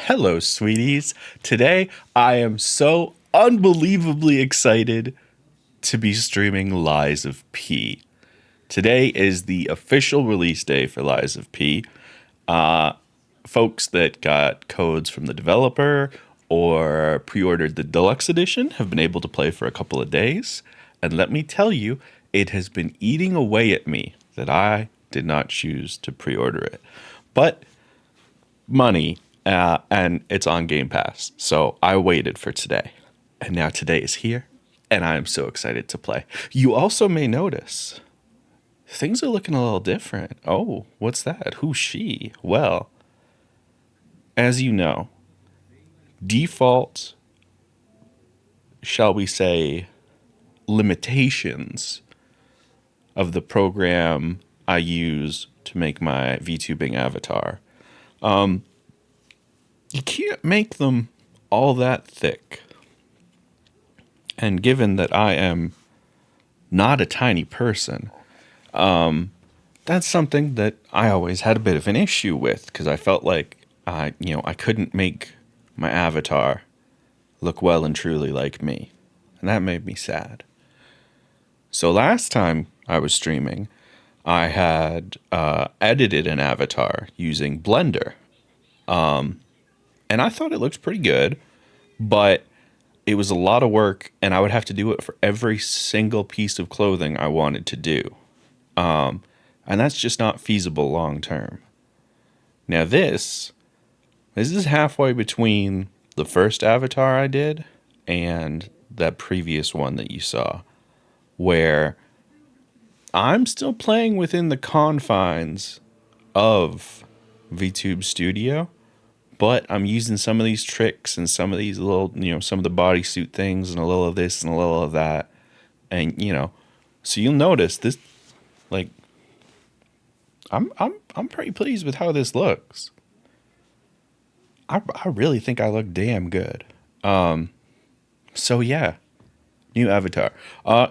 Hello, sweeties. Today, I am so unbelievably excited to be streaming Lies of P. Today is the official release day for Lies of P. Folks that got codes from the developer or pre ordered the deluxe edition have been able to play for a couple of days. And let me tell you, it has been eating away at me that I did not choose to pre order it. But money, and it's on Game Pass. So I waited for today. And now today is here, and I am so excited to play. You also may notice things are looking a little different. Oh, what's that? Who's she? Well, as you know, default, shall we say, limitations of the program I use to make my VTubing avatar. You can't make them all that thick. And given that I am not a tiny person, that's something that I always had a bit of an issue with because I felt like I couldn't make my avatar look well and truly like me, and that made me sad. So last time I was streaming, I had edited an avatar using Blender, and I thought it looked pretty good, but it was a lot of work, and I would have to do it for every single piece of clothing I wanted to do. And that's just not feasible long term. Now this is halfway between the first avatar I did and that previous one that you saw, where I'm still playing within the confines of VTube Studio, but I'm using some of these tricks and some of these little, some of the bodysuit things and a little of this and a little of that. And, so you'll notice this, like, I'm pretty pleased with how this looks. I really think I look damn good. So yeah, new avatar.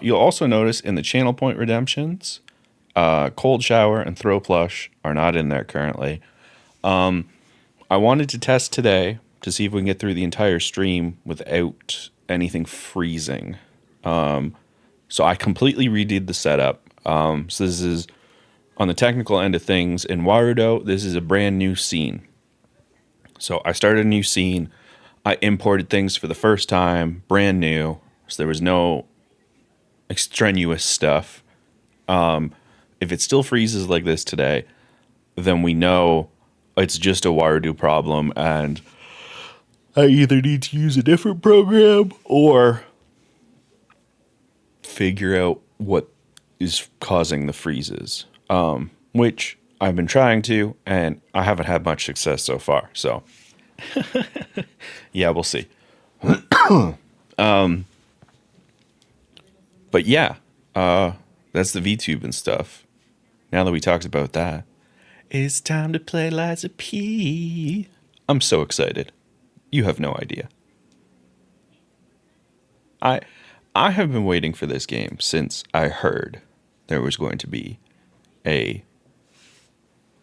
You'll also notice in the channel point redemptions, Cold Shower and Throw Plush are not in there currently. I wanted to test today to see if we can get through the entire stream without anything freezing. So I completely redid the setup. So this is on the technical end of things. In Warudo, this is a brand new scene. So I started a new scene. I imported things for the first time, brand new. So there was no extraneous stuff. If it still freezes like this today, then we know it's just a Warudo problem, and I either need to use a different program or figure out what is causing the freezes, which I've been trying to, and I haven't had much success so far. So, yeah, we'll see. But yeah, that's the VTube and stuff. Now that we talked about that, it's time to play Lies of P. I'm so excited. You have no idea. I have been waiting for this game since I heard there was going to be a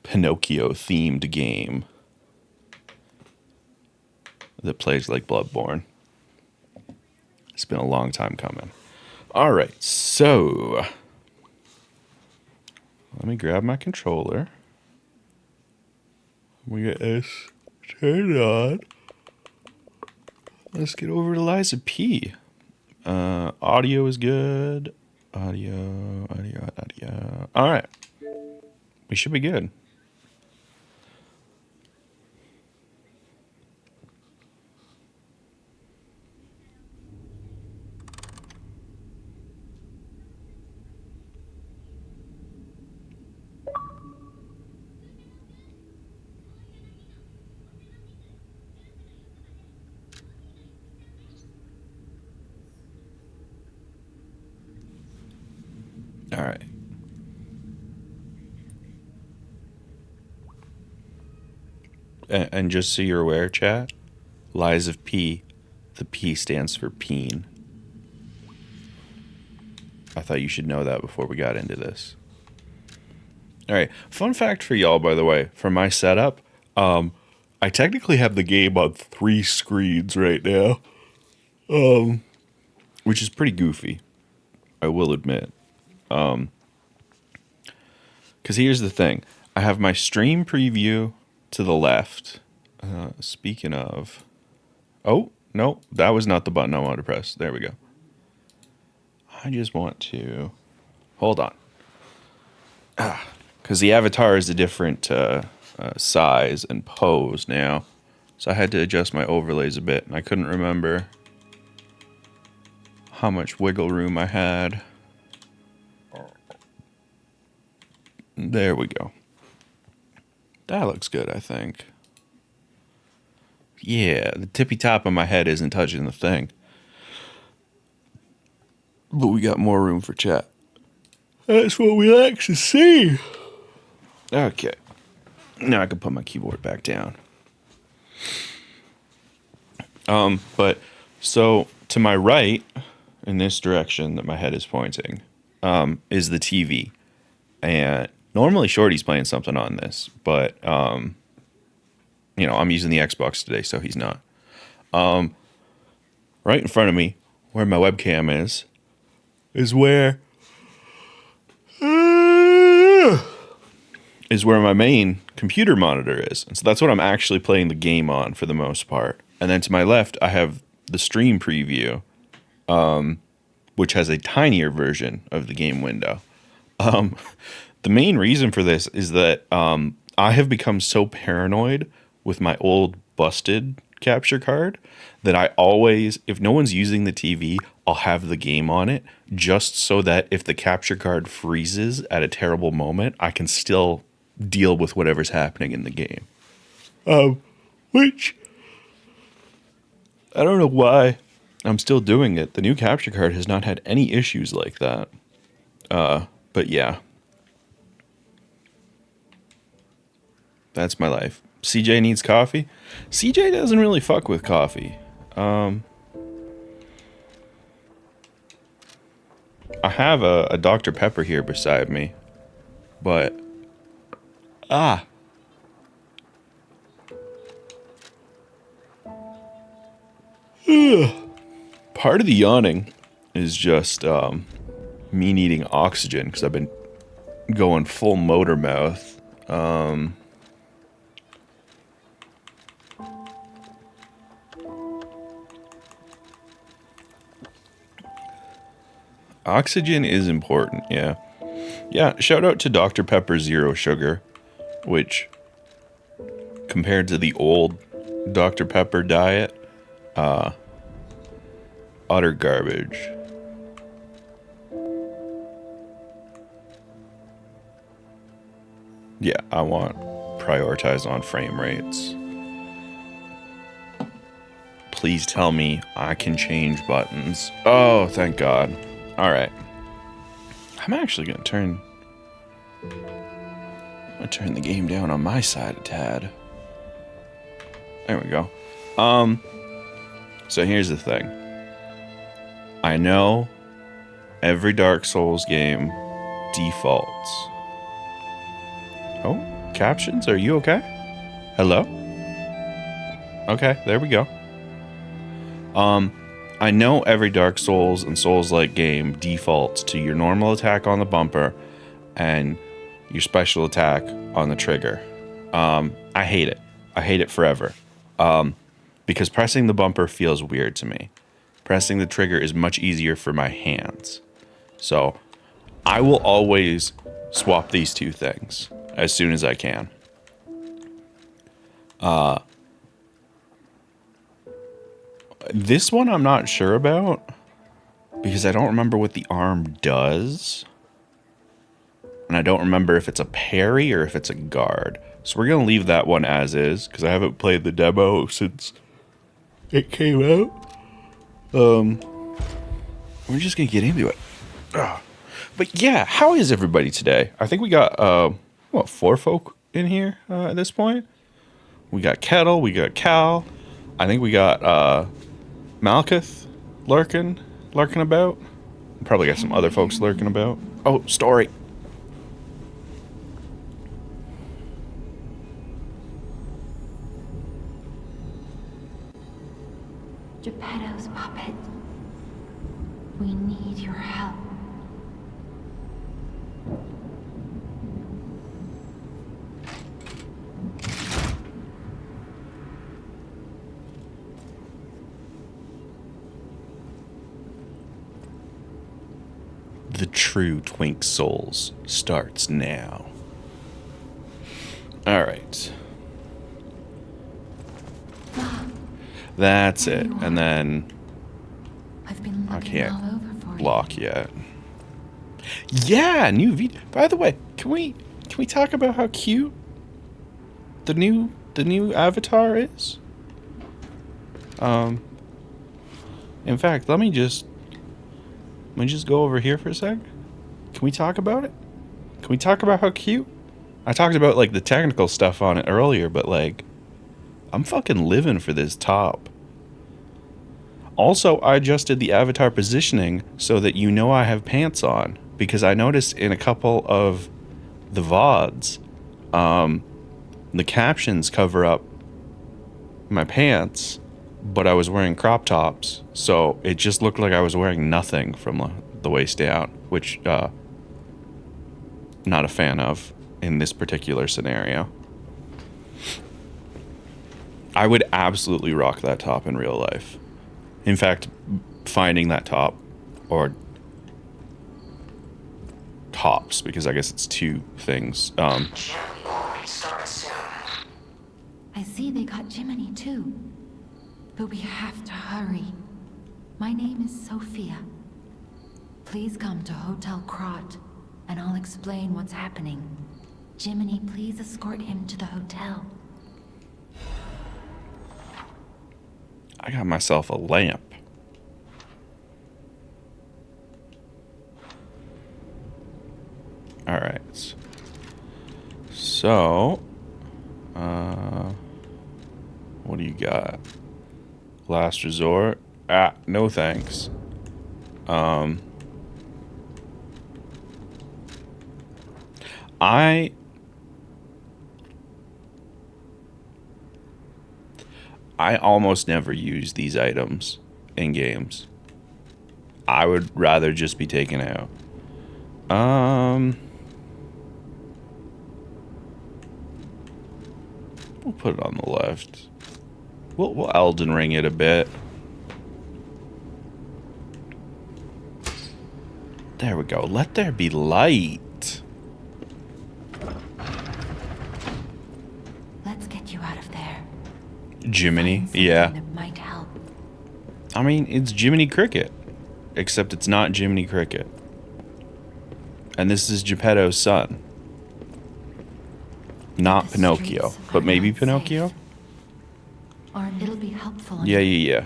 Pinocchio themed game that plays like Bloodborne. It's been a long time coming. All right, so let me grab my controller. We get this turned on. Let's get over to Lies of P. Audio is good. Audio. All right. We should be good. All right. And just so you're aware, chat, Lies of P, the P stands for peen. I thought you should know that before we got into this. All right. Fun fact for y'all, by the way, for my setup, I I technically have the game on 3 screens right now, which is pretty goofy, I will admit. Because here's the thing. I have my stream preview to the left. Speaking of... Oh, no, that was not the button I wanted to press. There we go. I just want to... Hold on. Because the avatar is a different size and pose now. So I had to adjust my overlays a bit. And I couldn't remember how much wiggle room I had. There we go. That looks good, I think. Yeah, the tippy top of my head isn't touching the thing. But we got more room for chat. That's what we like to see. Okay. Now I can put my keyboard back down. But so to my right, in this direction that my head is pointing, is the TV. And normally Shorty's playing something on this, but I'm using the Xbox today, so he's not. Right in front of me, where my webcam is where my main computer monitor is. And so that's what I'm actually playing the game on for the most part. And then to my left, I have the stream preview, which has a tinier version of the game window. The main reason for this is that I have become so paranoid with my old busted capture card that I always, if no one's using the TV, I'll have the game on it just so that if the capture card freezes at a terrible moment, I can still deal with whatever's happening in the game. Which I don't know why I'm still doing it. The new capture card has not had any issues like that. But yeah. That's my life. CJ needs coffee. CJ doesn't really fuck with coffee. I have a Dr. Pepper here beside me, but part of the yawning is just me needing oxygen because I've been going full motor mouth. Oxygen is important, yeah. Yeah, shout out to Dr. Pepper Zero Sugar, which, compared to the old Dr. Pepper diet, utter garbage. Yeah, I want prioritize on frame rates. Please tell me I can change buttons. Oh, thank God. All right. I'm actually going to turn the game down on my side a tad. There we go. So here's the thing. I know every Dark Souls game defaults. Oh, captions? Are you okay? Hello? Okay, there we go. I know every Dark Souls and Souls-like game defaults to your normal attack on the bumper and your special attack on the trigger. I hate it. I hate it forever. Because pressing the bumper feels weird to me. Pressing the trigger is much easier for my hands. So I will always swap these two things as soon as I can. This one I'm not sure about because I don't remember what the arm does. And I don't remember if it's a parry or if it's a guard. So we're going to leave that one as is because I haven't played the demo since it came out. We're just going to get into it. But yeah, how is everybody today? I think we got, 4 folk in here at this point. We got Kettle, we got Cal. I think we got Malkuth lurking about. Probably got some other folks lurking about. Oh, Story. Geppetto's puppet. We need your help. The true Twink Souls starts now. Alright. That's it. And then I've been looking all over for block yet. Yeah, new video. By the way, can we talk about how cute the new avatar is? In fact, let me just go over here for a sec. Can we talk about it? Can we talk about how cute? I talked about like the technical stuff on it earlier, but like I'm fucking living for this top. Also, I adjusted the avatar positioning so that you know I have pants on, because I noticed in a couple of the VODs, the captions cover up my pants, but I was wearing crop tops, so it just looked like I was wearing nothing from the waist down, which not a fan of in this particular scenario. I would absolutely rock that top in real life. In fact, finding that top, or tops, because I guess it's two things. I see they got Jiminy too. But we have to hurry. My name is Sophia. Please come to Hotel Krat, and I'll explain what's happening. Jiminy, please escort him to the hotel. I got myself a lamp. Alright. So, what do you got? Last resort? No thanks. I almost never use these items in games. I would rather just be taken out. We'll put it on the left. We'll Elden Ring it a bit. There we go. Let there be light. Let's get you out of there. Jiminy, yeah. That might help. I mean, it's Jiminy Cricket, except it's not Jiminy Cricket. And this is Geppetto's son. Not Pinocchio, but maybe Pinocchio? Or it'll be helpful. Yeah.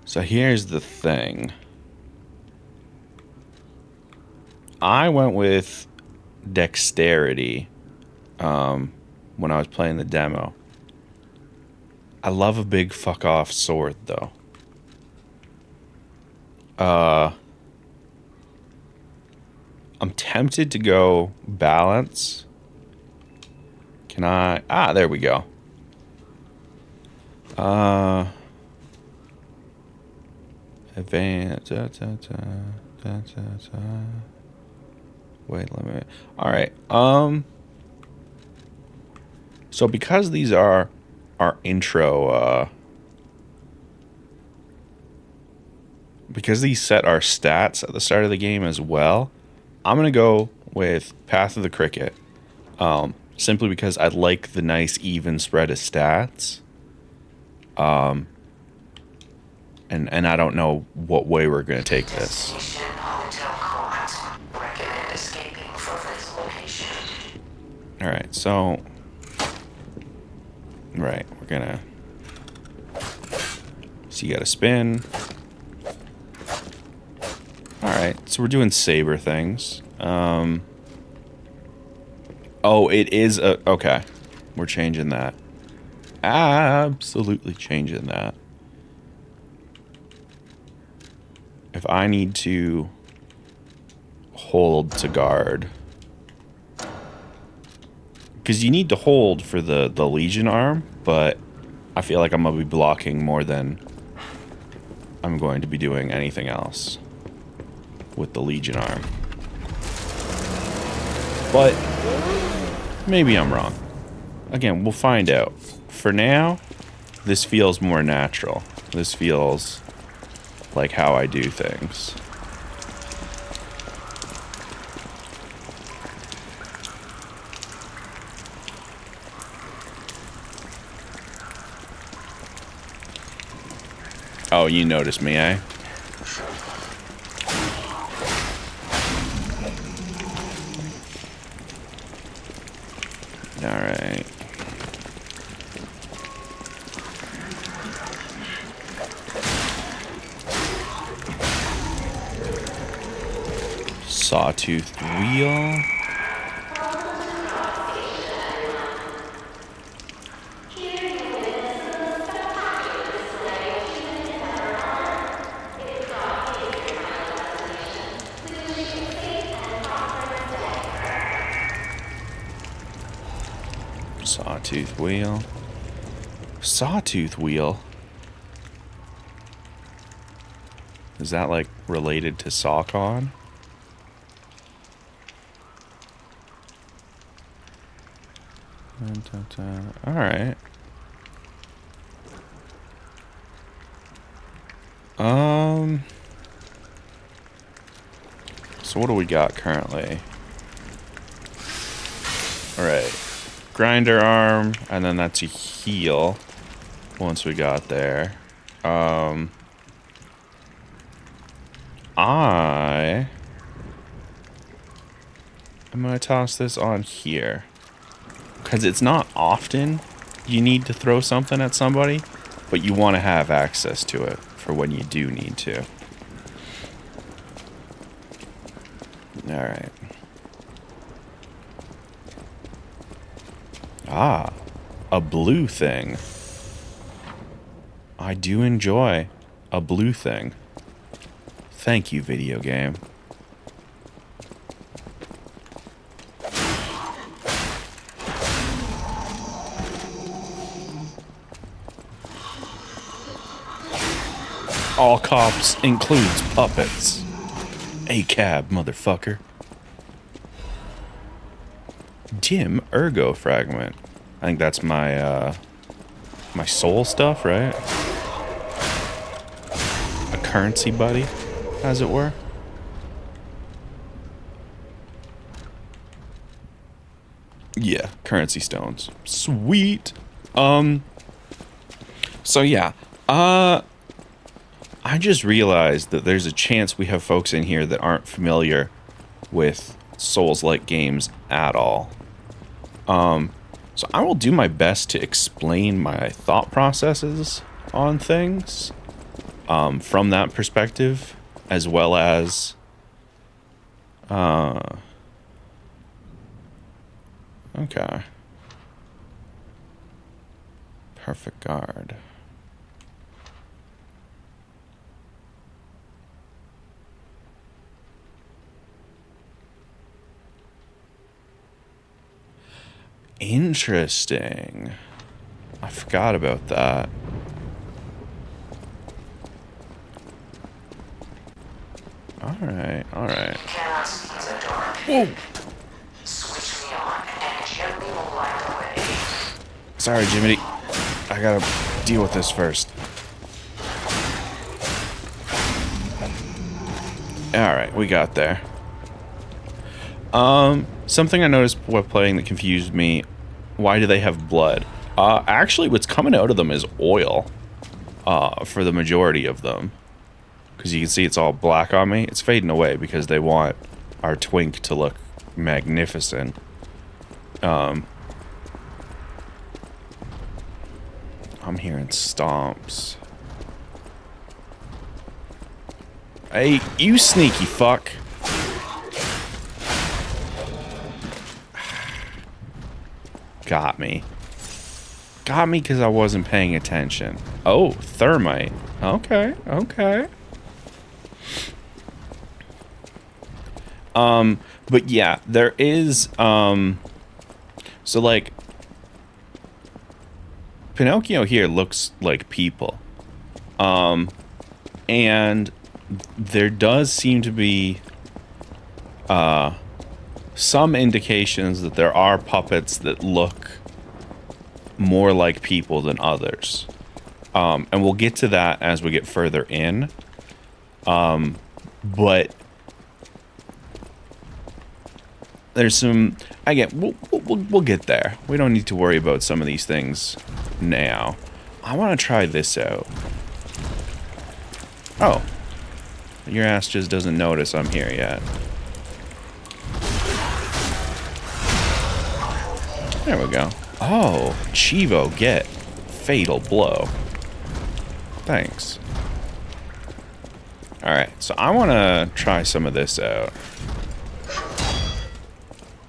So here's the thing. I went with dexterity when I was playing the demo. I love a big fuck off sword though. I'm tempted to go balance. Can I? There we go. Advance. Wait, let me. All right. So because these are our intro, because these set our stats at the start of the game as well, I'm gonna go with Path of the Cricket. Simply because I like the nice even spread of stats. And I don't know what way we're gonna take this. Alright, so right, we're gonna, so you gotta spin. Alright, so we're doing saber things. Oh, it is okay. We're changing that. Absolutely changing that. If I need to hold to guard, because you need to hold for the Legion arm, but I feel like I'm going to be blocking more than I'm going to be doing anything else with the Legion arm. But maybe I'm wrong. Again, we'll find out. For now, this feels more natural. This feels like how I do things. Oh, you noticed me, eh? Alright. Sawtooth wheel. Sawtooth wheel. Sawtooth wheel? Is that like related to SawCon? Alright. So what do we got currently? Alright. Grinder arm, and then that's a heal once we got there. I'm gonna toss this on here. Because it's not often you need to throw something at somebody, but you want to have access to it for when you do need to. Alright. Ah, a blue thing. I do enjoy a blue thing. Thank you, video game. All cops includes puppets. A-cab, motherfucker. Dim ergo fragment. I think that's my my soul stuff, right? A currency buddy, as it were. Yeah, currency stones. Sweet. So yeah. I just realized that there's a chance we have folks in here that aren't familiar with Souls-like games at all. So I will do my best to explain my thought processes on things from that perspective, as well as okay. Perfect guard. Interesting. I forgot about that. Alright, alright. Whoa! Switch me on and gently will light away. Sorry, Jiminy. I gotta deal with this first. Alright, we got there. Something I noticed while playing that confused me. Why do they have blood? Actually, what's coming out of them is oil. For the majority of them. Because you can see it's all black on me. It's fading away because they want our twink to look magnificent. I'm hearing stomps. Hey, you sneaky fuck. Got me. Got me because I wasn't paying attention. Oh, thermite. Okay, okay. But yeah, there is, so So, like, Pinocchio here looks like people. And there does seem to be some indications that there are puppets that look more like people than others. And we'll get to that as we get further in. But there's some, again, we'll get there. We don't need to worry about some of these things now. I want to try this out. Oh. Your ass just doesn't notice I'm here yet. There we go. Oh, Chivo, get fatal blow. Thanks. Alright, so I want to try some of this out.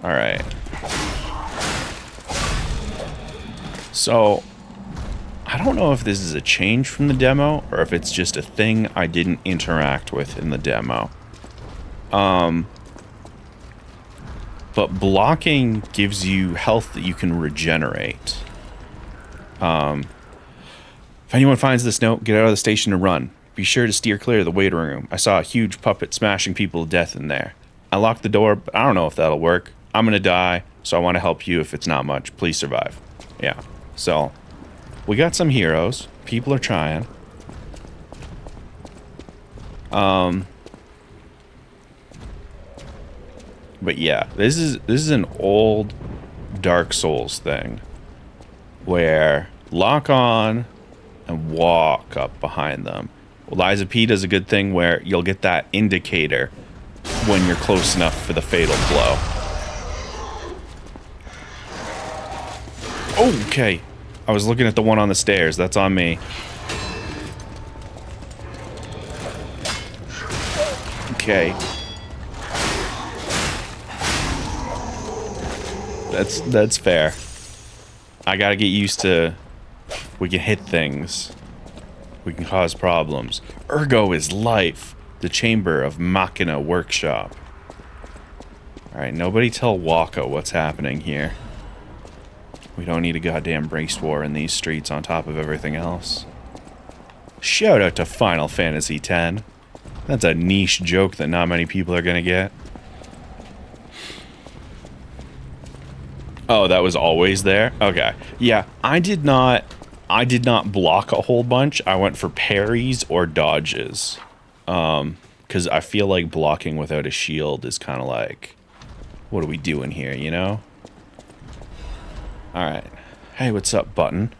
Alright. So, I don't know if this is a change from the demo, or if it's just a thing I didn't interact with in the demo. But blocking gives you health that you can regenerate. If anyone finds this note, get out of the station and run. Be sure to steer clear of the waiting room. I saw a huge puppet smashing people to death in there. I locked the door, but I don't know if that'll work. I'm gonna die, so I want to help you if it's not much. Please survive. Yeah, so we got some heroes. People are trying. But yeah, this is an old Dark Souls thing where lock on and walk up behind them. Liza P does a good thing where you'll get that indicator when you're close enough for the fatal blow. Okay. I was looking at the one on the stairs. That's on me. Okay. That's fair. I gotta get used to... We can hit things. We can cause problems. Ergo is life. The Chamber of Machina Workshop. Alright, nobody tell Waka what's happening here. We don't need a goddamn race war in these streets on top of everything else. Shout out to Final Fantasy X. That's a niche joke that not many people are gonna get. Oh, that was always there? Okay. Yeah, I did not block a whole bunch. I went for parries or dodges. Because I feel like blocking without a shield is kind of like, what are we doing here, you know? Alright. Hey, what's up, button?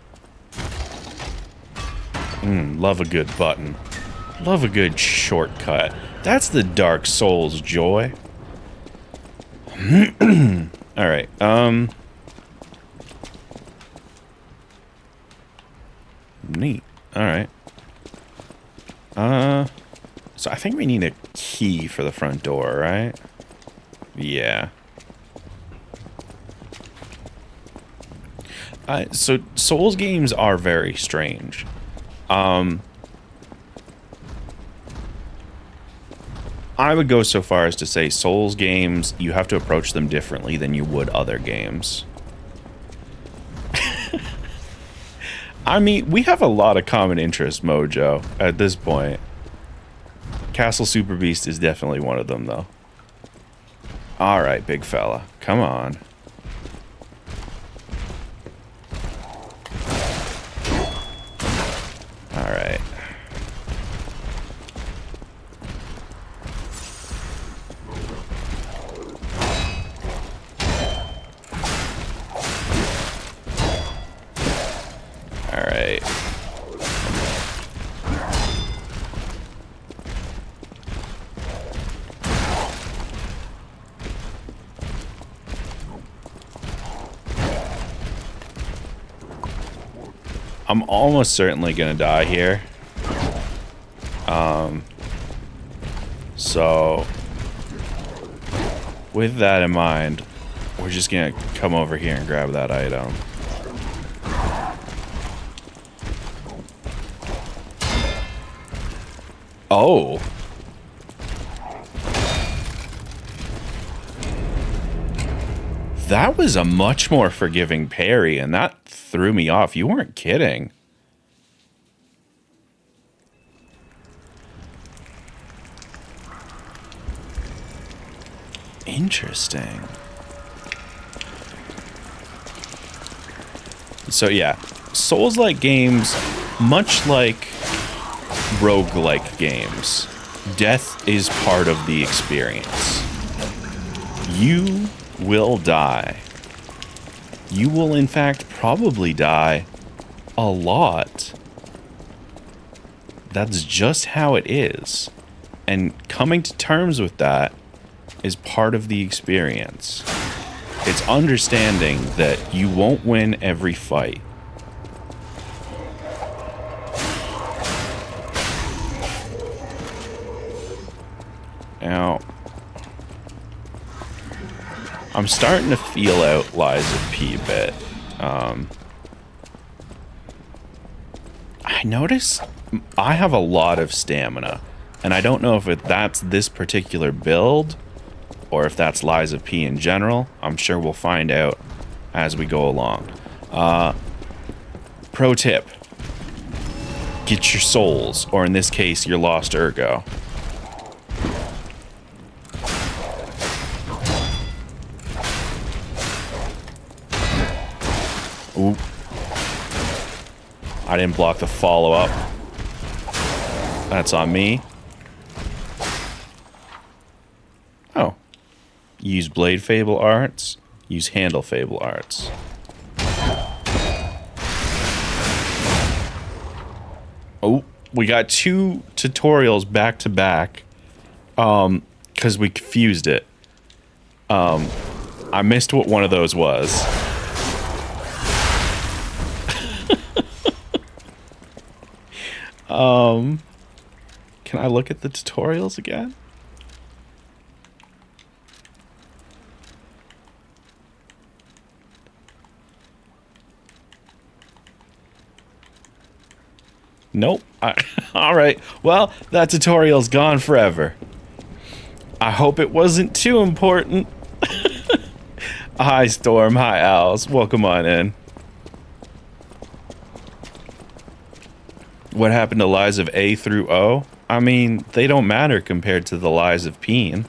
Love a good button. Love a good shortcut. That's the Dark Souls joy. Alright, neat. Alright. So I think we need a key for the front door, right? Yeah. So Souls games are very strange. I would go so far as to say Souls games, you have to approach them differently than you would other games. I mean, we have a lot of common interest, Mojo, at this point. Castle Super Beast is definitely one of them, though. Alright, big fella. Come on. Alright. Alright. I'm almost certainly gonna die here. So with that in mind, we're just gonna come over here and grab that item. Oh. That was a much more forgiving parry, and that threw me off. You weren't kidding. Interesting. So yeah, Souls-like games, much like roguelike games, death is part of the experience. You will die. You will, in fact, probably die a lot. That's just how it is. And coming to terms with that is part of the experience. It's understanding that you won't win every fight. Now, I'm starting to feel out Lies of P a bit. I notice I have a lot of stamina, and I don't know if that's this particular build or if that's Lies of P in general. I'm sure we'll find out as we go along. Pro tip: get your souls, or in this case, your lost ergo. Ooh. I didn't block the follow-up. That's on me. Oh. Use Blade Fable Arts. Use Handle Fable Arts. Oh, we got 2 tutorials back to back. Because we confused it. I missed what one of those was. Can I look at the tutorials again? Nope. All right. Well, that tutorial's gone forever. I hope it wasn't too important. Hi, Storm. Hi, Owls. Welcome on in. What happened to Lies of A through O? I mean, they don't matter compared to the Lies of Peen.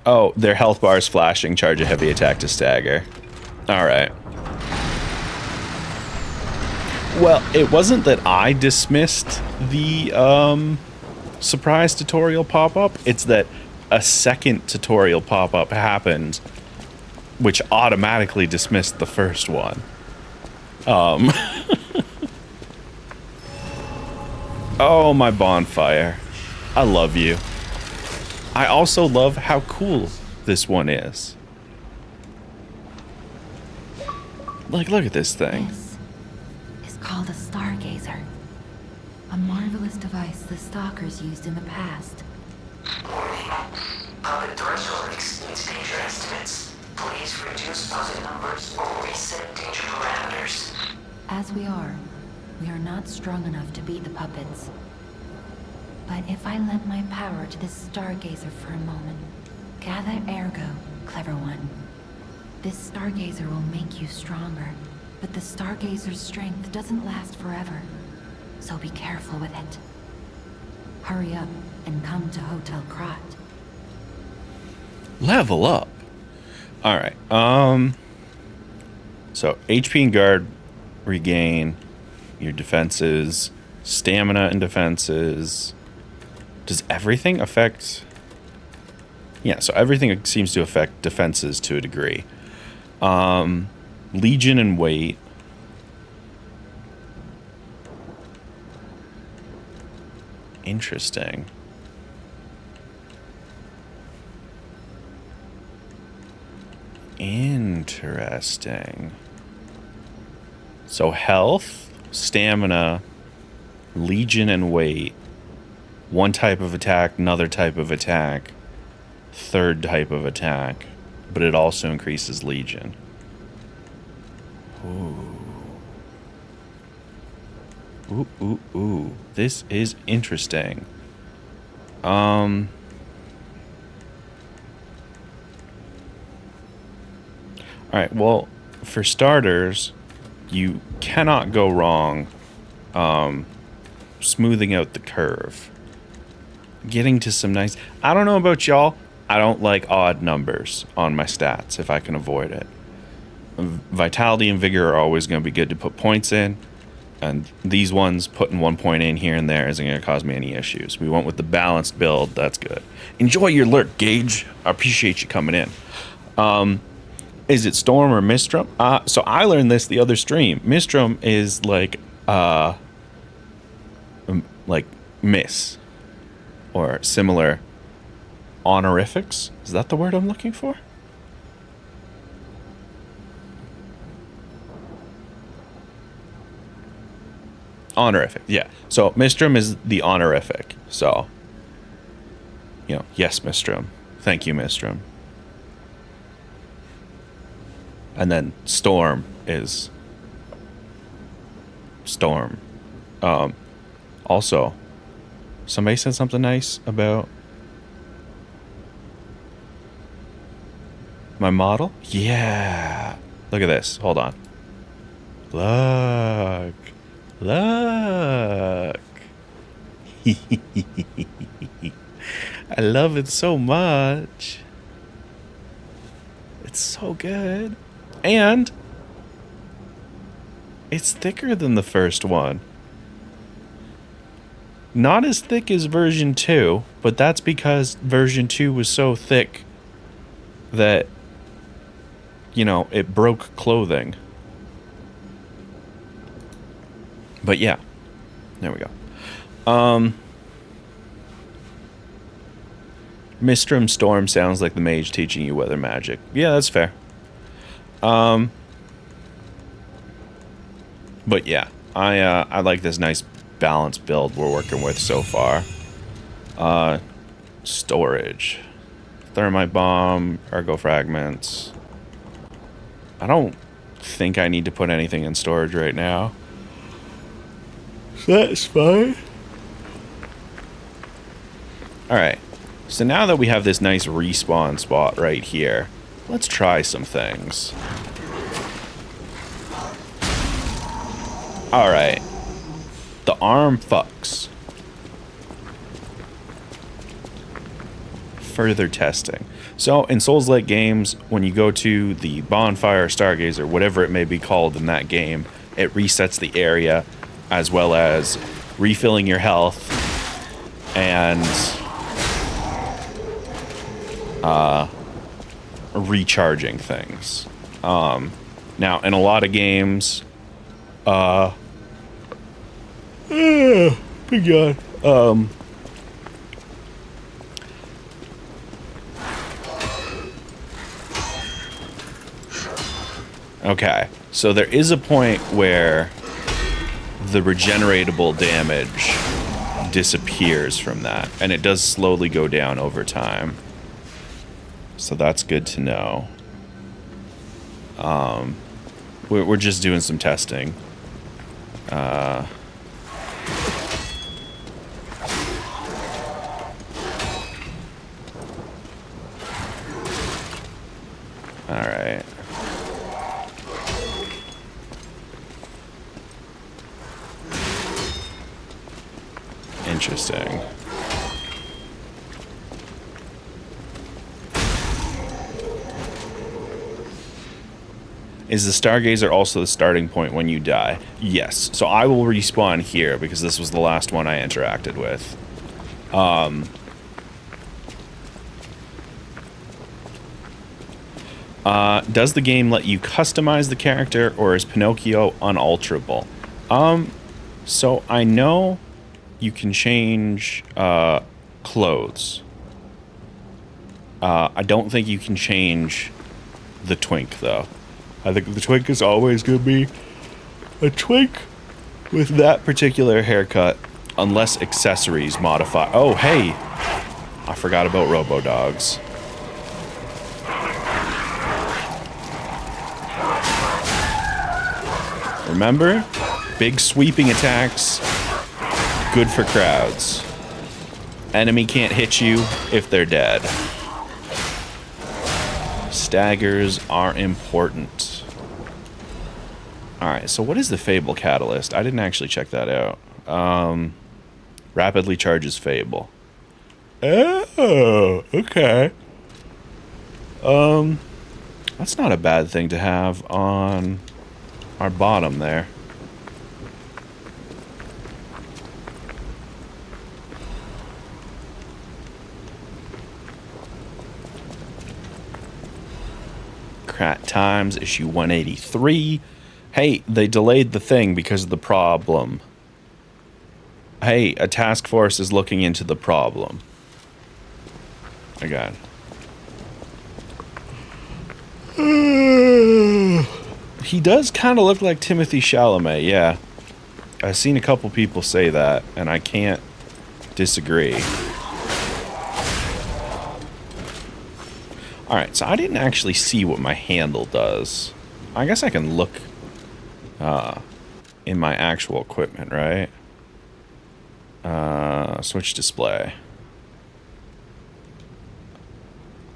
Oh, their health bars flashing. Charge a heavy attack to stagger. Alright. Well, it wasn't that I dismissed the surprise tutorial pop-up. It's that a second tutorial pop-up happened, which automatically dismissed the first one. Oh, my bonfire. I love you. I also love how cool this one is. Like, look at this thing. This is called a stargazer. A marvelous device the stalkers used in the past. Warning. Puppet threshold exceeds danger estimates. Please reduce puppet numbers or reset danger parameters. As we are not strong enough to beat the puppets. But if I lend my power to this stargazer for a moment, gather ergo, clever one. This stargazer will make you stronger, but the stargazer's strength doesn't last forever. So be careful with it. Hurry up and come to Hotel Krat. Level up. Alright, so HP and guard regain your defenses, stamina and defenses. Does everything affect... Yeah, so everything seems to affect defenses to a degree. Legion and weight. Interesting. Interesting. So health, stamina, legion, and weight. One type of attack, another type of attack, third type of attack, but it also increases legion. Ooh. Ooh, ooh, ooh. This is interesting. All right, well, for starters, you cannot go wrong smoothing out the curve. Getting to some nice... I don't know about y'all. I don't like odd numbers on my stats if I can avoid it. Vitality and Vigor are always going to be good to put points in. And these ones, putting 1 point in here and there isn't going to cause me any issues. We went with the balanced build. That's good. Enjoy your lurk, Gage. I appreciate you coming in. Is it Storm or Mistrum? So I learned this the other stream. Mistrum is like Miss or similar honorifics. Is that the word I'm looking for? Honorific, yeah. So Mistrum is the honorific. So, you know, yes, Mistrum. Thank you, Mistrum. And then Storm is Storm. Also, somebody said something nice about my model. Yeah. Look at this. Hold on. Look. Look. I love it so much. It's so good. And it's thicker than the first one. Not as thick as version 2, but that's because version 2 was so thick that, you know, it broke clothing. But yeah, there we go. Mistrum Storm sounds like the mage teaching you weather magic. Yeah, that's fair. But yeah, I like this nice balanced build we're working with so far. Storage. Thermite bomb, ergo fragments. I don't think I need to put anything in storage right now. That's fine. Alright. So now that we have this nice respawn spot right here, let's try some things. Alright. The arm fucks. Further testing. So, in Souls-like games, when you go to the bonfire, stargazer, whatever it may be called in that game, it resets the area, as well as refilling your health and recharging things. Now, in a lot of games, big God. Okay, so there is a point where the regeneratable damage disappears from that, and it does slowly go down over time. So that's good to know. We're just doing some testing. Alright. Interesting. Is the Stargazer also the starting point when you die? Yes. So I will respawn here because this was the last one I interacted with. Does the game let you customize the character, or is Pinocchio unalterable? So I know you can change clothes. I don't think you can change the twink, though. I think the twink is always going to be a twink with that particular haircut, unless accessories modify. Oh, hey! I forgot about Robo-Dogs. Remember? Big sweeping attacks. Good for crowds. Enemy can't hit you if they're dead. staggers are important. Alright, so what is the Fable Catalyst? I didn't actually check that out. Rapidly charges Fable. Oh, okay. That's not a bad thing to have on our bottom there. Krat Times, issue 183. Hey, they delayed the thing because of the problem. Hey, a task force is looking into the problem. Again. He does kind of look like Timothy Chalamet, yeah. I've seen a couple people say that, and I can't disagree. Alright, so I didn't actually see what my handle does. I guess I can look in my actual equipment, right? Switch display.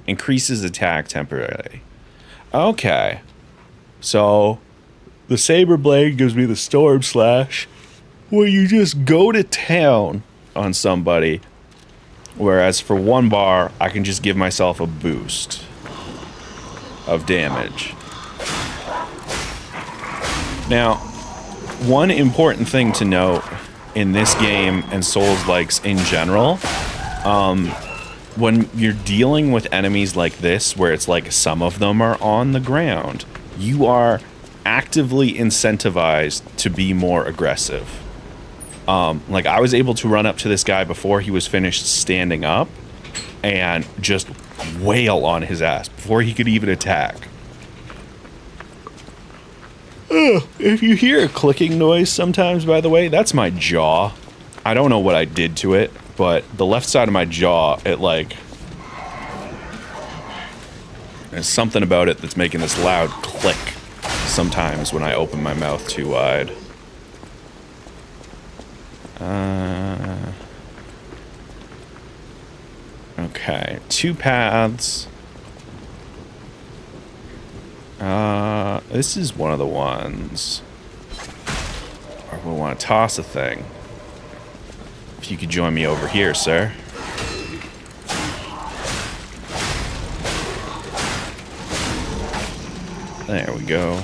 Increases attack temporarily. Okay. So, the Saber Blade gives me the Storm Slash, where you just go to town on somebody. Whereas for one bar, I can just give myself a boost of damage. Now, one important thing to note in this game and Souls-likes in general, when you're dealing with enemies like this, where it's like some of them are on the ground, you are actively incentivized to be more aggressive. Like, I was able to run up to this guy before he was finished standing up and just wail on his ass before he could even attack. If you hear a clicking noise sometimes, by the way, that's my jaw. I don't know what I did to it, but the left side of my jaw, it like... there's something about it that's making this loud click sometimes when I open my mouth too wide. Okay, 2 paths. This is one of the ones where we want to toss a thing. If you could join me over here, sir. There we go.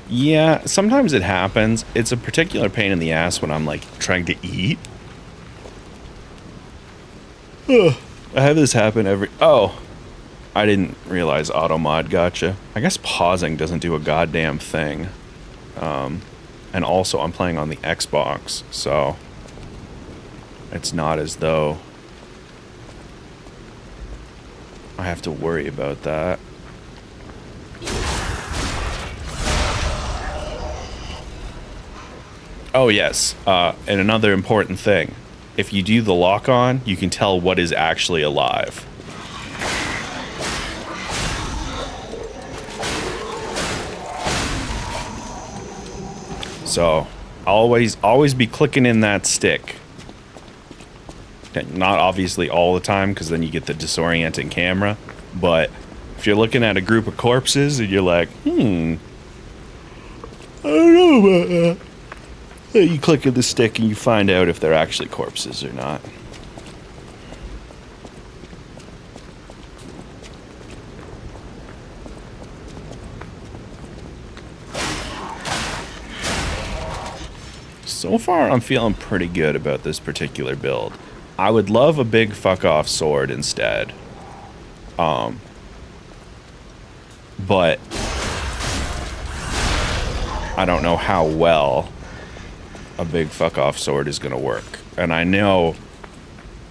Yeah, sometimes it happens. It's a particular pain in the ass when I'm, like, trying to eat. I have this happen every... Oh, I didn't realize auto-mod gotcha. I guess pausing doesn't do a goddamn thing. And also, I'm playing on the Xbox, so... it's not as though... I have to worry about that. Oh, yes. And another important thing. If you do the lock-on, you can tell what is actually alive. So, always be clicking in that stick. Not obviously all the time, because then you get the disorienting camera. But if you're looking at a group of corpses and you're like, I don't know about that. You click at the stick and you find out if they're actually corpses or not. So far, I'm feeling pretty good about this particular build. I would love a big fuck-off sword instead. But I don't know how well a big fuck-off sword is going to work. And I know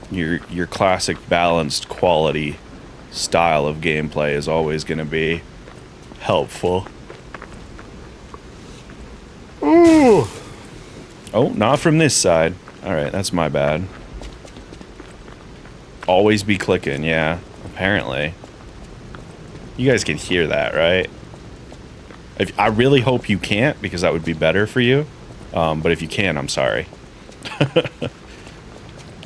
your classic balanced quality style of gameplay is always going to be helpful. Ooh. Oh, not from this side. Alright, that's my bad. Always be clicking, yeah. Apparently. You guys can hear that, right? I really hope you can't, because that would be better for you. But if you can, I'm sorry.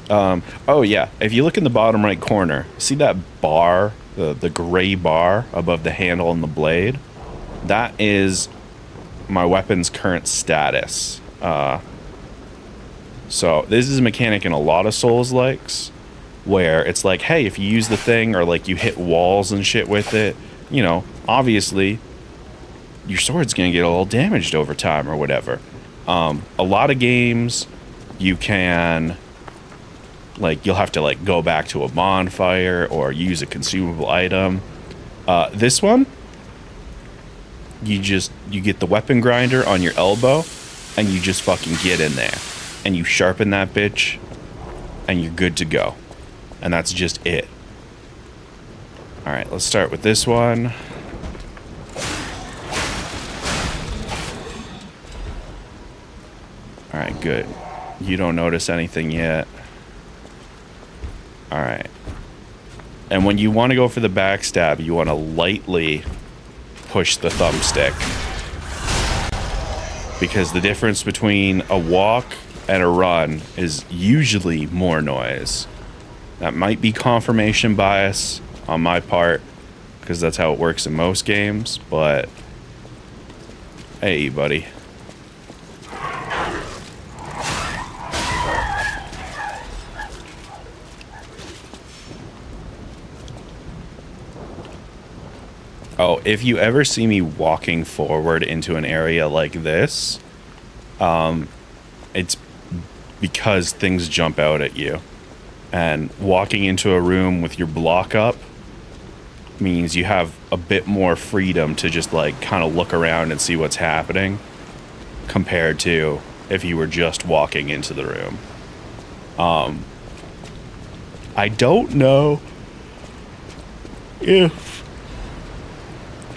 Oh yeah, if you look in the bottom right corner, see that bar, the gray bar above the handle and the blade? That is my weapon's current status. So this is a mechanic in a lot of Souls-likes, where it's like, hey, if you use the thing or like you hit walls and shit with it, you know, obviously your sword's gonna get a little damaged over time or whatever. A lot of games you can, like, you'll have to like go back to a bonfire or use a consumable item. This one, you get the weapon grinder on your elbow and you just fucking get in there and you sharpen that bitch and you're good to go. And that's just it. All right, let's start with this one. All right, good. You don't notice anything yet. All right. And when you want to go for the backstab, you want to lightly push the thumbstick. Because the difference between a walk and a run is usually more noise. That might be confirmation bias on my part, because that's how it works in most games, but hey, buddy. Oh, if you ever see me walking forward into an area like this, it's because things jump out at you. And walking into a room with your block up means you have a bit more freedom to just like kind of look around and see what's happening compared to if you were just walking into the room. I don't know if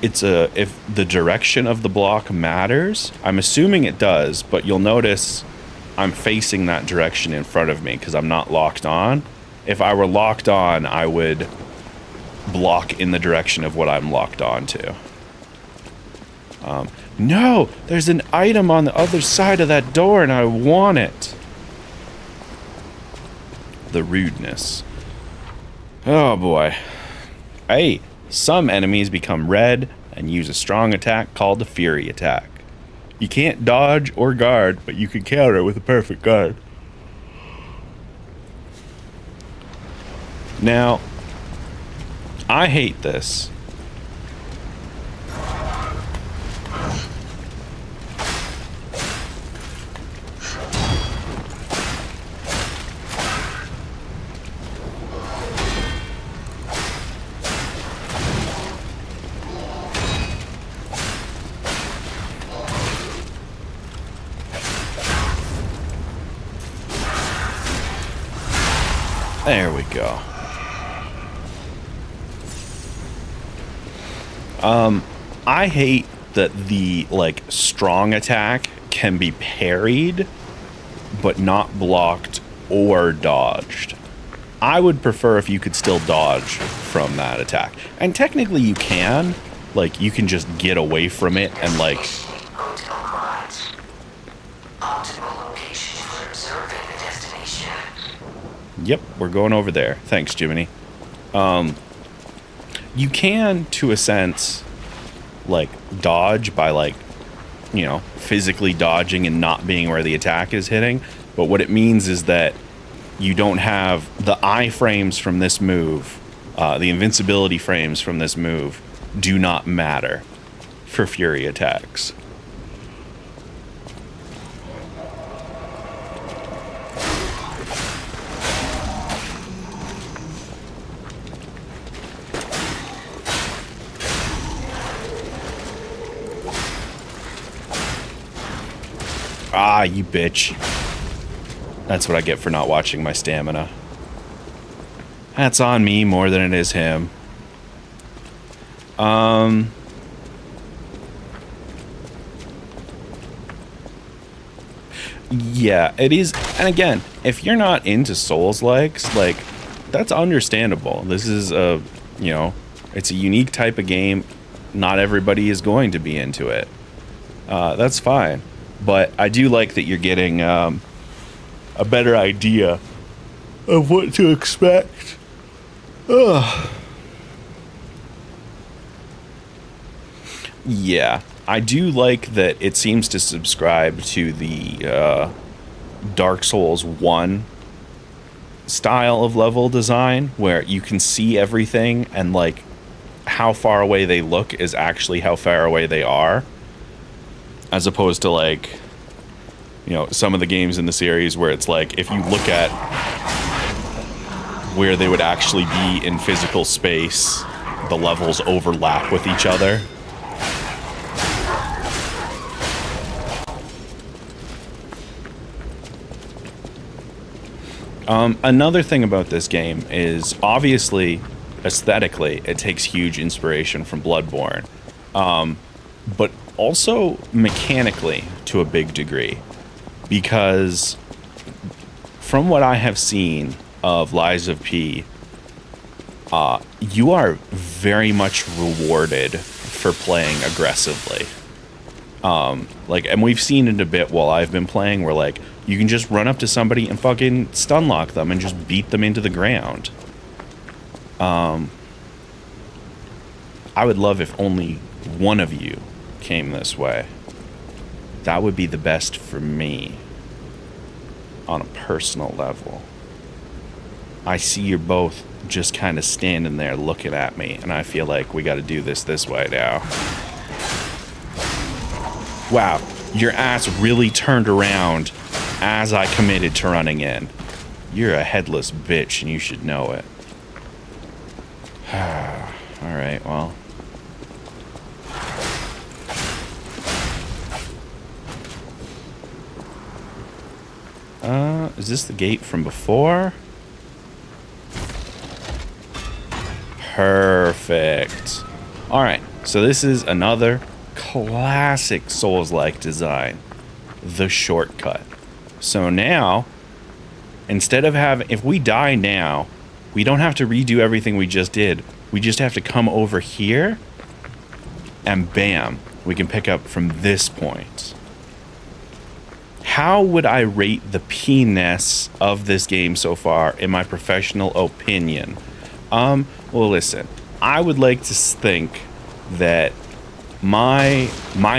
the direction of the block matters. I'm assuming it does, but you'll notice I'm facing that direction in front of me because I'm not locked on. If I were locked on, I would block in the direction of what I'm locked on to. No, there's an item on the other side of that door and I want it. The rudeness. Oh boy. Hey, some enemies become red and use a strong attack called the Fury attack. You can't dodge or guard, but you can counter it with a perfect guard. Now, I hate this. There we go. I hate that the like strong attack can be parried but not blocked or dodged. I would prefer if you could still dodge from that attack. And technically you can. Like, you can just get away from it and like... Hotel Quads. Optimal location for observing the destination. Yep, we're going over there. Thanks, Jiminy. You can, to a sense, like, dodge by, like, you know, physically dodging and not being where the attack is hitting. But what it means is that you don't have the iframes from this move, the invincibility frames from this move do not matter for Fury attacks. Ah, you bitch. That's what I get for not watching my stamina. That's on me more than it is him. Yeah, it is. And again, if you're not into Souls-likes, like, that's understandable. This is a, you know, it's a unique type of game. Not everybody is going to be into it. That's fine. But I do like that you're getting a better idea of what to expect. Ugh. Yeah, I do like that it seems to subscribe to the Dark Souls 1 style of level design, where you can see everything and like how far away they look is actually how far away they are, as opposed to like, you know, some of the games in the series where it's like if you look at where they would actually be in physical space, the levels overlap with each other. Another thing about this game is, obviously, aesthetically, it takes huge inspiration from Bloodborne, but also mechanically to a big degree, because from what I have seen of Lies of P, you are very much rewarded for playing aggressively. And we've seen it a bit while I've been playing, where like you can just run up to somebody and fucking stun lock them and just beat them into the ground. I would love if only one of you came this way. That would be the best for me on a personal level. I see you're both just kind of standing there looking at me, and I feel like we got to do this way now. Wow, your ass really turned around as I committed to running in. You're a headless bitch and you should know it. Alright, well. Is this the gate from before? Perfect. Alright, so this is another classic Souls-like design. The shortcut. So now, instead of having, if we die now, we don't have to redo everything we just did. We just have to come over here, and bam, we can pick up from this point. How would I rate the P-ness of this game so far, in my professional opinion? Well, listen, I would like to think that my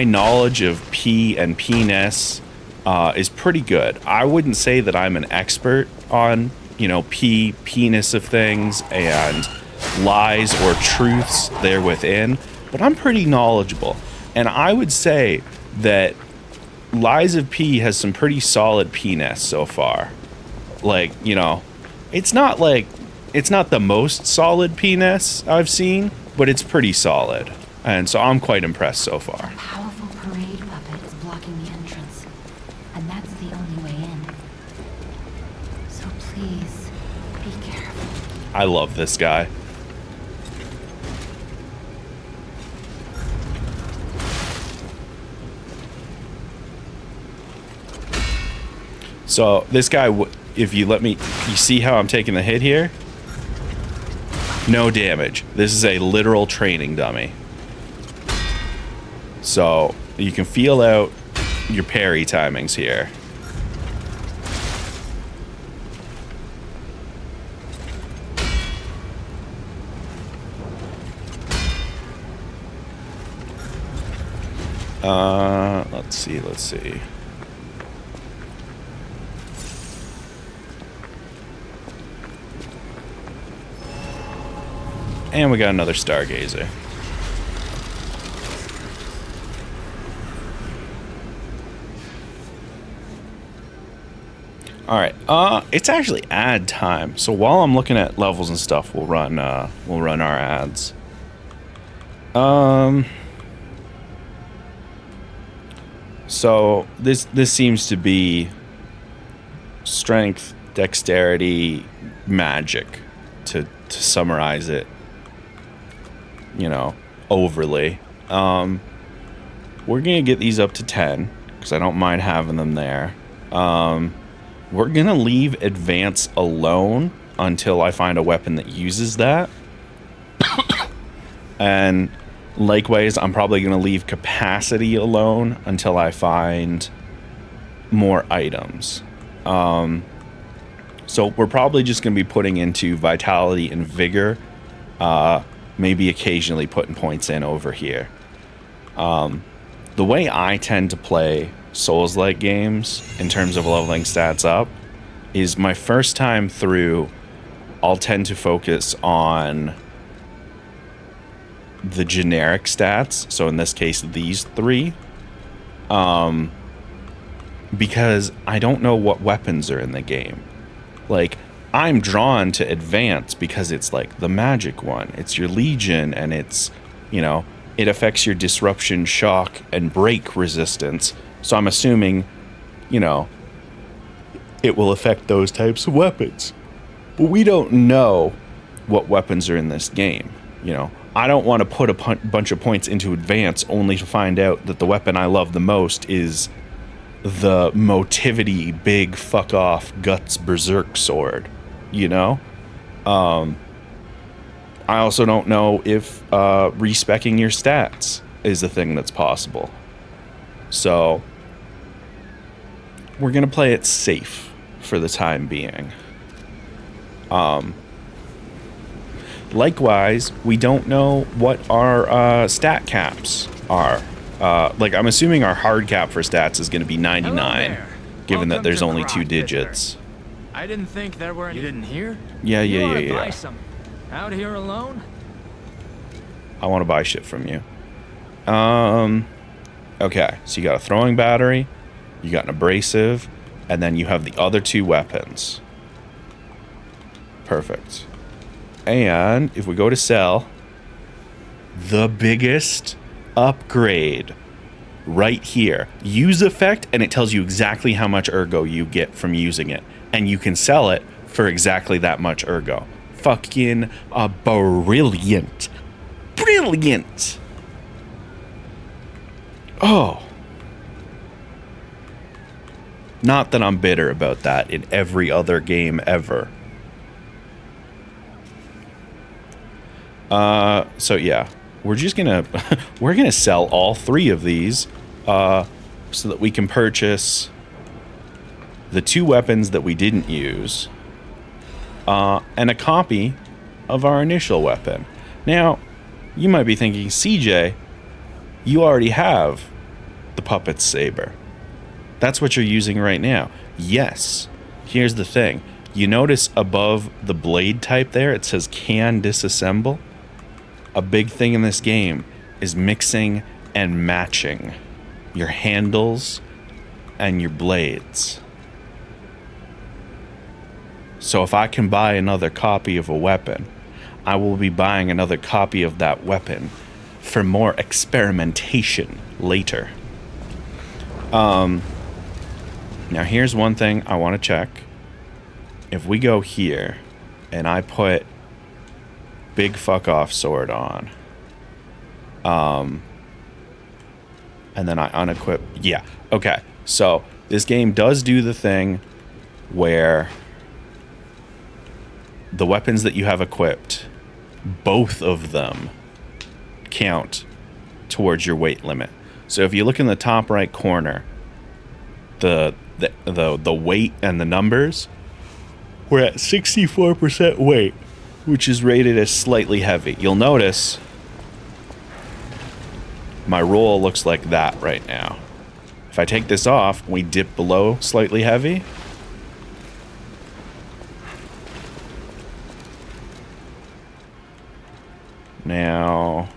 knowledge of P and P-ness is pretty good. I wouldn't say that I'm an expert on, you know, P-ness of things and lies or truths there within, but I'm pretty knowledgeable. And I would say that Lies of P has some pretty solid P-ness so far. Like, you know, it's not the most solid P-ness I've seen, but it's pretty solid. And so I'm quite impressed so far. A powerful parade puppet is blocking the entrance, and that's the only way in. So please, be careful. I love this guy. So this guy, if you let me, you see how I'm taking the hit here? No damage. This is a literal training dummy. So you can feel out your parry timings here. Let's see. And we got another Stargazer. Alright, it's actually ad time. So while I'm looking at levels and stuff, we'll run our ads. So this seems to be strength, dexterity, magic, to summarize it, you know, overly. We're gonna get these up to 10 because I don't mind having them there. We're gonna leave advance alone until I find a weapon that uses that. And likewise, I'm probably gonna leave capacity alone until I find more items. So we're probably just going to be putting into vitality and vigor, maybe occasionally putting points in over here. The way I tend to play Souls-like games in terms of leveling stats up is my first time through, I'll tend to focus on the generic stats. So in this case, these three. Because I don't know what weapons are in the game. Like, I'm drawn to advance because it's like the magic one. It's your Legion, and it's, you know, it affects your disruption, shock, and break resistance. So I'm assuming, you know, it will affect those types of weapons. But we don't know what weapons are in this game. You know, I don't want to put a bunch of points into advance only to find out that the weapon I love the most is the Motivity big fuck off guts berserk sword, you know? I also don't know if respecking your stats is a thing that's possible. So we're gonna play it safe for the time being. Likewise, we don't know what our stat caps are. Like, I'm assuming our hard cap for stats is going to be 99, given that there's only 2 digits. I didn't think there were any. You didn't hear? Yeah. Buy some. Out here alone? I want to buy shit from you. Okay, so you got a throwing battery, you got an abrasive, and then you have the other 2 weapons. Perfect. And if we go to sell, the biggest upgrade right here. Use effect, and it tells you exactly how much ergo you get from using it. And you can sell it for exactly that much ergo. Fucking brilliant. Brilliant. Oh. Not that I'm bitter about that in every other game ever. So yeah. We're just gonna we're gonna sell all 3 of these so that we can purchase the 2 weapons that we didn't use and a copy of our initial weapon. Now, you might be thinking, CJ, you already have the puppet saber. That's what you're using right now. Yes. Here's the thing. You notice above the blade type there, it says can disassemble. A big thing in this game is mixing and matching your handles and your blades. So if I can buy another copy of a weapon, I will be buying another copy of that weapon for more experimentation later. Now here's one thing I want to check. If we go here and I put big fuck off sword on, and then I unequip. Yeah, okay. So this game does do the thing where the weapons that you have equipped, both of them count towards your weight limit. So if you look in the top right corner, the weight and the numbers, we're at 64% weight, which is rated as slightly heavy. You'll notice my roll looks like that right now. If I take this off, we dip below slightly heavy. Now,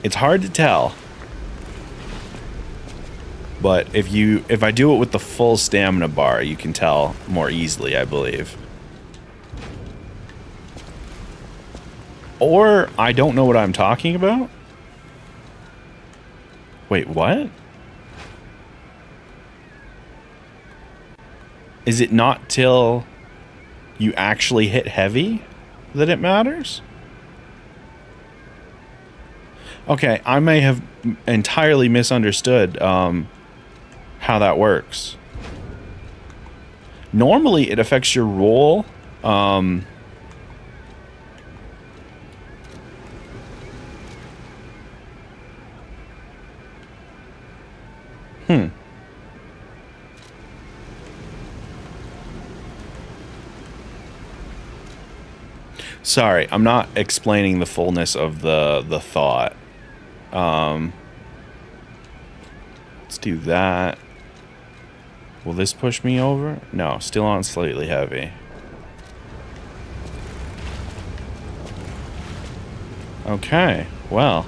it's hard to tell. But if I do it with the full stamina bar, you can tell more easily, I believe. Or I don't know what I'm talking about. Wait, what? Is it not till you actually hit heavy that it matters? Okay, I may have entirely misunderstood how that works. Normally, it affects your roll. Sorry, I'm not explaining the fullness of the thought. Let's do that. Will this push me over? No, still on slightly heavy. Okay, well.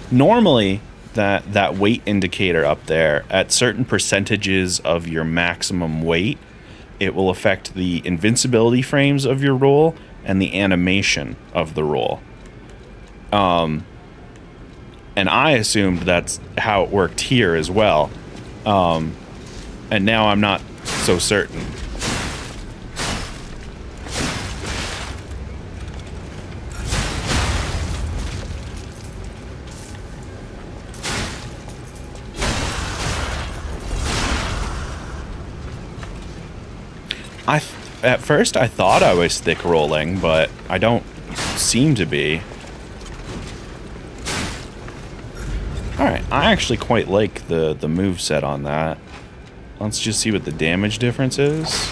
Normally that weight indicator up there, at certain percentages of your maximum weight, it will affect the invincibility frames of your roll and the animation of the roll. And I assumed that's how it worked here as well. And now I'm not so certain. At first I thought I was thick rolling, but I don't seem to be. Alright, I actually quite like the moveset on that. Let's just see what the damage difference is.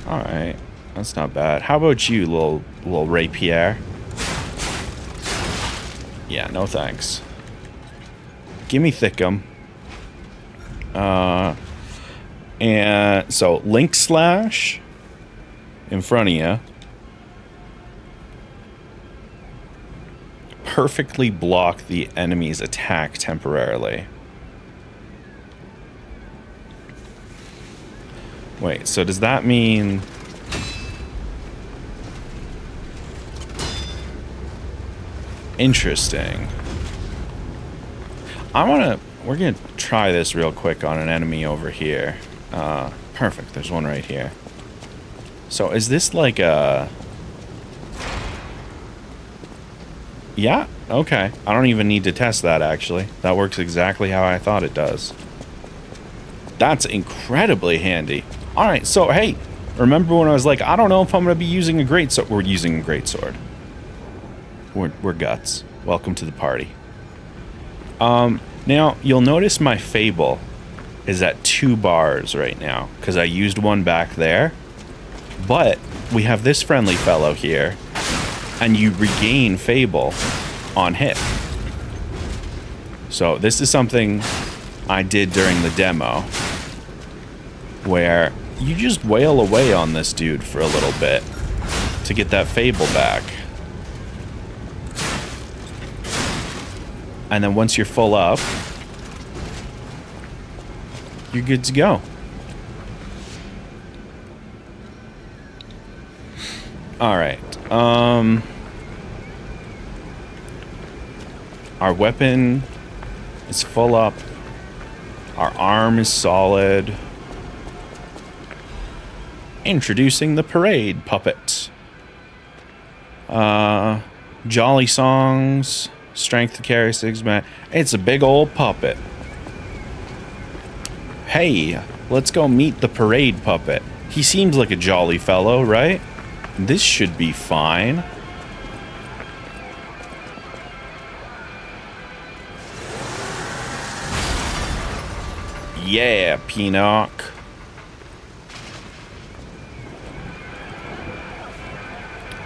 Alright, that's not bad. How about you, little rapier? Yeah, no thanks. Gimme thickum. And so Link Slash in front of you perfectly block the enemy's attack temporarily. Wait, so does that mean interesting? We're gonna try this real quick on an enemy over here. Perfect, there's one right here. So is this like a... Yeah, okay. I don't even need to test that, actually. That works exactly how I thought it does. That's incredibly handy. Alright, so hey, remember when I was like, I don't know if I'm gonna be using a greatsword? We're using a greatsword. We're guts. Welcome to the party. Now, you'll notice my Fable is at 2 bars right now, because I used one back there. But we have this friendly fellow here, and you regain Fable on hit. So this is something I did during the demo, where you just wail away on this dude for a little bit to get that Fable back. And then once you're full up, you're good to go. Alright. Our weapon is full up. Our arm is solid. Introducing the parade puppet. Jolly songs. Strength to carry 6 men. It's a big old puppet. Hey, let's go meet the parade puppet. He seems like a jolly fellow, right? This should be fine. Yeah, Peanut.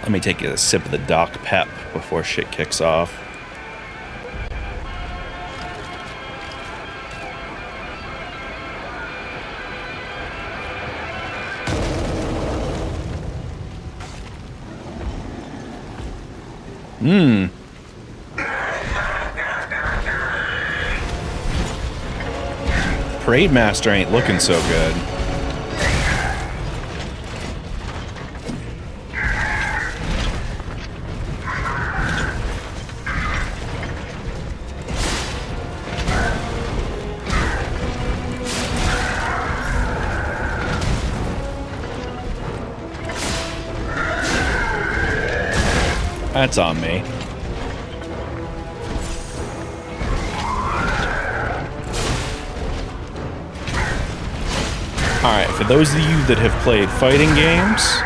Let me take a sip of the Doc Pep before shit kicks off. Parade Master ain't looking so good. That's on me. Alright, for those of you that have played fighting games,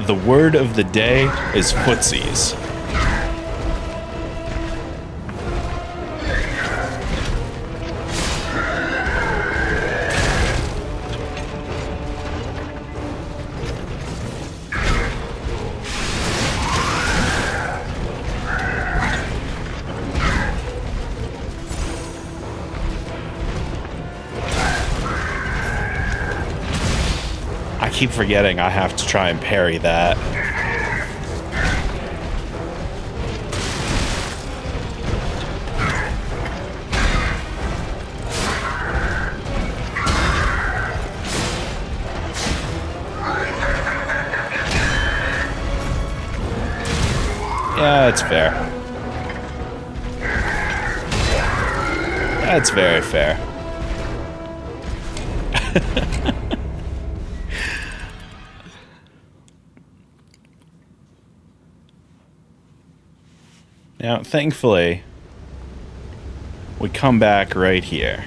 the word of the day is footsies. keep forgetting I have to try and parry that. Yeah, it's fair. That's very fair. Now, thankfully, we come back right here.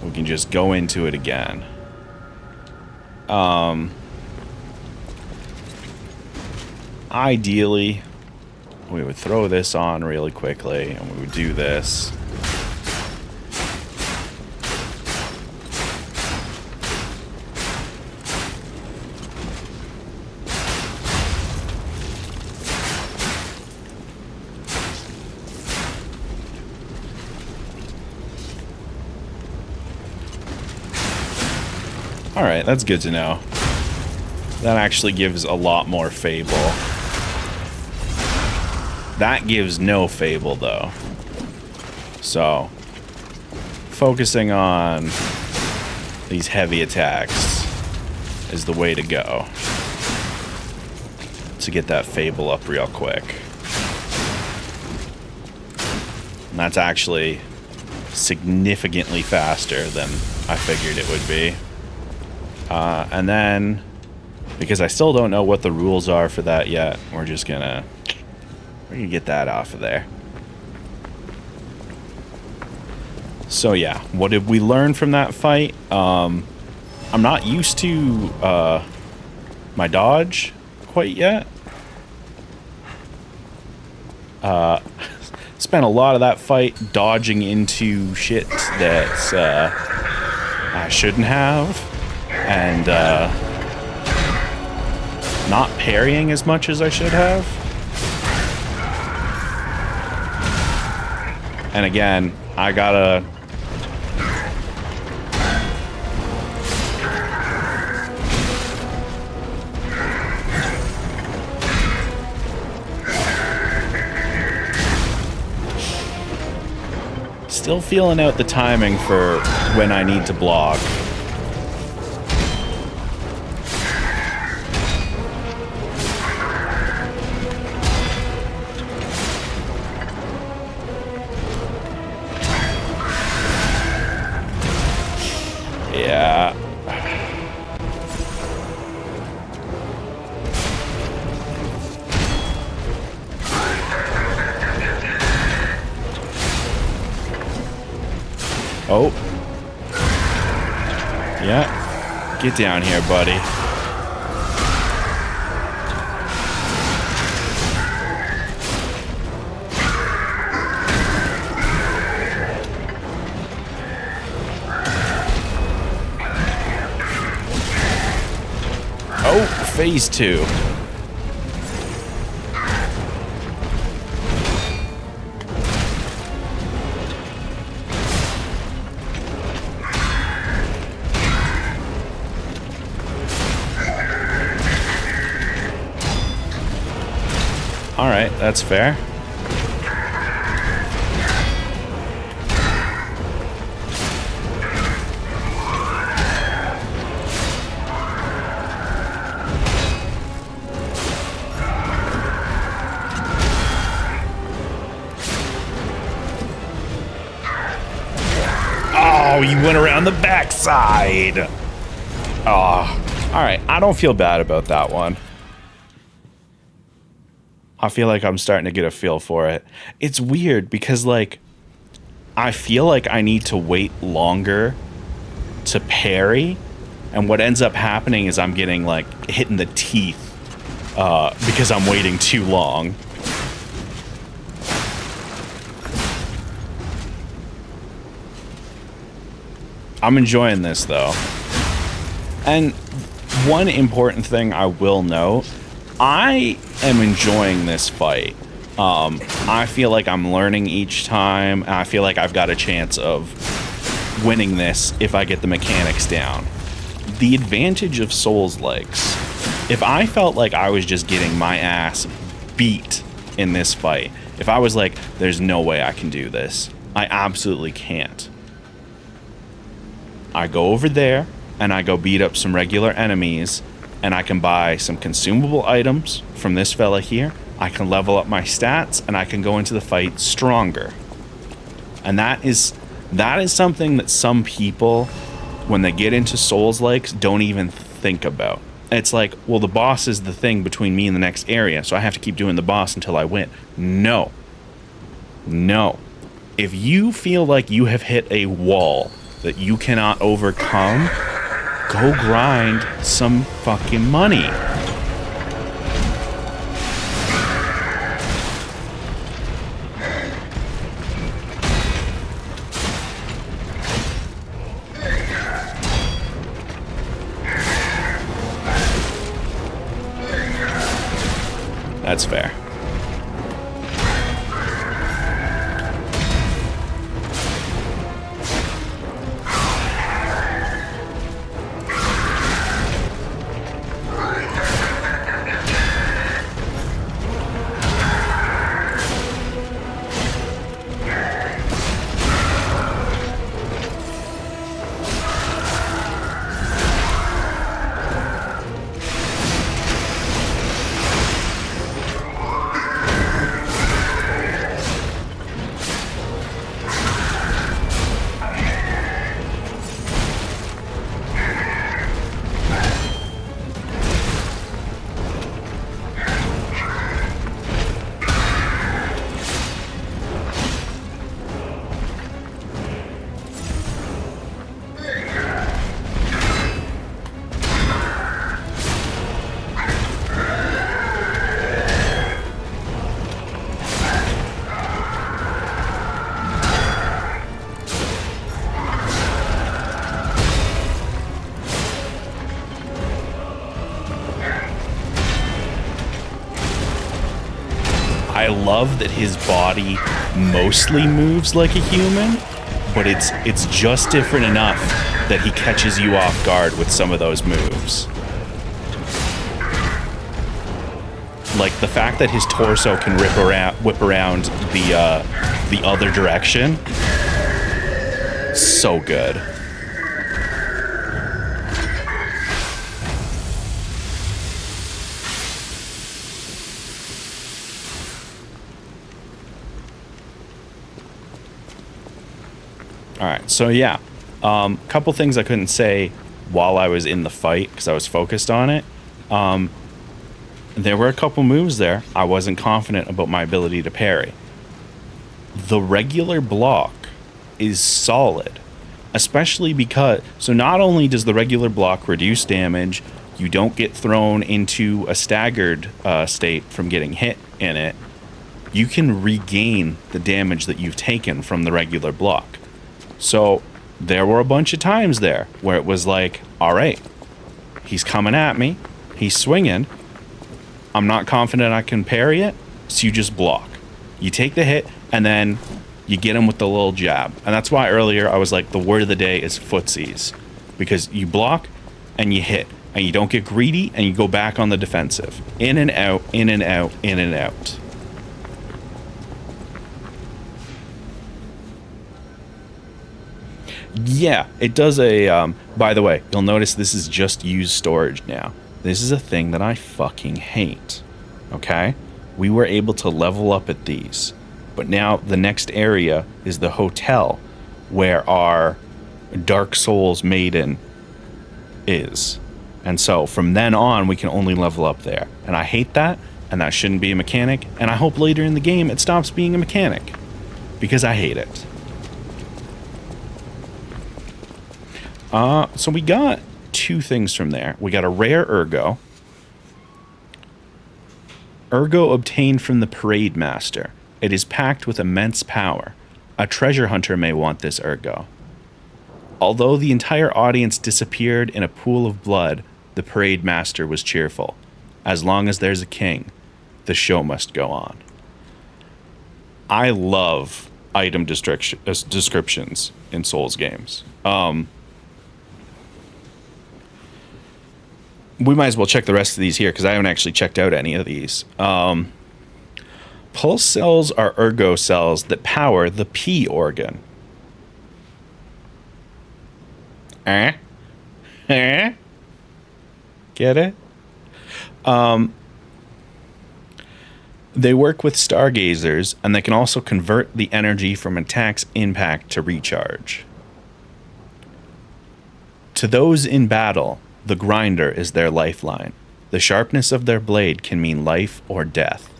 We can just go into it again. Ideally, we would throw this on really quickly, and we would do this. Alright, that's good to know. That actually gives a lot more Fable. That gives no Fable, though. So, focusing on these heavy attacks is the way to go. To get that Fable up real quick. And that's actually significantly faster than I figured it would be. And then, because I still don't know what the rules are for that yet, we're gonna get that off of there. So yeah, what did we learn from that fight? I'm not used to my dodge quite yet. Spent a lot of that fight dodging into shit that I shouldn't have. And not parrying as much as I should have. And again, I gotta... Still feeling out the timing for when I need to block. Yeah. Oh. Yeah. Get down here, buddy. Oh, phase 2. All right, that's fair. Oh, you went around the backside. Oh, all right. I don't feel bad about that one. I feel like I'm starting to get a feel for it. It's weird because, like, I feel like I need to wait longer to parry, and what ends up happening is I'm getting, like, hit in the teeth because I'm waiting too long. I'm enjoying this, though. And one important thing I will note, I am enjoying this fight. I feel like I'm learning each time, and I feel like I've got a chance of winning this if I get the mechanics down. the advantage of Souls likes. If I felt like I was just getting my ass beat in this fight, if I was like, there's no way I can do this, I absolutely can't. I go over there and I go beat up some regular enemies, and I can buy some consumable items from this fella here. I can level up my stats, and I can go into the fight stronger. And that is something that some people, when they get into Souls-likes, don't even think about. It's like, well, the boss is the thing between me and the next area, so I have to keep doing the boss until I win. No. No. If you feel like you have hit a wall that you cannot overcome, go grind some fucking money. That's fair. I love that his body mostly moves like a human, but it's just different enough that he catches you off guard with some of those moves. Like the fact that his torso can whip around the other direction. So good. Alright, so yeah. Couple things I couldn't say while I was in the fight because I was focused on it. There were a couple moves there I wasn't confident about my ability to parry. The regular block is solid, especially because, so not only does the regular block reduce damage, you don't get thrown into a staggered state from getting hit in it, you can regain the damage that you've taken from the regular block. So there were a bunch of times there where it was like, all right, he's coming at me, he's swinging, I'm not confident I can parry it, so you just block. You take the hit, and then you get him with the little jab. And that's why earlier I was like, the word of the day is footsies. Because you block, and you hit, and you don't get greedy, and you go back on the defensive. In and out, in and out, in and out. Yeah, it does a, by the way, you'll notice this is just used storage now. This is a thing that I fucking hate, okay? We were able to level up at these, but now the next area is the hotel where our Dark Souls maiden is. And so from then on, we can only level up there. And I hate that, and that shouldn't be a mechanic, and I hope later in the game it stops being a mechanic, because I hate it. So we got two things from there. We got a rare Ergo. Ergo obtained from the Parade Master. It is packed with immense power. A treasure hunter may want this Ergo. Although the entire audience disappeared in a pool of blood, the Parade Master was cheerful. As long as there's a king, the show must go on. I love item descriptions in Souls games. we might as well check the rest of these here because I haven't actually checked out any of these. Pulse cells are ergo cells that power the P organ. Get it? They work with stargazers, and they can also convert the energy from attack's impact to recharge. To those in battle, the grinder is their lifeline. The sharpness of their blade can mean life or death.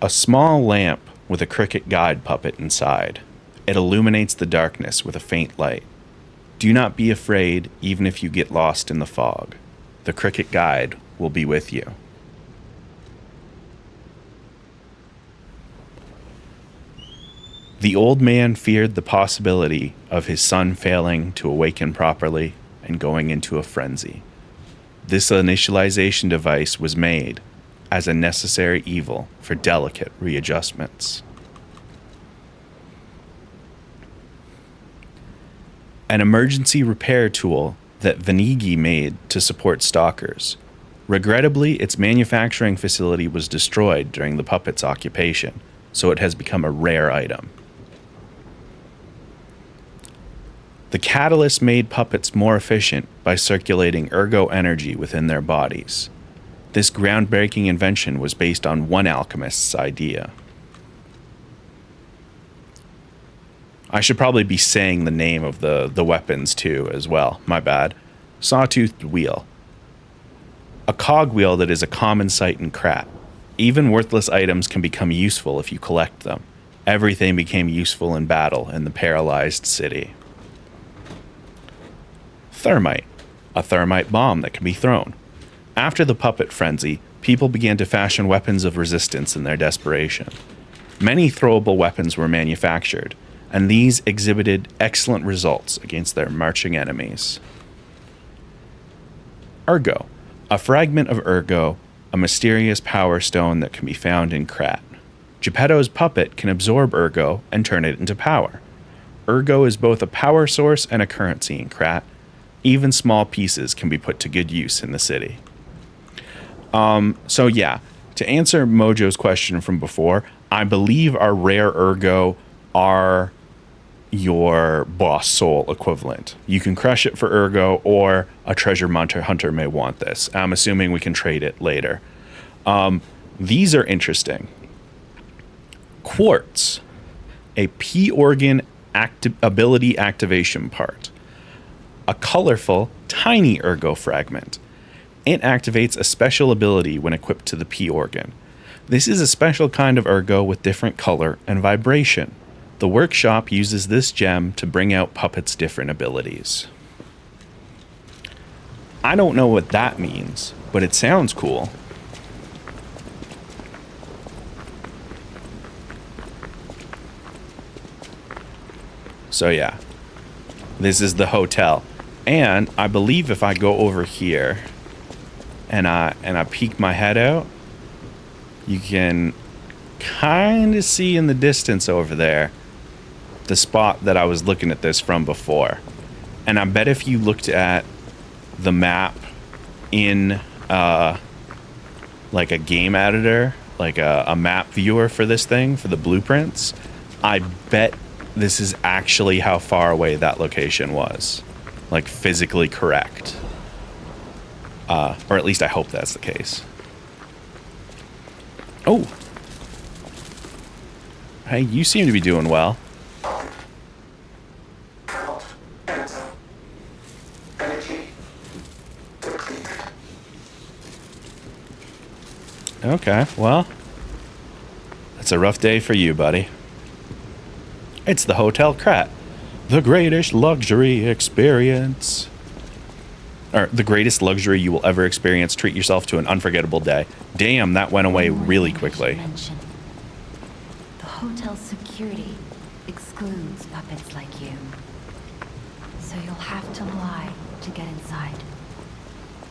A small lamp with a cricket guide puppet inside. It illuminates the darkness with a faint light. Do not be afraid, even if you get lost in the fog. The cricket guide will be with you. The old man feared the possibility of his son failing to awaken properly and going into a frenzy. This initialization device was made as a necessary evil for delicate readjustments. An emergency repair tool that Venigi made to support stalkers. Regrettably, its manufacturing facility was destroyed during the puppet's occupation, so it has become a rare item. The catalyst made puppets more efficient by circulating ergo energy within their bodies. This groundbreaking invention was based on one alchemist's idea. I should probably be saying the name of the weapons too as well. My bad. Sawtoothed wheel. A cogwheel that is a common sight in Krat. Even worthless items can become useful if you collect them. Everything became useful in battle in the paralyzed city. Thermite. A thermite bomb that can be thrown. After the puppet frenzy, people began to fashion weapons of resistance in their desperation. Many throwable weapons were manufactured, and these exhibited excellent results against their marching enemies. Ergo. A fragment of Ergo, a mysterious power stone that can be found in Krat. Geppetto's puppet can absorb Ergo and turn it into power. Ergo is both a power source and a currency in Krat. Even small pieces can be put to good use in the city. So yeah, to answer Mojo's question from before, I believe our rare Ergo are your boss soul equivalent. You can crush it for Ergo, or a treasure hunter may want this. I'm assuming we can trade it later. These are interesting. Quartz, a P organ ability activation part. A colorful, tiny Ergo fragment. It activates a special ability when equipped to the P organ. This is a special kind of Ergo with different color and vibration. The workshop uses this gem to bring out puppets' different abilities. I don't know what that means, but it sounds cool. So yeah, this is the hotel. And I believe if I go over here and I peek my head out, you can kind of see in the distance over there the spot that I was looking at this from before. And I bet if you looked at the map in like a game editor, like a map viewer for this thing, for the blueprints, I bet this is actually how far away that location was. Like physically correct. Or at least I hope that's the case. Oh. Hey, you seem to be doing well. Okay, well, it's a rough day for you, buddy. It's the Hotel Krat, the greatest luxury experience. Or the greatest luxury you will ever experience. Treat yourself to an unforgettable day. Damn, that went away really quickly. The hotel's security excludes puppets like you. So you'll have to lie to get inside.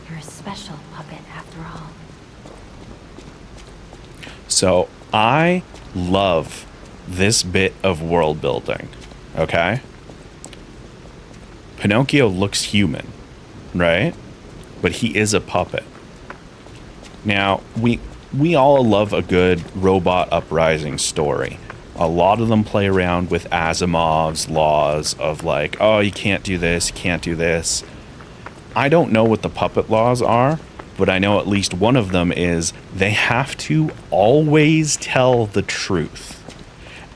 You're a special puppet after all. So I love this bit of world building, okay? Pinocchio looks human, right? But he is a puppet. Now, we all love a good robot uprising story. A lot of them play around with Asimov's laws of like, oh, you can't do this, you can't do this. I don't know what the puppet laws are, but I know at least one of them is they have to always tell the truth.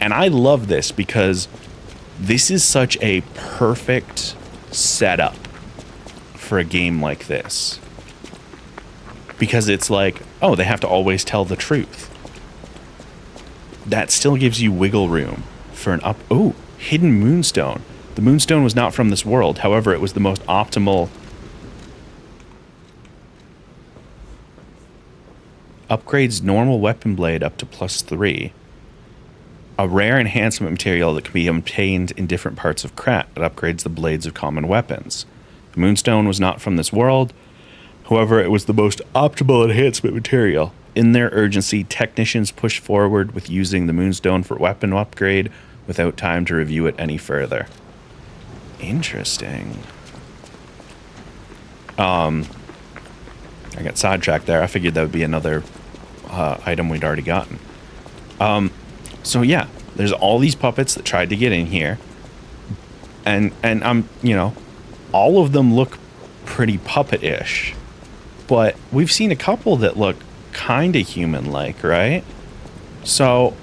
And I love this because this is such a perfect setup for a game like this. Because it's like, oh, they have to always tell the truth. That still gives you wiggle room for an up... Oh, hidden moonstone. The moonstone was not from this world. However, it was the most optimal... Upgrades normal weapon blade up to +3. A rare enhancement material that can be obtained in different parts of Krat that upgrades the blades of common weapons. The moonstone was not from this world. However, it was the most optimal enhancement material. In their urgency, technicians pushed forward with using the moonstone for weapon upgrade without time to review it any further. Interesting. I got sidetracked there. I figured that would be another item we'd already gotten. So yeah, there's all these puppets that tried to get in here. And I'm, all of them look pretty puppet-ish. But we've seen a couple that look kind of human-like, right? So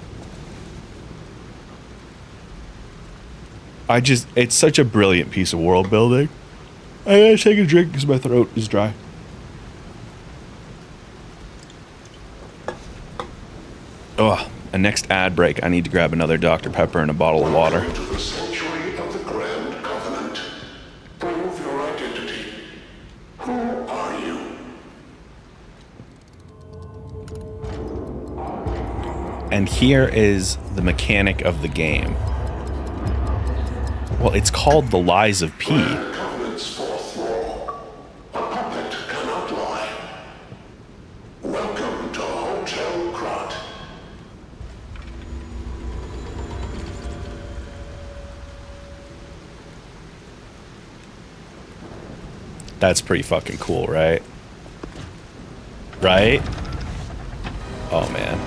it's such a brilliant piece of world building. I gotta take a drink because my throat is dry. Ugh, a next ad break. I need to grab another Dr. Pepper and a bottle of water. To the sanctuary of the Grand Covenant. Prove your identity. Who are you? And here is the mechanic of the game. Well, it's called The Lies of P. Grand Covenant's fourth law. A puppet cannot lie. Welcome to Hotel Krat. That's pretty fucking cool, right? Right? Oh, man.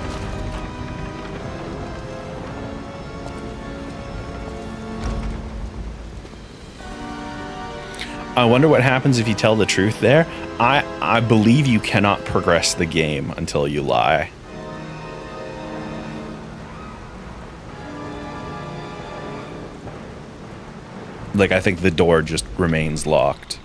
I wonder what happens if you tell the truth there. I believe you cannot progress the game until you lie. Like, I think the door just remains locked.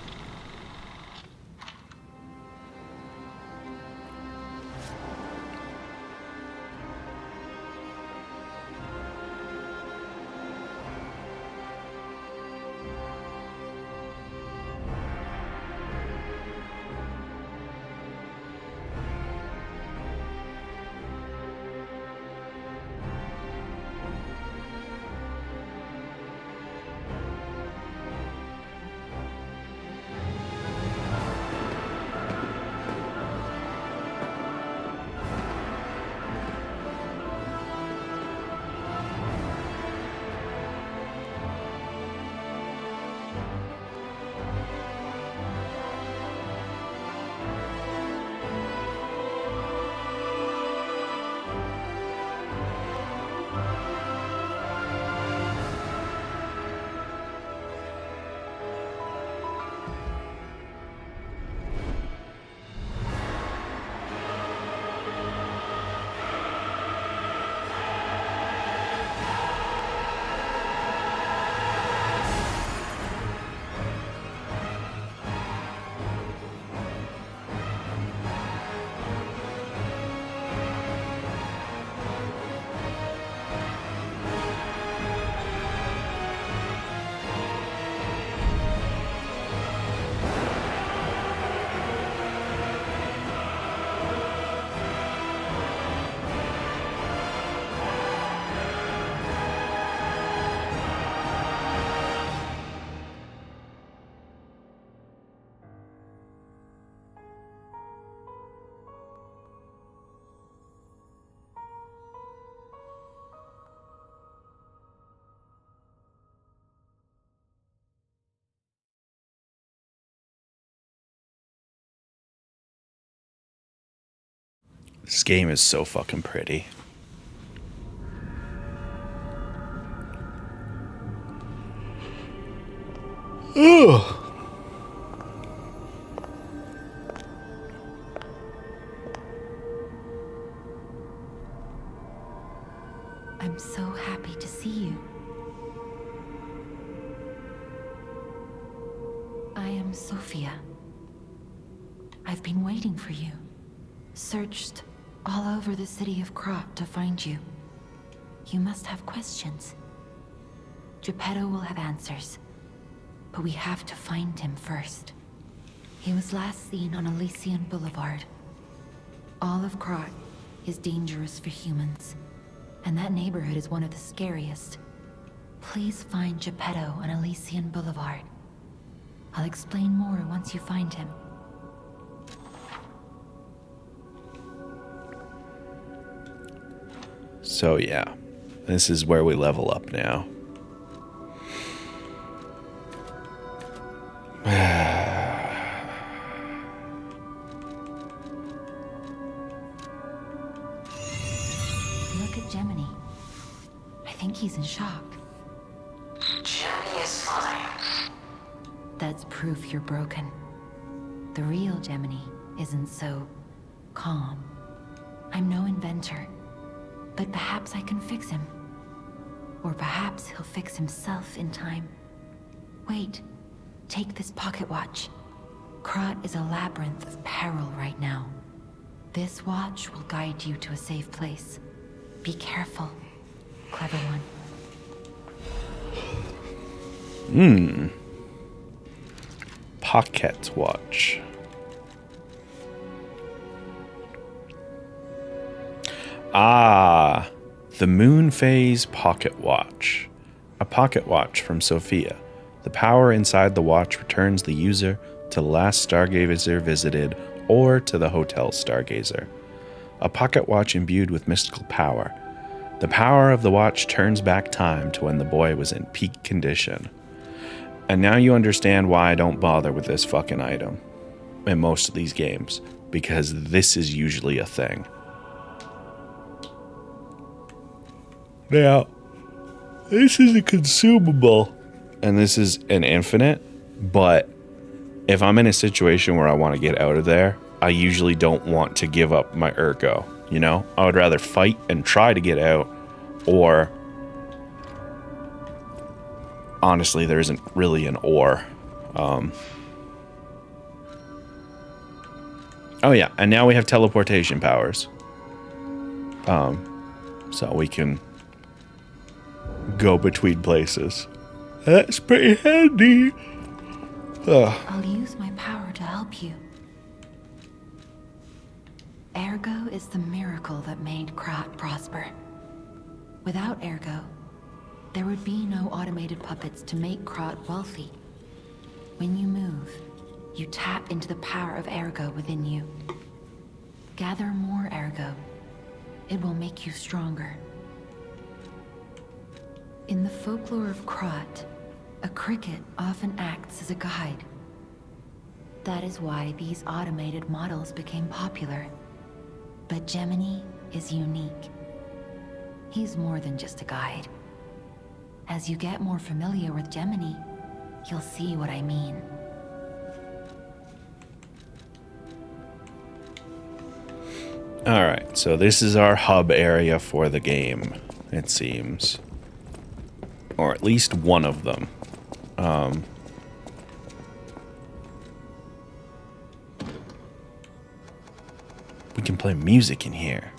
This game is so fucking pretty. Ugh. I'm so happy to see you. I am Sophia. I've been waiting for you. Searched all over the city of Krat to find you. You must have questions. Geppetto will have answers. But we have to find him first. He was last seen on Elysian Boulevard. All of Krat is dangerous for humans. And that neighborhood is one of the scariest. Please find Geppetto on Elysian Boulevard. I'll explain more once you find him. So yeah, this is where we level up now. Look at Gemini. I think he's in shock. Gemini is fine. That's proof you're broken. The real Gemini isn't so calm. I'm no inventor, but perhaps I can fix him. Or perhaps he'll fix himself in time. Wait, take this pocket watch. Krat is a labyrinth of peril right now. This watch will guide you to a safe place. Be careful, clever one. Pocket watch. Ah, the Moon Phase Pocket Watch. A pocket watch from Sophia. The power inside the watch returns the user to the last stargazer visited or to the Hotel Stargazer. A pocket watch imbued with mystical power. The power of the watch turns back time to when the boy was in peak condition. And now you understand why I don't bother with this fucking item in most of these games, because this is usually a thing. Now, this is a consumable, and this is an infinite, but if I'm in a situation where I want to get out of there, I usually don't want to give up my ergo, you know? I would rather fight and try to get out, or honestly, there isn't really an or. Oh yeah, and now we have teleportation powers. So we can go between places. That's pretty handy. I'll use my power to help you. Ergo is the miracle that made Krat prosper. Without Ergo, there would be no automated puppets to make Krat wealthy. When you move, you tap into the power of Ergo within you. Gather more Ergo. It will make you stronger. In the folklore of Krat, a cricket often acts as a guide. That is why these automated models became popular. But Gemini is unique. He's more than just a guide. As you get more familiar with Gemini, you'll see what I mean. Alright, so this is our hub area for the game, it seems. Or at least one of them. We can play music in here.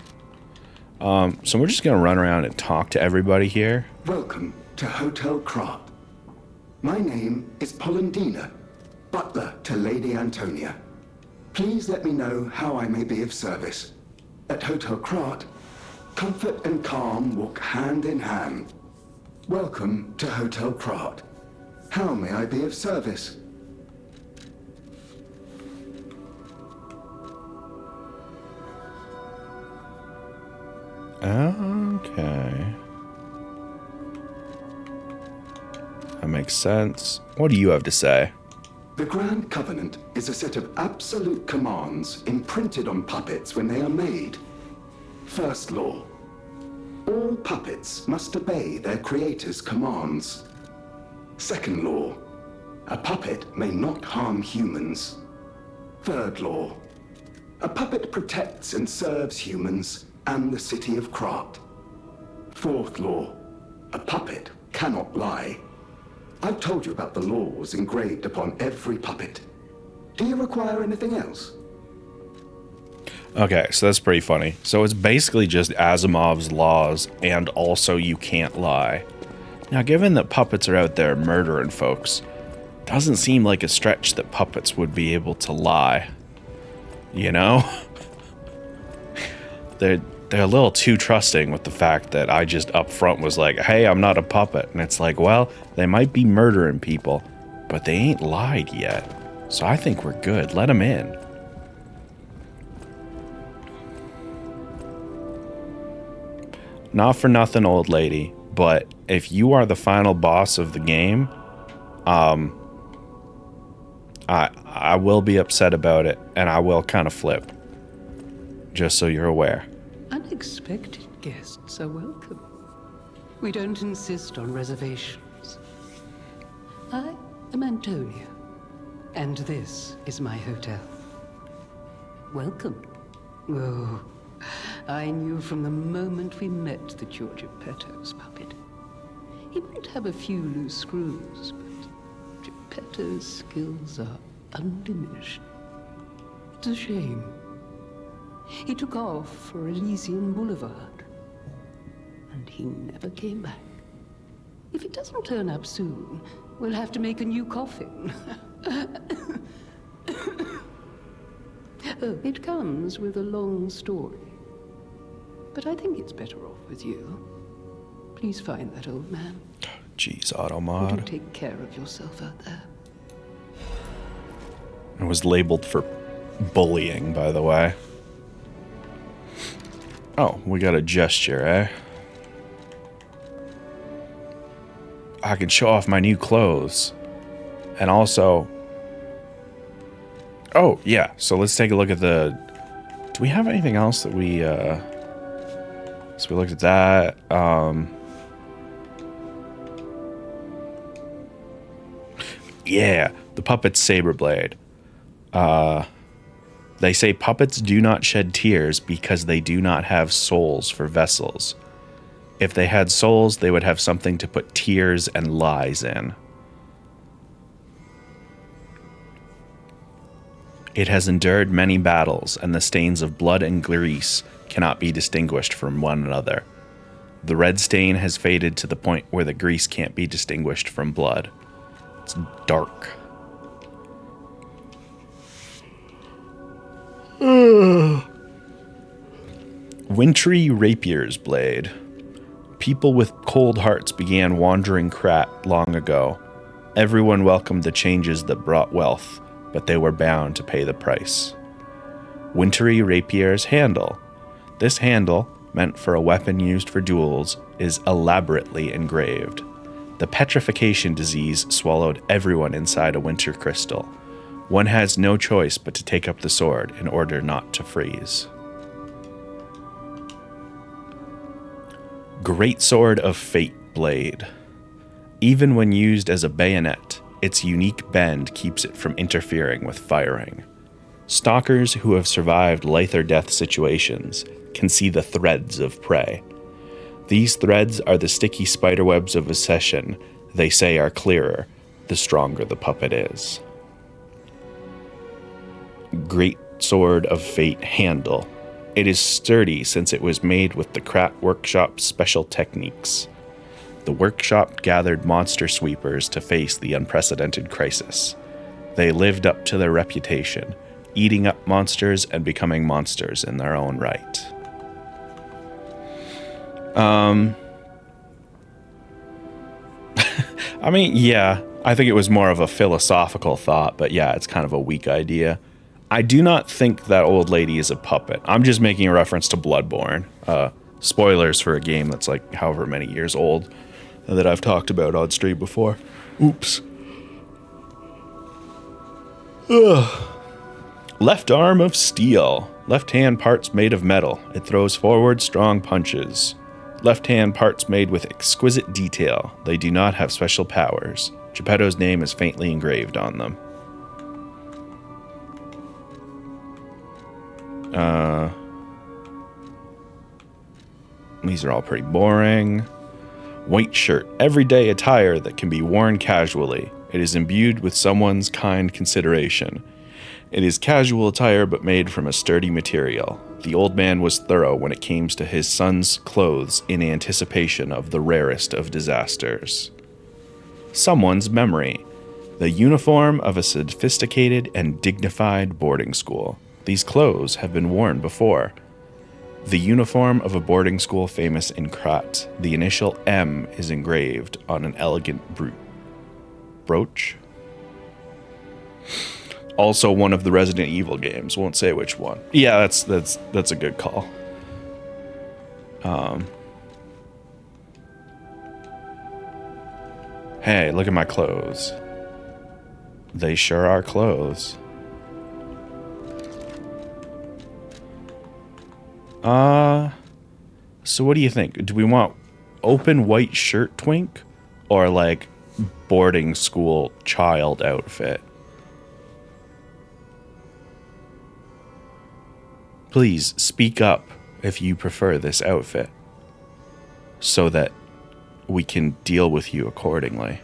So we're just going to run around and talk to everybody here. Welcome to Hotel Krat. My name is Polendina, butler to Lady Antonia. Please let me know how I may be of service. At Hotel Krat, comfort and calm walk hand in hand. Welcome to Hotel Krat. How may I be of service? Okay. That makes sense. What do you have to say? The Grand Covenant is a set of absolute commands imprinted on puppets when they are made. First law. All puppets must obey their creator's commands. Second law. A puppet may not harm humans. Third law. A puppet protects and serves humans and the city of Krat. Fourth law. A puppet cannot lie. I've told you about the laws engraved upon every puppet. Do you require anything else? Okay, so that's pretty funny. So it's basically just Asimov's laws, and also you can't lie. Now, given that puppets are out there murdering folks, doesn't seem like a stretch that puppets would be able to lie. You know? They're a little too trusting with the fact that I just up front was like, hey, I'm not a puppet. And it's like, well, they might be murdering people, but they ain't lied yet. So I think we're good. Let them in. Not for nothing, old lady, but if you are the final boss of the game, I will be upset about it, and I will kind of flip. Just so you're aware. Unexpected guests are welcome. We don't insist on reservations. I am Antonia, and this is my hotel. Welcome. Oh, I knew from the moment we met that you're Geppetto's puppet. He might have a few loose screws, but Geppetto's skills are undiminished. It's a shame. He took off for Elysian Boulevard, and he never came back. If it doesn't turn up soon, we'll have to make a new coffin. Oh, it comes with a long story. But I think it's better off with you. Please find that old man. Jeez, Do Automod. take care of yourself out there. It was labeled for bullying, by the way. Oh, we got a gesture, eh? I can show off my new clothes. And also... Oh, yeah. So let's take a look at the... Do we have anything else that we... So we looked at that. Yeah, the puppet's saber blade. They say puppets do not shed tears because they do not have souls for vessels. If they had souls, they would have something to put tears and lies in. It has endured many battles, and the stains of blood and grease cannot be distinguished from one another. The red stain has faded to the point where the grease can't be distinguished from blood. It's dark. Wintry Rapier's Blade. People with cold hearts began wandering Krat long ago. Everyone welcomed the changes that brought wealth, but they were bound to pay the price. Wintry Rapier's Handle. This handle, meant for a weapon used for duels, is elaborately engraved. The petrification disease swallowed everyone inside a winter crystal. One has no choice but to take up the sword in order not to freeze. Great Sword of Fate Blade. Even when used as a bayonet, its unique bend keeps it from interfering with firing. Stalkers who have survived life or death situations can see the threads of prey. These threads are the sticky spiderwebs of obsession they say are clearer the stronger the puppet is. Great Sword of Fate Handle. It is sturdy since it was made with the Krat Workshop's special techniques. The workshop gathered monster sweepers to face the unprecedented crisis. They lived up to their reputation, eating up monsters and becoming monsters in their own right. I mean, yeah, I think it was more of a philosophical thought, but yeah, it's kind of a weak idea. I do not think that old lady is a puppet. I'm just making a reference to Bloodborne. Spoilers for a game that's like however many years old that I've talked about on stream before. Oops. Ugh. Left Arm of Steel. Left hand parts made of metal. It throws forward strong punches. Left hand parts made with exquisite detail. They do not have special powers. Geppetto's name is faintly engraved on them. These are all pretty boring. White shirt, everyday attire that can be worn casually. It is imbued with someone's kind consideration. It is casual attire but made from a sturdy material. The old man was thorough when it came to his son's clothes in anticipation of the rarest of disasters. Someone's memory. The uniform of a sophisticated and dignified boarding school. These clothes have been worn before. The uniform of a boarding school famous in Krat. The initial M is engraved on an elegant brooch. Also one of the Resident Evil games. Won't say which one. Yeah, that's a good call. Hey, look at my clothes. They sure are clothes. So what do you think? Do we want open white shirt twink or like boarding school child outfit? Please speak up if you prefer this outfit so that we can deal with you accordingly.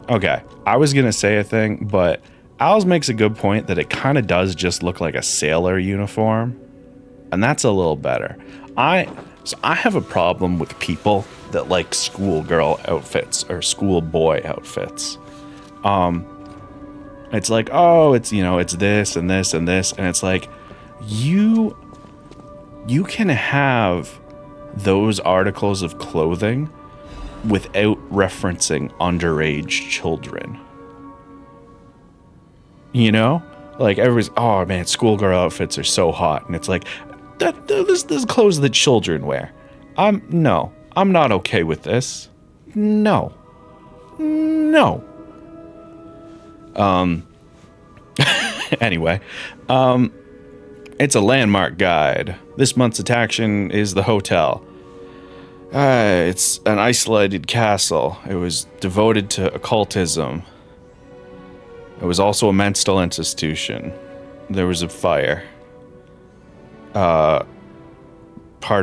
Okay. I was going to say a thing, but Owls makes a good point that it kind of does just look like a sailor uniform. And that's a little better. I have a problem with people that like schoolgirl outfits or schoolboy outfits. It's like, oh, it's, you know, it's this and this and this. And it's like, you can have those articles of clothing without referencing underage children. You know? Like, everybody's, oh man, schoolgirl outfits are so hot. And it's like, this is clothes that children wear. No, I'm not okay with this. No. Anyway, it's a landmark guide. This month's attraction is the hotel. It's an isolated castle. It was devoted to occultism. It was also a mental institution. There was a fire. Part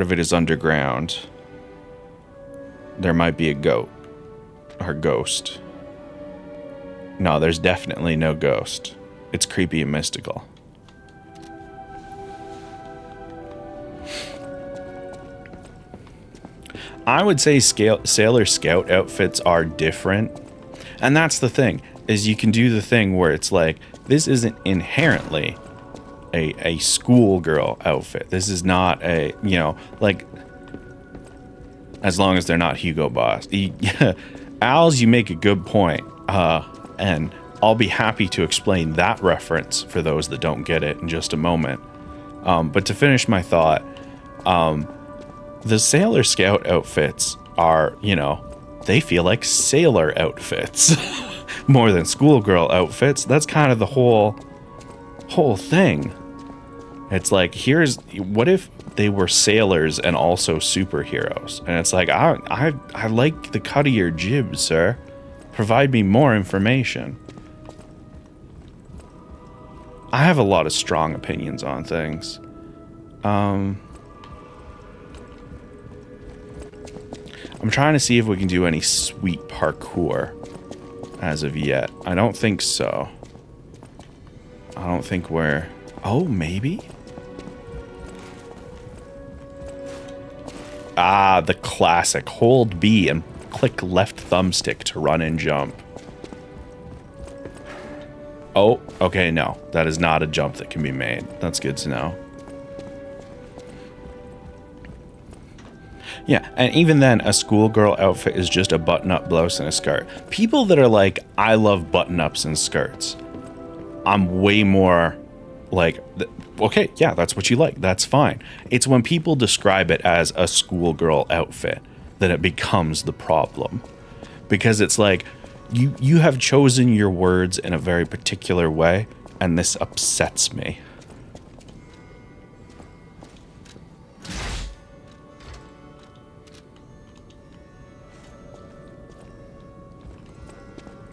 of it is underground. There might be a goat. Or ghost. No, there's definitely no ghost. It's creepy and mystical. I would say Sailor Scout outfits are different. And that's the thing, is you can do the thing where it's like, this isn't inherently a schoolgirl outfit. This is not a, you know, like, as long as they're not Hugo Boss. Owls, you make a good point. And I'll be happy to explain that reference for those that don't get it in just a moment. But to finish my thought, the Sailor Scout outfits are, you know, they feel like sailor outfits more than schoolgirl outfits. That's kind of the whole thing. It's like, what if they were sailors and also superheroes? And it's like, I like the cut of your jib, sir. Provide me more information. I have a lot of strong opinions on things. I'm trying to see if we can do any sweet parkour as of yet. I don't think so. I don't think we're... Oh, maybe? Ah, the classic. Hold B and click left thumbstick to run and jump. Oh, okay, no. That is not a jump that can be made. That's good to know. Yeah, and even then, a schoolgirl outfit is just a button-up blouse and a skirt. People that are like, I love button-ups and skirts. I'm way more like, okay, yeah, that's what you like. That's fine. It's when people describe it as a schoolgirl outfit that it becomes the problem. because it's like you have chosen your words in a very particular way, and this upsets me.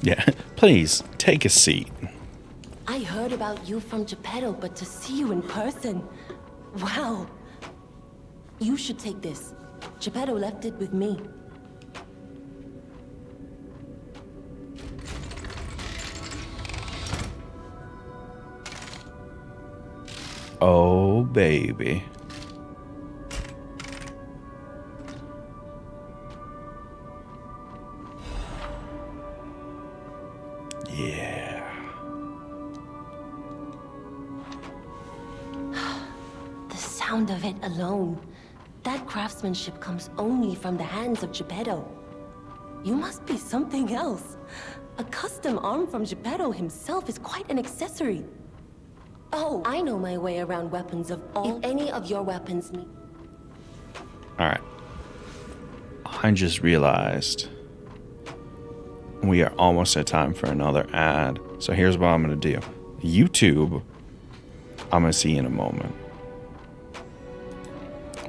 Yeah, please take a seat. I heard about you from Geppetto, but to see you in person, wow. You should take this. Geppetto left it with me. Oh, baby. Yeah. The sound of it alone. That craftsmanship comes only from the hands of Geppetto. You must be something else. A custom arm from Geppetto himself is quite an accessory. Oh, I know my way around weapons of all. If any of your weapons need... Alright. I just realized we are almost at time for another ad. So here's what I'm going to do. YouTube, I'm going to see in a moment.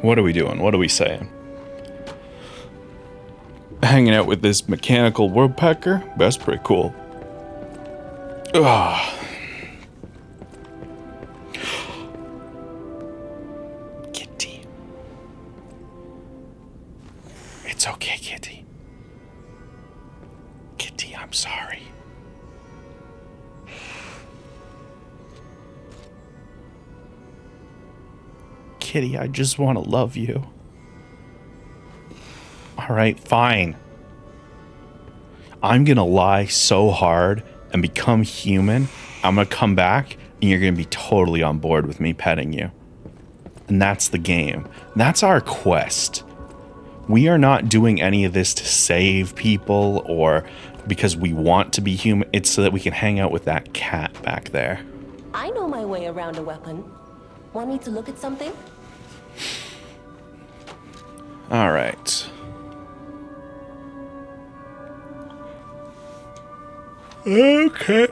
What are we doing? What are we saying? Hanging out with this mechanical woodpecker? That's pretty cool. Ugh. Kitty. It's okay, Kitty. Kitty, I'm sorry. Kitty, I just want to love you. Alright, fine. I'm gonna lie so hard and become human. I'm gonna come back and you're gonna be totally on board with me petting you. And that's the game. That's our quest. We are not doing any of this to save people or because we want to be human. It's so that we can hang out with that cat back there. I know my way around a weapon. Want me to look at something? All right. Okay.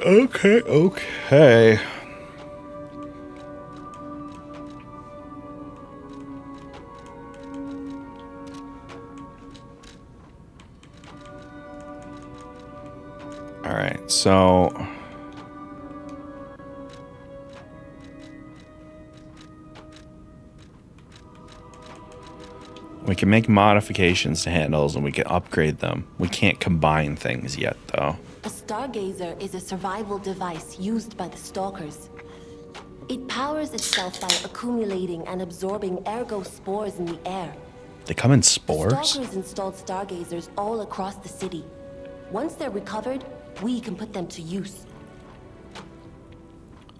All right, so we can make modifications to handles and we can upgrade them. We can't combine things yet, though. A stargazer is a survival device used by the stalkers. It powers itself by accumulating and absorbing ergo spores in the air. They come in spores? Stalkers installed stargazers all across the city. Once they're recovered, we can put them to use.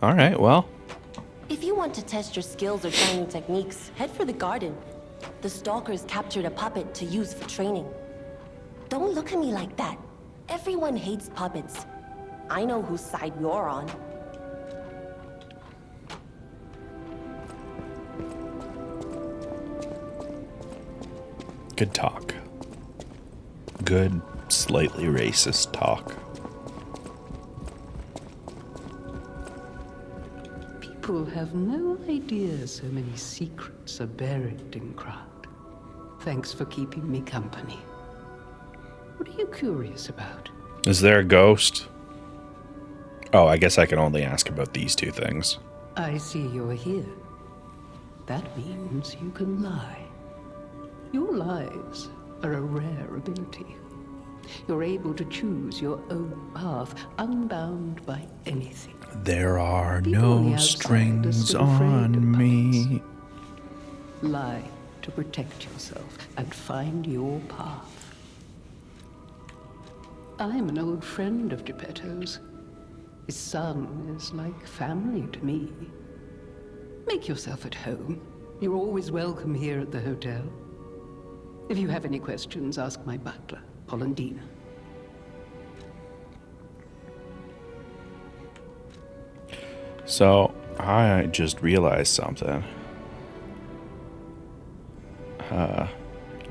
All right, well. If you want to test your skills or try new techniques, head for the garden. The stalkers captured a puppet to use for training. Don't look at me like that. Everyone hates puppets. I know whose side you're on. Good talk. Good, slightly racist talk. People have no idea so many secrets are buried in Krat. Thanks for keeping me company. What are you curious about? Is there a ghost? Oh, I guess I can only ask about these two things. I see you're here. That means you can lie. Your lies are a rare ability. You're able to choose your own path, unbound by anything. There are People on the no outside are strings still afraid of on me. puppets. Lie to protect yourself and find your path. I'm an old friend of Geppetto's. His son is like family to me. Make yourself at home. You're always welcome here at the hotel. If you have any questions, ask my butler, Polendina. So, I just realized something.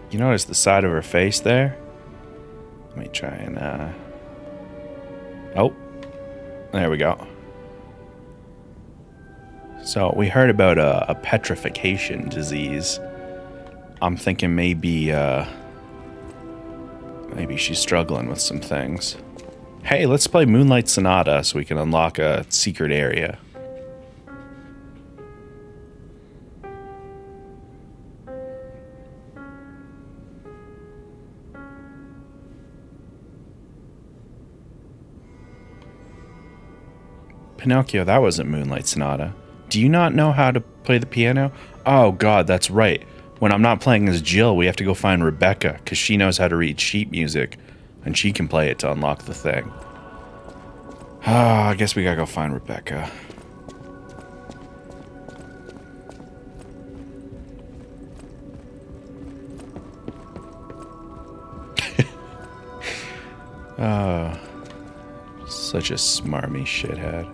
You notice the side of her face there? Let me try and, oh, there we go. So we heard about a petrification disease. I'm thinking maybe she's struggling with some things. Hey, let's play Moonlight Sonata so we can unlock a secret area. Pinocchio, that wasn't Moonlight Sonata. Do you not know how to play the piano? Oh god, that's right. When I'm not playing as Jill, we have to go find Rebecca, because she knows how to read sheet music, and she can play it to unlock the thing. Ah, I guess we gotta go find Rebecca. Such a smarmy shithead.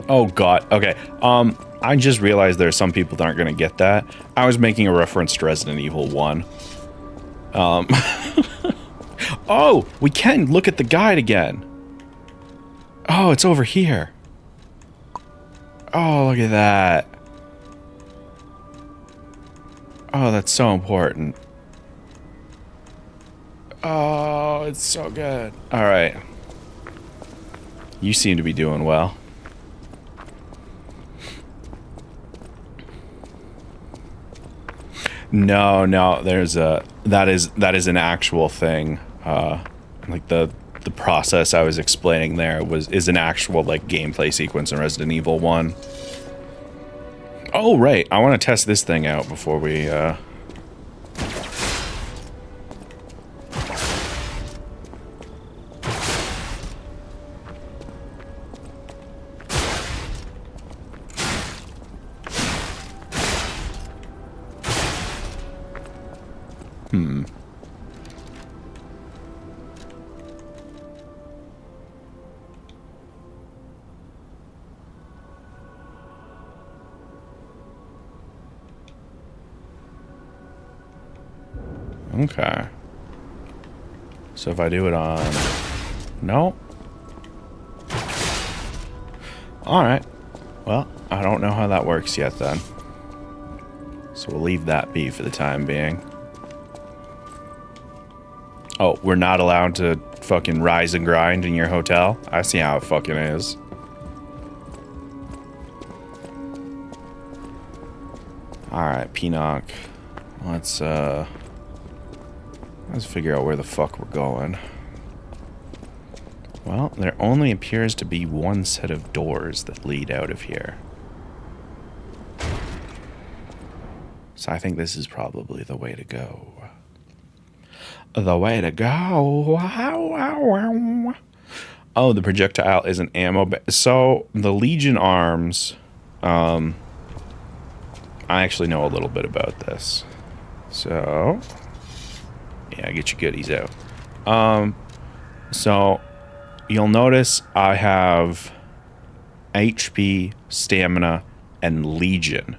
Oh god, okay. I just realized there are some people that aren't gonna get that. I was making a reference to Resident Evil 1. Oh, we can look at the guide again. Oh, it's over here. Oh, look at that. Oh, that's so important. Oh, it's so good. All right. You seem to be doing well. No, there's a that is an actual thing. Like the process I was explaining there is an actual like gameplay sequence in Resident Evil 1. Oh right, I want to test this thing out before we Okay. So if I do it on... No? Alright. Well, I don't know how that works yet then. So we'll leave that be for the time being. Oh, we're not allowed to fucking rise and grind in your hotel? I see how it fucking is. Alright, Pinoc. Let's figure out where the fuck we're going. Well, there only appears to be one set of doors that lead out of here. So I think this is probably the way to go. The way to go. Oh, the projectile is an ammo. So the Legion arms. I actually know a little bit about this. So yeah, get your goodies out. So you'll notice I have HP, stamina, and Legion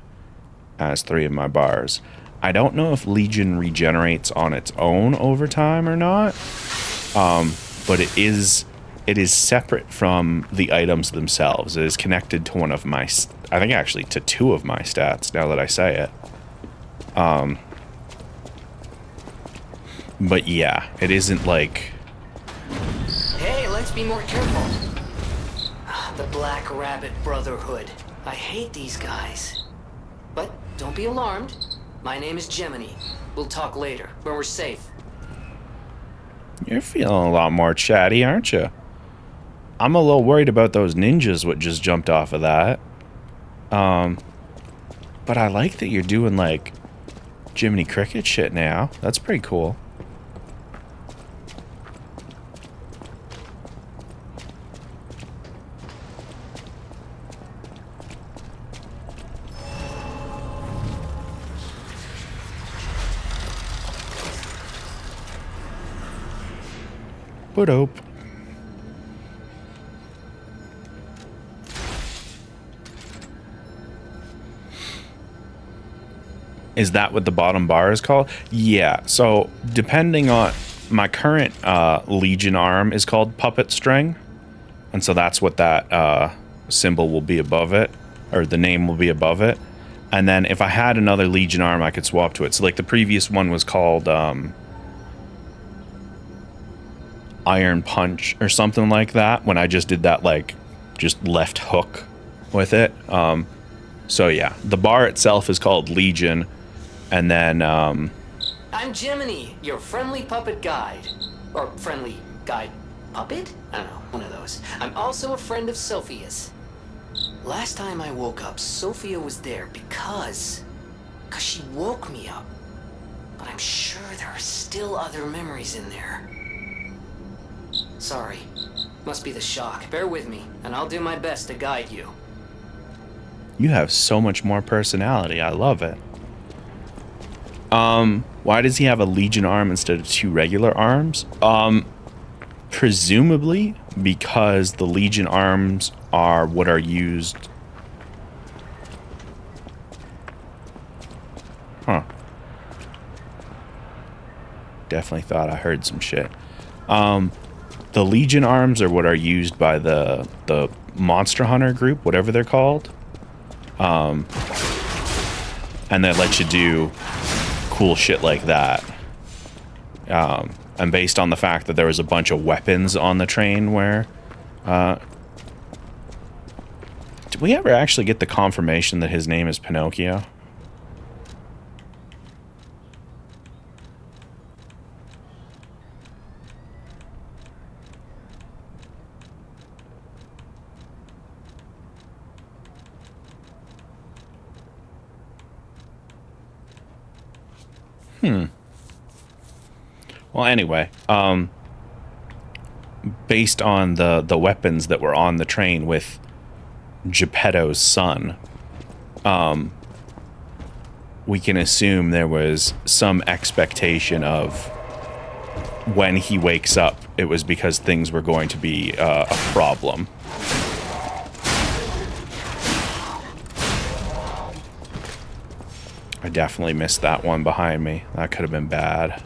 as 3 of my bars. I don't know if Legion regenerates on its own over time or not, but it is separate from the items themselves. It is connected to one of my, I think actually to 2 of my stats now that I say it. But yeah, it isn't like... Hey, let's be more careful. The Black Rabbit Brotherhood. I hate these guys. But don't be alarmed. My name is Gemini. We'll talk later, when we're safe. You're feeling a lot more chatty, aren't you? I'm a little worried about those ninjas what just jumped off of that. But I like that you're doing like Jiminy Cricket shit now. That's pretty cool. Dope. Is that what the bottom bar is called? Yeah, so depending on... my current Legion arm is called Puppet String, and so that's what that symbol will be above it, or the name will be above it. And then if I had another Legion arm, I could swap to it. So like the previous one was called Iron Punch or something like that, when I just did that like just left hook with it. So yeah, the bar itself is called Legion, and then I'm Jiminy, your friendly puppet guide. Or friendly guide puppet? I don't know, one of those. I'm also a friend of Sophia's. Last time I woke up, Sophia was there because she woke me up. But I'm sure there are still other memories in there. Sorry. Must be the shock. Bear with me, and I'll do my best to guide you. you have so much more personality. I love it. Why does he have a Legion arm instead of 2 regular arms? Presumably because the Legion arms are what are used. Huh. Definitely thought I heard some shit. The Legion arms are what are used by the Monster Hunter group, whatever they're called. And they let you do cool shit like that. And based on the fact that there was a bunch of weapons on the train where... did we ever actually get the confirmation that his name is Pinocchio? Well, anyway, based on the weapons that were on the train with Geppetto's son, we can assume there was some expectation of when he wakes up, it was because things were going to be a problem. I definitely missed that one behind me. That could have been bad.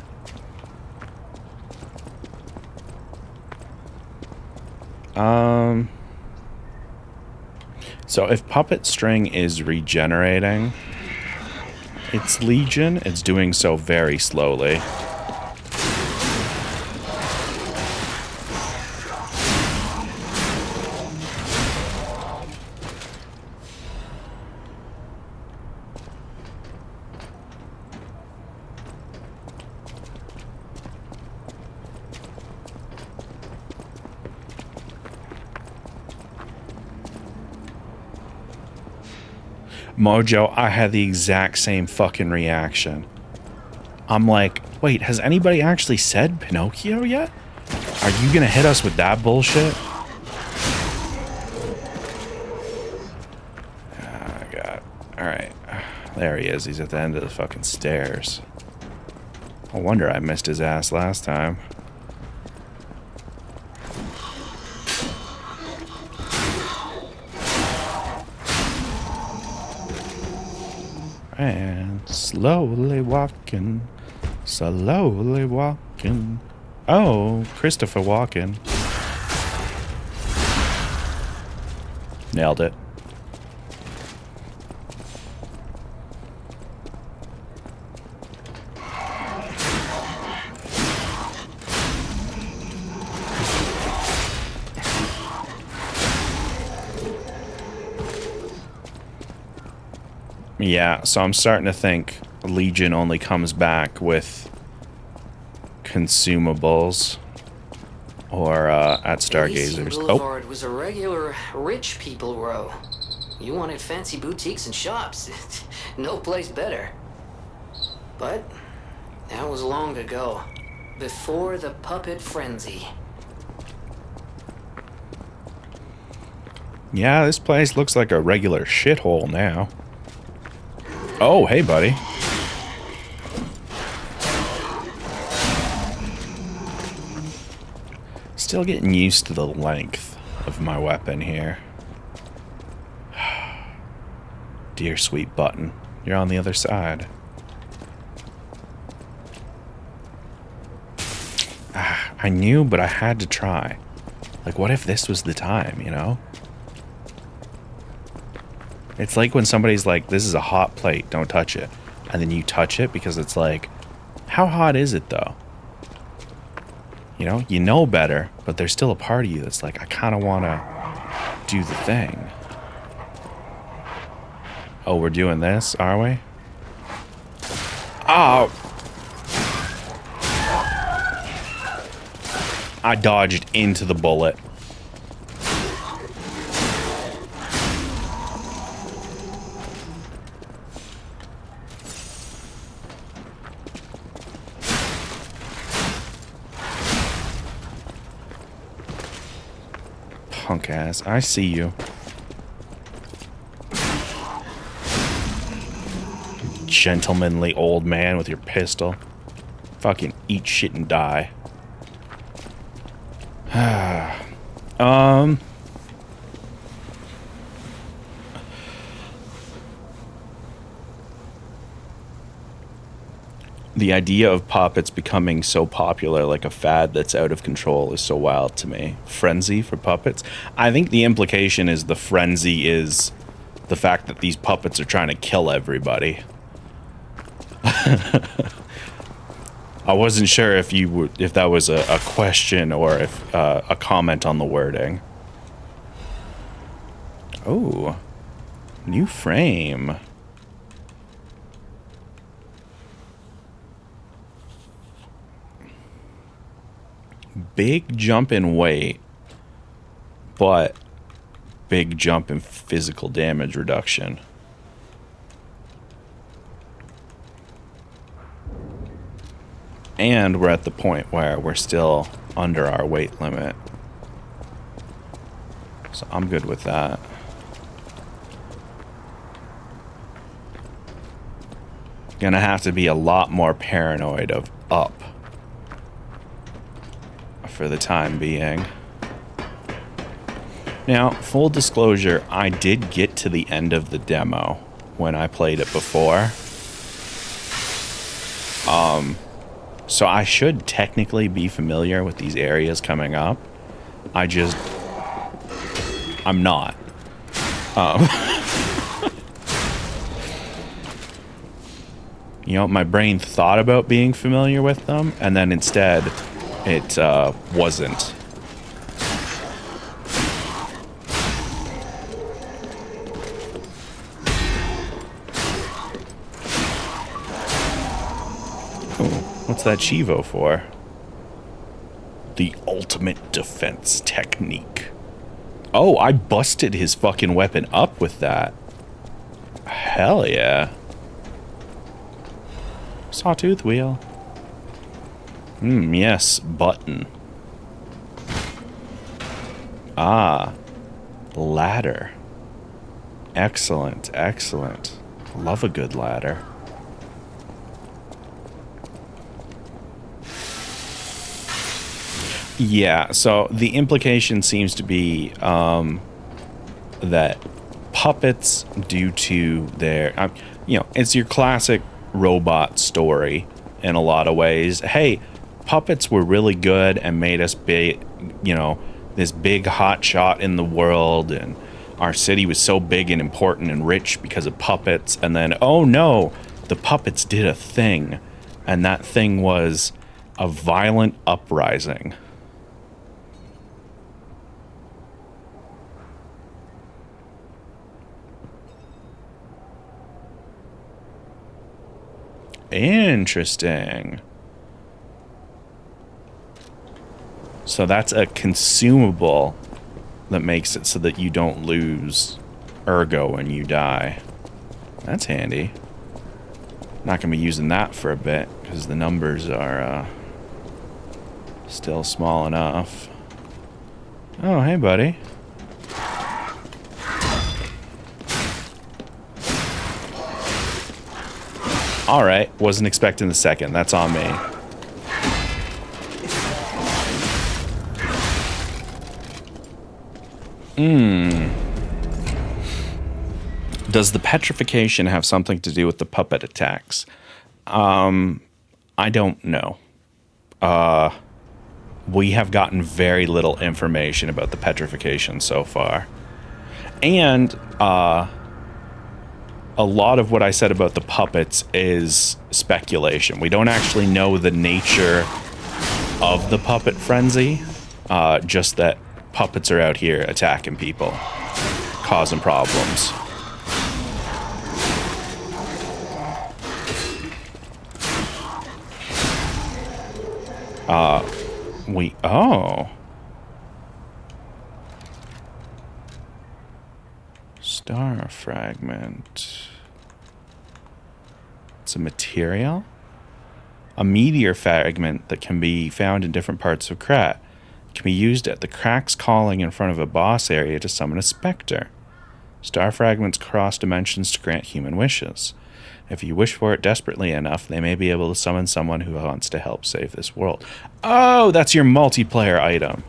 So if Puppet String is regenerating its Legion, it's doing so very slowly. Mojo, I had the exact same fucking reaction. I'm like, wait, has anybody actually said Pinocchio yet? Are you gonna hit us with that bullshit? Oh, God. Alright. There he is. He's at the end of the fucking stairs. No wonder I missed his ass last time. And slowly walking. Oh, Christopher Walken. Nailed it. Yeah, so I'm starting to think Legion only comes back with consumables or at Stargazers. Boulevard was a regular rich people row. You wanted fancy boutiques and shops. No place better. But that was long ago, before the puppet frenzy. Yeah, this place looks like a regular shithole now. Oh, hey, buddy. Still getting used to the length of my weapon here. Dear sweet button, you're on the other side. I knew, but I had to try. Like, what if this was the time, you know? It's like when somebody's like, this is a hot plate, don't touch it. And then you touch it because it's like, how hot is it though? You know better, but there's still a part of you that's like, I kind of want to do the thing. Oh, we're doing this, are we? Oh! I dodged into the bullet. Punk ass, I see you. Gentlemanly old man with your pistol. Fucking eat shit and die. The idea of puppets becoming so popular, like a fad that's out of control, is so wild to me. Frenzy for puppets? I think the implication is the frenzy is the fact that these puppets are trying to kill everybody. I wasn't sure if that was a question or if a comment on the wording. Oh, new frame. Big jump in weight, but big jump in physical damage reduction. And we're at the point where we're still under our weight limit. So I'm good with that. Gonna have to be a lot more paranoid of up for the time being. Now, full disclosure, I did get to the end of the demo when I played it before. So I should technically be familiar with these areas coming up. I'm not. My brain thought about being familiar with them, and then instead it wasn't. What's that Chivo for? The ultimate defense technique. Oh, I busted his fucking weapon up with that. Hell yeah. Sawtooth wheel. Yes, button. Ah, ladder. Excellent, excellent. Love a good ladder. Yeah, so the implication seems to be that puppets, due to their, it's your classic robot story in a lot of ways. Hey, puppets were really good and made us be, this big hot shot in the world, and our city was so big and important and rich because of puppets. And then, oh no, the puppets did a thing, and that thing was a violent uprising. Interesting. So that's a consumable that makes it so that you don't lose ergo when you die. That's handy. Not gonna be using that for a bit because the numbers are still small enough. Oh, hey, buddy. Alright, wasn't expecting the second. That's on me. Does the petrification have something to do with the puppet attacks? I don't know. we have gotten very little information about the petrification so far. And a lot of what I said about the puppets is speculation. We don't actually know the nature of the puppet frenzy, just that puppets are out here attacking people, causing problems. Oh. Star fragment. It's a material? A meteor fragment that can be found in different parts of Krat. It can be used at the Cracks Calling in front of a boss area to summon a specter. Star fragments cross dimensions to grant human wishes. If you wish for it desperately enough, they may be able to summon someone who wants to help save this world. Oh, that's your multiplayer item.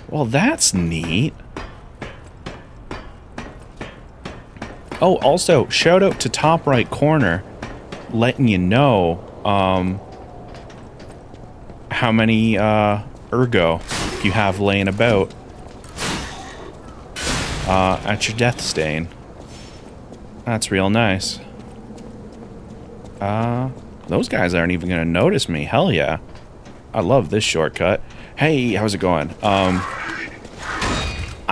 Well, that's neat. Oh, also, shout out to top right corner, letting you know how many ergo you have laying about at your death stain. That's real nice. Those guys aren't even gonna notice me. Hell yeah. I love this shortcut. Hey, how's it going? I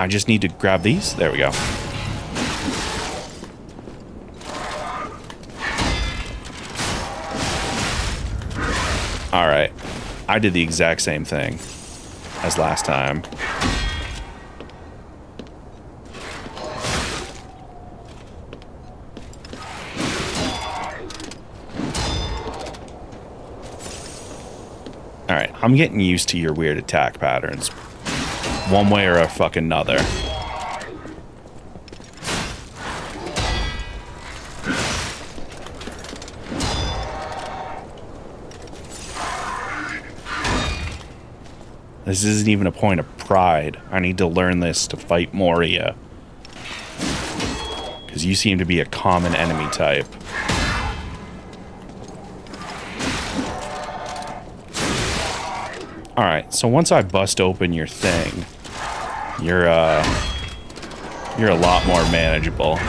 just need to grab these. There we go. Alright. I did the exact same thing as last time. Alright, I'm getting used to your weird attack patterns. One way or a fucking another. This isn't even a point of pride. I need to learn this to fight Moria. Because you seem to be a common enemy type. Alright, so once I bust open your thing, you're a lot more manageable.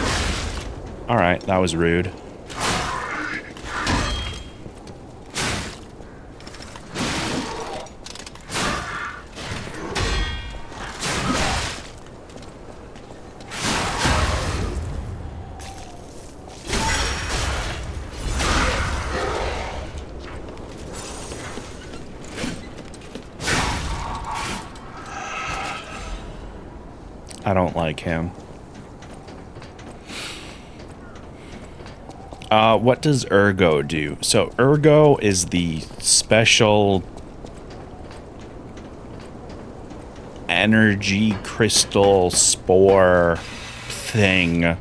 Alright, that was rude. I don't like him. What does Ergo do? So Ergo is the special energy crystal spore thing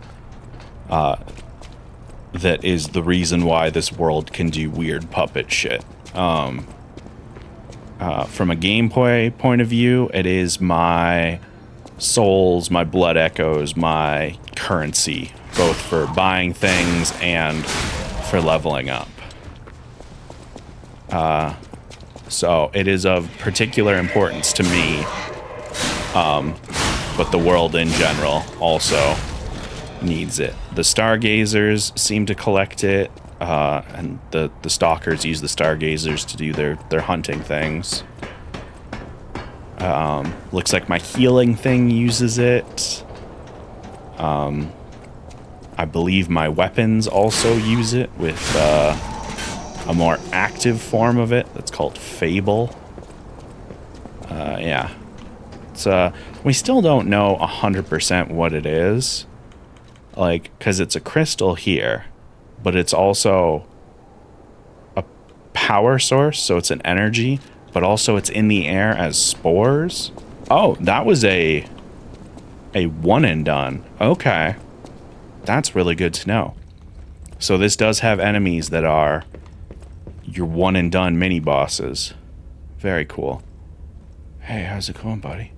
that is the reason why this world can do weird puppet shit. From a gameplay point of view, it is my souls, my blood echoes, my currency, both for buying things and for leveling up. So it is of particular importance to me, but the world in general also needs it. The stargazers seem to collect it, and the stalkers use the stargazers to do their hunting things. Looks like my healing thing uses it. I believe my weapons also use it with a more active form of it that's called Fable. Yeah. It's, we still don't know 100% what it is. Like, because it's a crystal here, but it's also a power source, so it's an energy, but also it's in the air as spores. Oh, that was a one and done. Okay. That's really good to know. So this does have enemies that are your one and done mini bosses. Very cool. Hey, how's it going, buddy?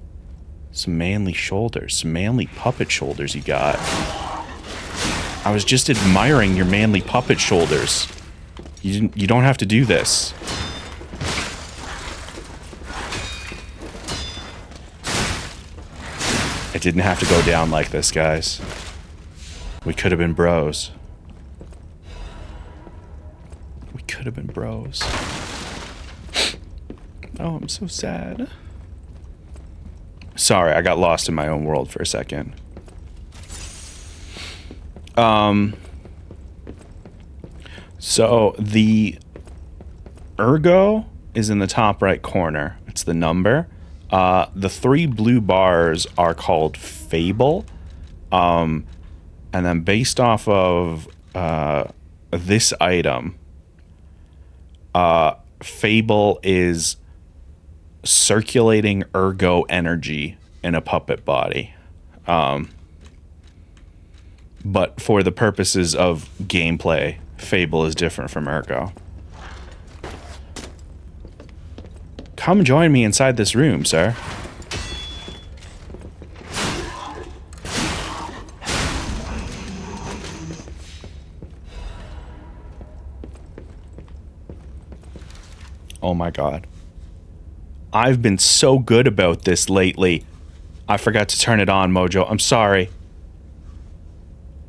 Some manly shoulders, some manly puppet shoulders you got. I was just admiring your manly puppet shoulders. You don't have to do this. It didn't have to go down like this, guys. We could have been bros. We could have been bros. Oh, I'm so sad. Sorry, I got lost in my own world for a second. So the ergo is in the top right corner. It's the number. The 3 blue bars are called Fable. And then based off of this item, Fable is circulating ergo energy in a puppet body. But for the purposes of gameplay, Fable is different from ergo. Come join me inside this room, sir. Oh my god. I've been so good about this lately. I forgot to turn it on, Mojo. I'm sorry.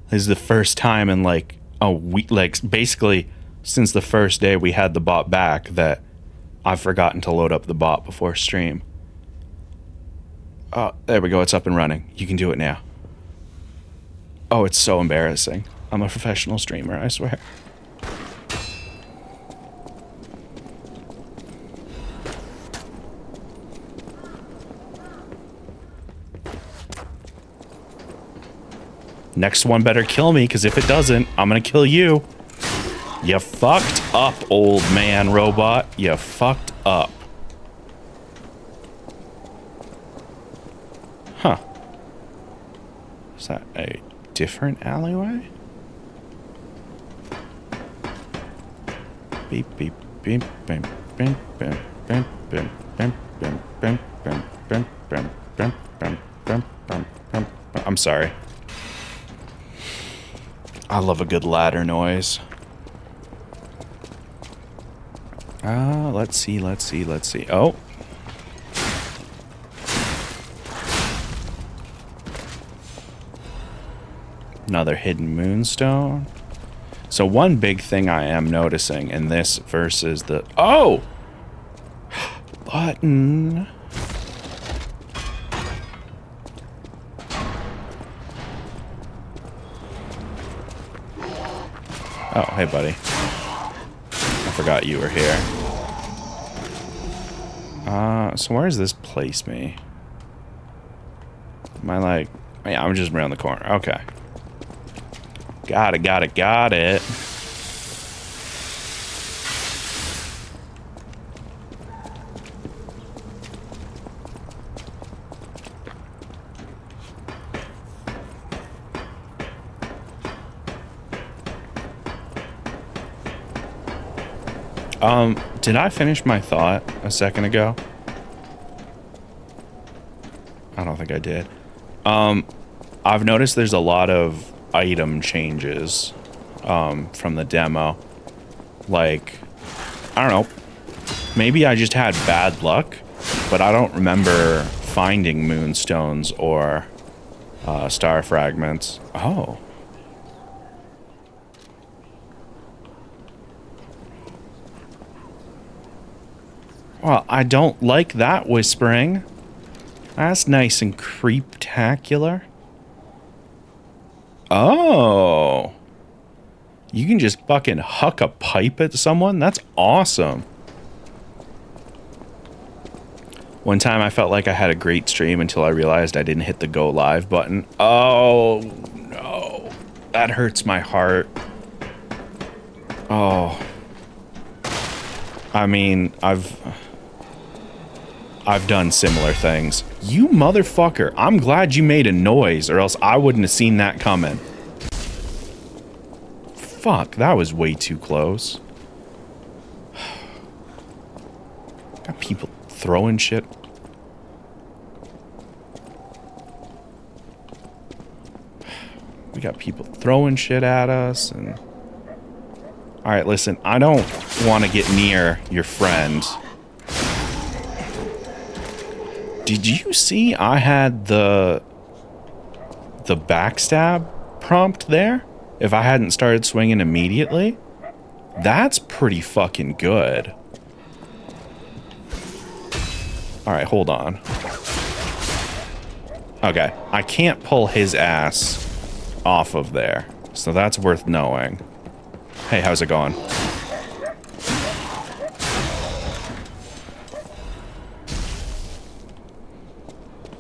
This is the first time in like a week, like basically since the first day we had the bot back, that I've forgotten to load up the bot before stream. Oh, there we go. It's up and running. You can do it now. Oh, it's so embarrassing. I'm a professional streamer, I swear. Next one better kill me, because if it doesn't, I'm gonna kill you. You fucked up, old man robot. You fucked up. Huh. Is that a different alleyway? Beep, beep, beep, beep, beep, beep, beep, beep, beep, beep, beep, beep, beep, beep, beep, beep, beep. I'm sorry. I love a good ladder noise. Let's see. Oh. Another hidden moonstone. So one big thing I am noticing in this versus the... Oh! Button. Oh, hey, buddy. I forgot you were here. So where does this place me? Am I like... Yeah, I'm just around the corner. Okay. Got it. Did I finish my thought a second ago? I don't think I did. I've noticed there's a lot of item changes from the demo. Like, I don't know. Maybe I just had bad luck, but I don't remember finding moonstones or star fragments. Oh. Well, I don't like that whispering. That's nice and creeptacular. Oh. You can just fucking huck a pipe at someone? That's awesome. One time I felt like I had a great stream until I realized I didn't hit the go live button. Oh, no. That hurts my heart. Oh. I mean, I've done similar things. You motherfucker. I'm glad you made a noise, or else I wouldn't have seen that coming. Fuck, that was way too close. Got people throwing shit. We got people throwing shit at us, and... Alright, listen, I don't want to get near your friend. Did you see I had the the backstab prompt there, if I hadn't started swinging immediately, that's pretty fucking good. All right, hold on. Okay, I can't pull his ass off of there, so that's worth knowing. Hey, how's it going?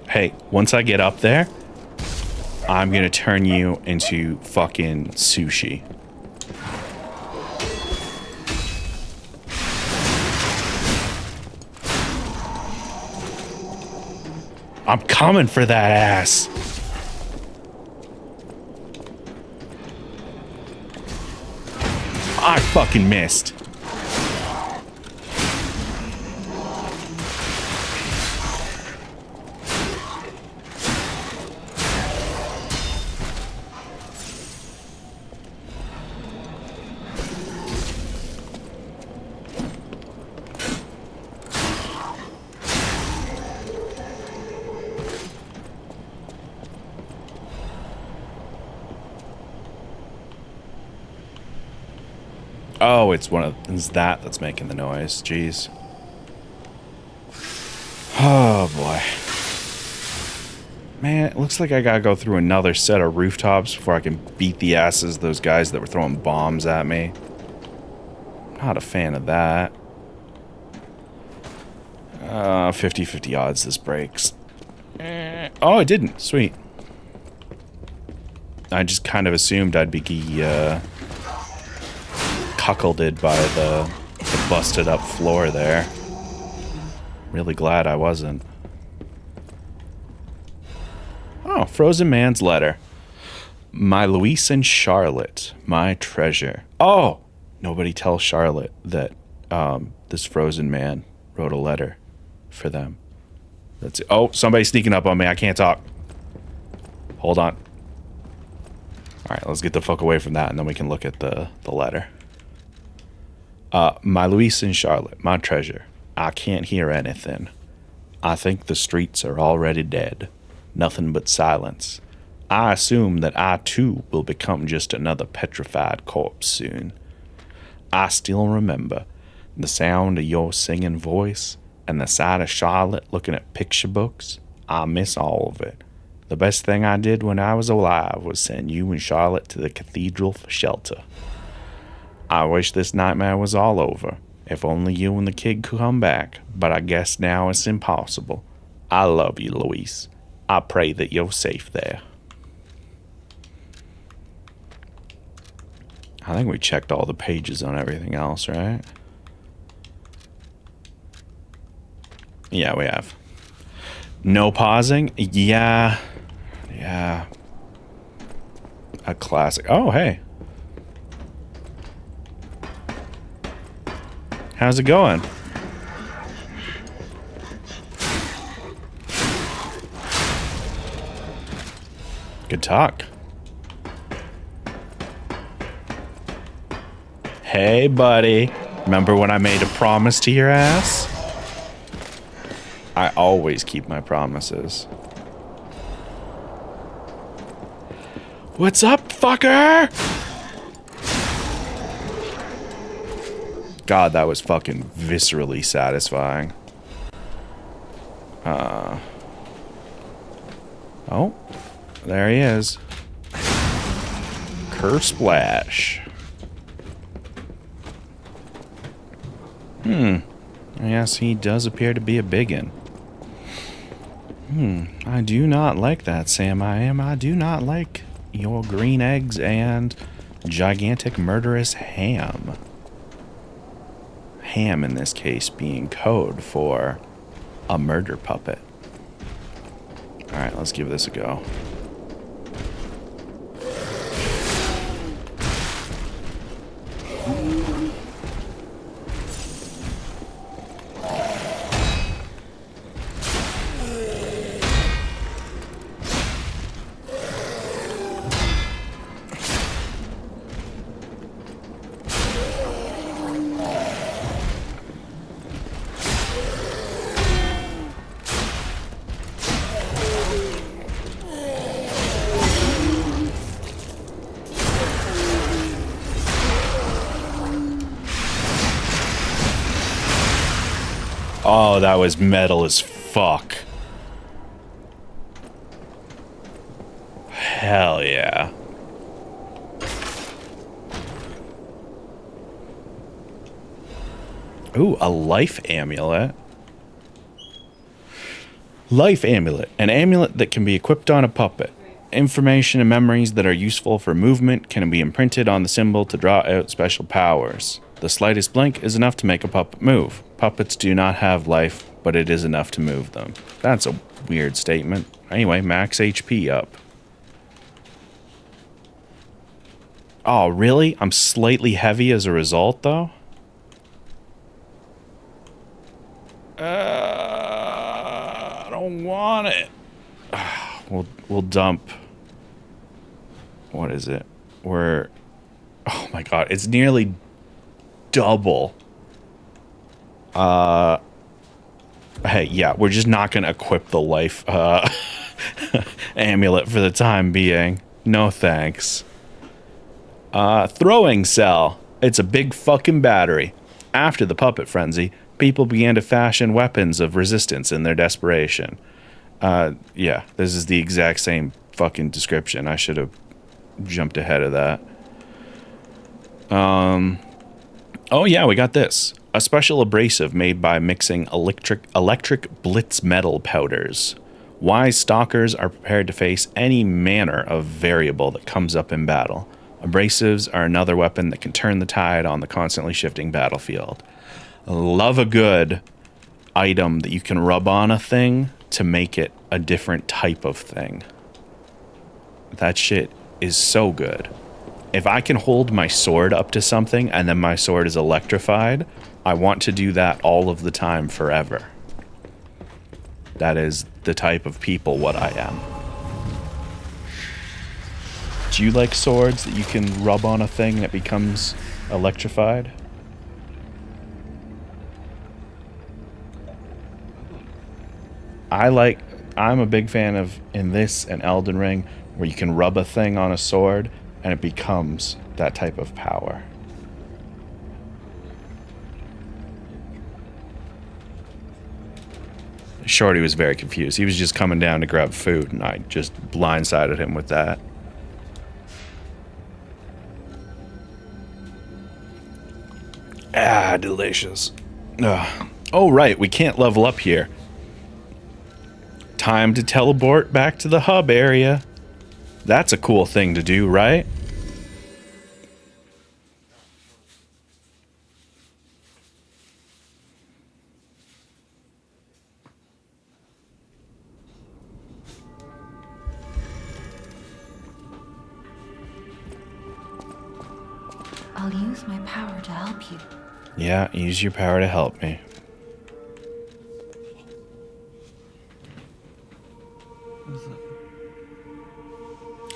Hey, once I get up there, I'm gonna turn you into fucking sushi. I'm coming for that ass. I fucking missed. Oh, it's that's making the noise. Jeez. Oh boy. Man, it looks like I gotta go through another set of rooftops before I can beat the asses of those guys that were throwing bombs at me. Not a fan of that. 50-50 odds this breaks. Oh, it didn't. Sweet. I just kind of assumed I'd be cuckolded by the busted up floor there. Really glad I wasn't. Oh, Frozen Man's letter. My Luis and Charlotte, my treasure. Oh, nobody tell Charlotte that this Frozen Man wrote a letter for them. That's it. Oh, somebody's sneaking up on me. I can't talk. Hold on. All right, let's get the fuck away from that, and then we can look at the letter. My Luis and Charlotte, my treasure. I can't hear anything. I think the streets are already dead. Nothing but silence. I assume that I too will become just another petrified corpse soon. I still remember the sound of your singing voice and the sight of Charlotte looking at picture books. I miss all of it. The best thing I did when I was alive was send you and Charlotte to the cathedral for shelter. I wish this nightmare was all over. If only you and the kid could come back, but I guess now it's impossible. I love you, Luis. I pray that you're safe there. I think we checked all the pages on everything else, right? Yeah, we have. No pausing? Yeah. Yeah. A classic. Oh, hey. How's it going? Good talk. Hey, buddy. Remember when I made a promise to your ass? I always keep my promises. What's up, fucker? God, that was fucking viscerally satisfying. Oh, there he is. Kersplash. Yes, he does appear to be a biggin. I do not like that, Sam. I do not like your green eggs and gigantic murderous ham. Ham, in this case, being code for a murder puppet. Alright, let's give this a go. Oh, that was metal as fuck. Hell yeah. Ooh, a life amulet. Life amulet. An amulet that can be equipped on a puppet. Information and memories that are useful for movement can be imprinted on the symbol to draw out special powers. The slightest blink is enough to make a puppet move. Puppets do not have life, but it is enough to move them. That's a weird statement. Anyway, max HP up. Oh, really? I'm slightly heavy as a result, though? I don't want it. We'll dump. What is it? Oh my god, it's nearly double. Hey, yeah, we're just not gonna equip the life amulet for the time being. No thanks. Throwing cell. It's a big fucking battery. After the puppet frenzy, people began to fashion weapons of resistance in their desperation. Yeah, this is the exact same fucking description. I should have jumped ahead of that. Oh yeah, we got this. A special abrasive made by mixing electric blitz metal powders. Wise stalkers are prepared to face any manner of variable that comes up in battle. Abrasives are another weapon that can turn the tide on the constantly shifting battlefield. Love a good item that you can rub on a thing to make it a different type of thing. That shit is so good. If I can hold my sword up to something and then my sword is electrified, I want to do that all of the time forever. That is the type of people what I am. Do you like swords that you can rub on a thing and it becomes electrified? I'm a big fan of, in this and Elden Ring, where you can rub a thing on a sword and it becomes that type of power. Shorty was very confused. He was just coming down to grab food and I just blindsided him with that. Ah, delicious. Oh, right, we can't level up here. Time to teleport back to the hub area. That's a cool thing to do, right? I'll use my power to help you. Yeah, use your power to help me.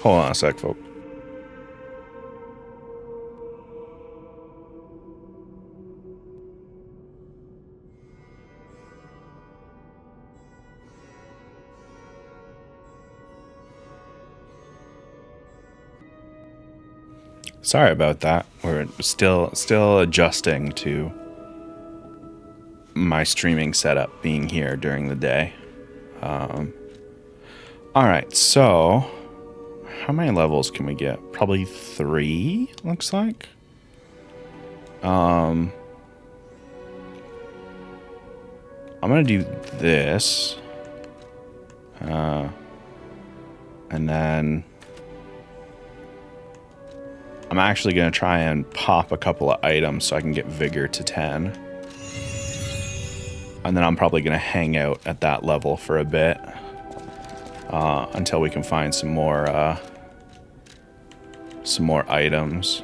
Hold on a sec, folks. Sorry about that. We're still adjusting to my streaming setup being here during the day. All right, so how many levels can we get? Probably 3, looks like. I'm gonna do this, and then I'm actually gonna try and pop a couple of items so I can get vigor to 10, and then I'm probably gonna hang out at that level for a bit. Until we can find some more items.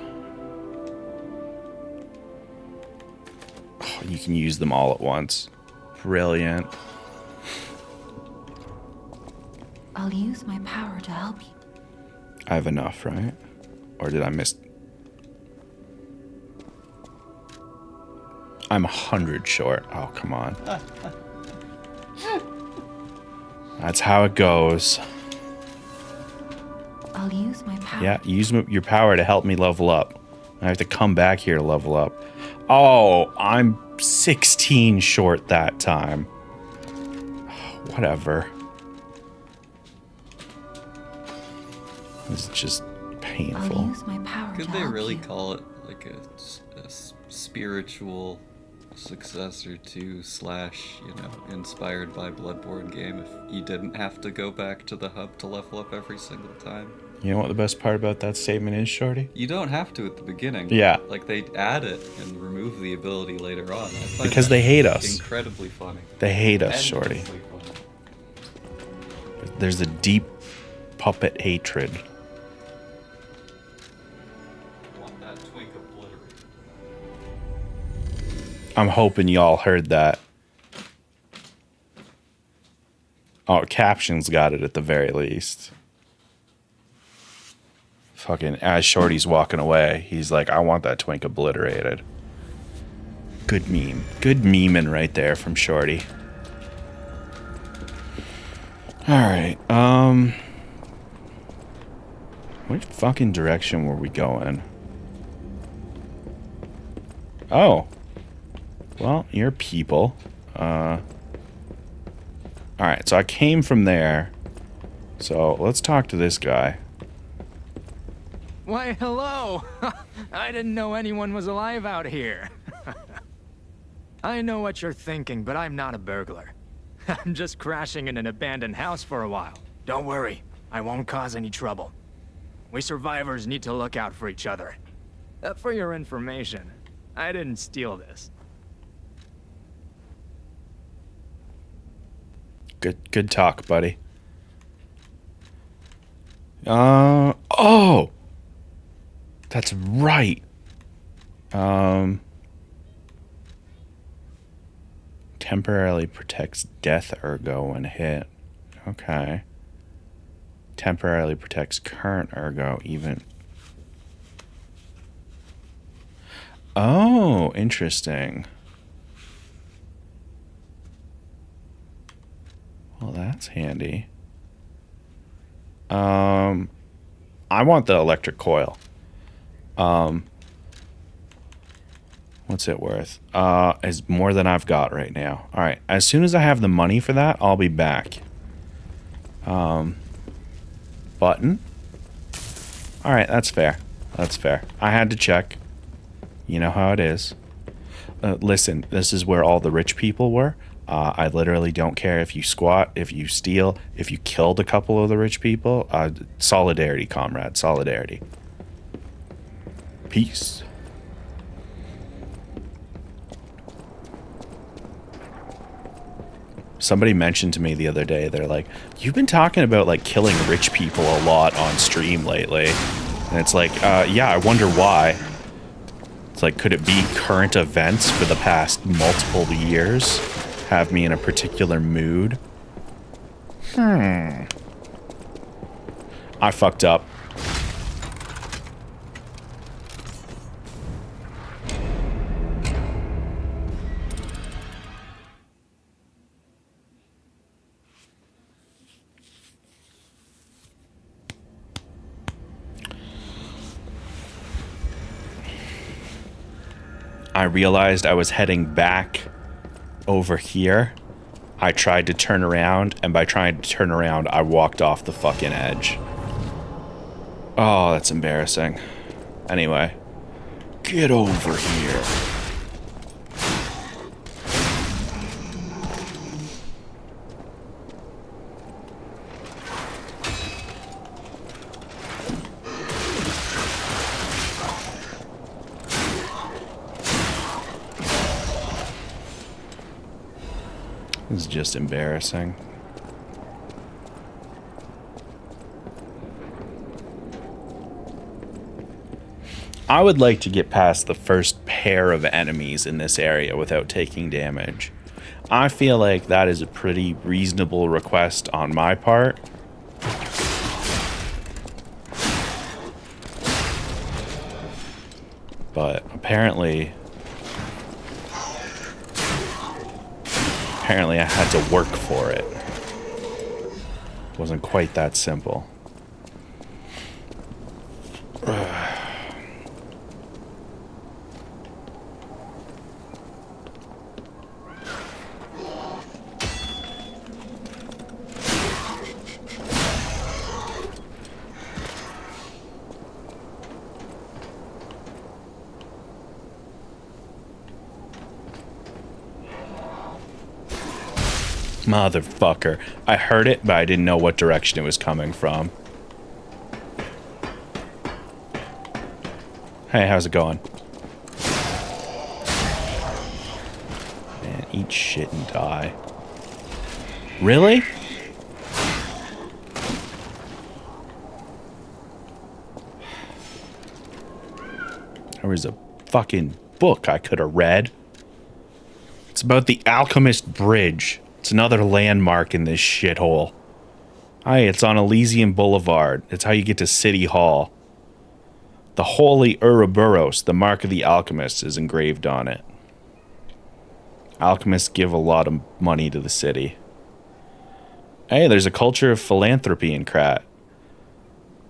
Oh, you can use them all at once. Brilliant. I'll use my power to help you. I have enough, right? Or did I miss? I'm 100 short. Oh, come on. That's how it goes. I'll use my power. Yeah, use your power to help me level up. I have to come back here to level up. Oh, I'm 16 short that time. Whatever. It's just painful. I'll use my power Could to they help really you. call it like a spiritual successor to slash, you know, inspired by Bloodborne game if you didn't have to go back to the hub to level up every single time? You know what the best part about that statement is, Shorty? You don't have to at the beginning. Yeah. Like, they add it and remove the ability later on. I find Because that they hate us. incredibly funny. They hate us, Shorty. Endlessly funny. There's a deep puppet hatred. I want that twink obliterated. I'm hoping y'all heard that. Oh, captions got it at the very least. Fucking as Shorty's walking away, he's like, I want that twink obliterated. Good meme. Good memeing right there from Shorty. Alright, which fucking direction were we going? Oh. Well, you're people. Alright, so I came from there. So let's talk to this guy. Why, hello! I didn't know anyone was alive out here. I know what you're thinking, but I'm not a burglar. I'm just crashing in an abandoned house for a while. Don't worry, I won't cause any trouble. We survivors need to look out for each other. For your information, I didn't steal this. Good talk, buddy. Oh! That's right. Temporarily protects death ergo when hit. Okay. Temporarily protects current ergo even. Oh, interesting. Well, that's handy. I want the electric coil. What's it worth? Is more than I've got right now. All right. As soon as I have the money for that, I'll be back. Button. All right. That's fair. That's fair. I had to check. You know how it is. Listen, this is where all the rich people were. I literally don't care if you squat, if you steal, if you killed a couple of the rich people. Solidarity, comrade. Solidarity. Peace. Somebody mentioned to me the other day, they're like, you've been talking about like killing rich people a lot on stream lately. And it's like, yeah, I wonder why. It's like, could it be current events for the past multiple years have me in a particular mood? I fucked up. I realized I was heading back over here. I tried to turn around, and by trying to turn around, I walked off the fucking edge. Oh, that's embarrassing. Anyway, get over here. This is just embarrassing. I would like to get past the first pair of enemies in this area without taking damage. I feel like that is a pretty reasonable request on my part. But apparently I had to work for it. It wasn't quite that simple. Motherfucker. I heard it, but I didn't know what direction it was coming from. Hey, how's it going? Man, eat shit and die. Really? There was a fucking book I could have read. It's about the Alchemist Bridge. It's another landmark in this shithole. Hey, it's on Elysian Boulevard. It's how you get to City Hall. The Holy Ouroboros, the mark of the alchemists, is engraved on it. Alchemists give a lot of money to the city. Hey, there's a culture of philanthropy in Krat.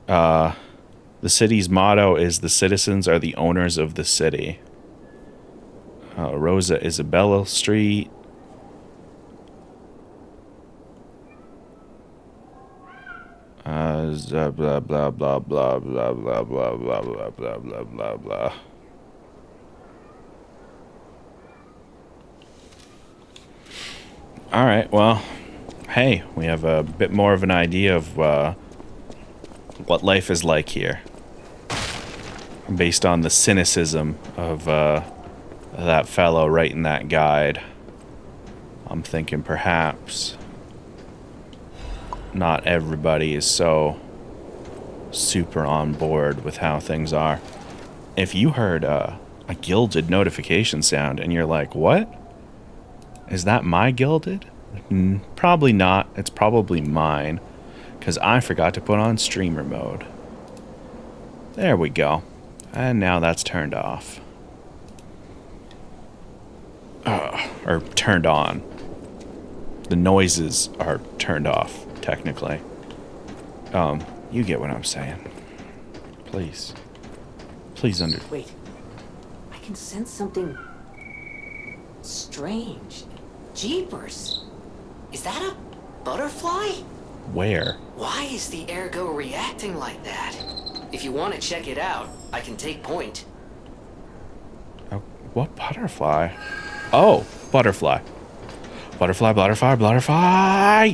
The city's motto is the citizens are the owners of the city. Rosa Isabella Street. Blah blah blah blah blah blah blah blah blah blah blah blah blah blah. All right, well, hey, we have a bit more of an idea of what life is like here, based on the cynicism of that fellow writing that guide. I'm thinking perhaps not everybody is so super on board with how things are. If you heard a gilded notification sound and you're like, what? Is that my gilded? Probably not. It's probably mine, because I forgot to put on streamer mode. There we go. And now that's turned off. Or turned on. The noises are turned off, technically. You get what I'm saying. Please. Please Wait. I can sense something strange. Jeepers. Is that a butterfly? Where? Why is the Ergo reacting like that? If you want to check it out, I can take point. What butterfly? Oh, butterfly. Butterfly, butterfly, butterfly!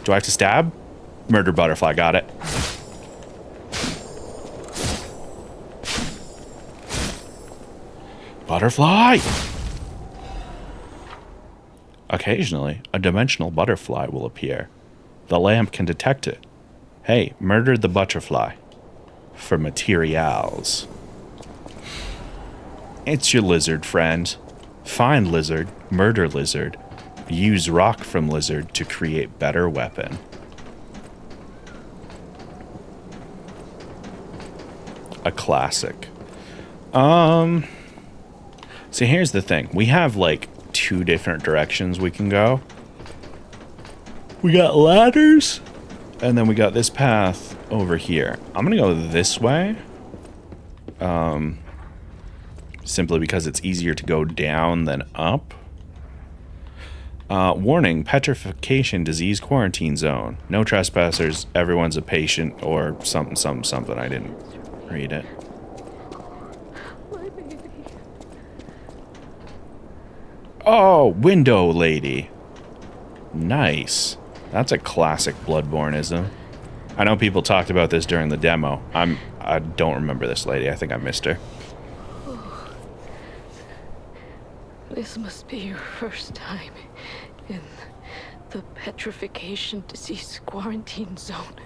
Do I have to stab? Murder butterfly, got it. Butterfly! Occasionally, a dimensional butterfly will appear. The lamp can detect it. Hey, murder the butterfly. For materials. It's your lizard friend. Find lizard, murder lizard. Use rock from lizard to create better weapon. A classic. So here's the thing. We have like 2 different directions we can go. We got ladders, and then we got this path over here. I'm gonna go this way. Simply because it's easier to go down than up. Warning, petrification disease quarantine zone. No trespassers, everyone's a patient, or something. I didn't read it. Oh, window lady. Nice. That's a classic Bloodborne-ism. I know people talked about this during the demo. I don't remember this lady. I think I missed her. This must be your first time in the petrification disease quarantine zone.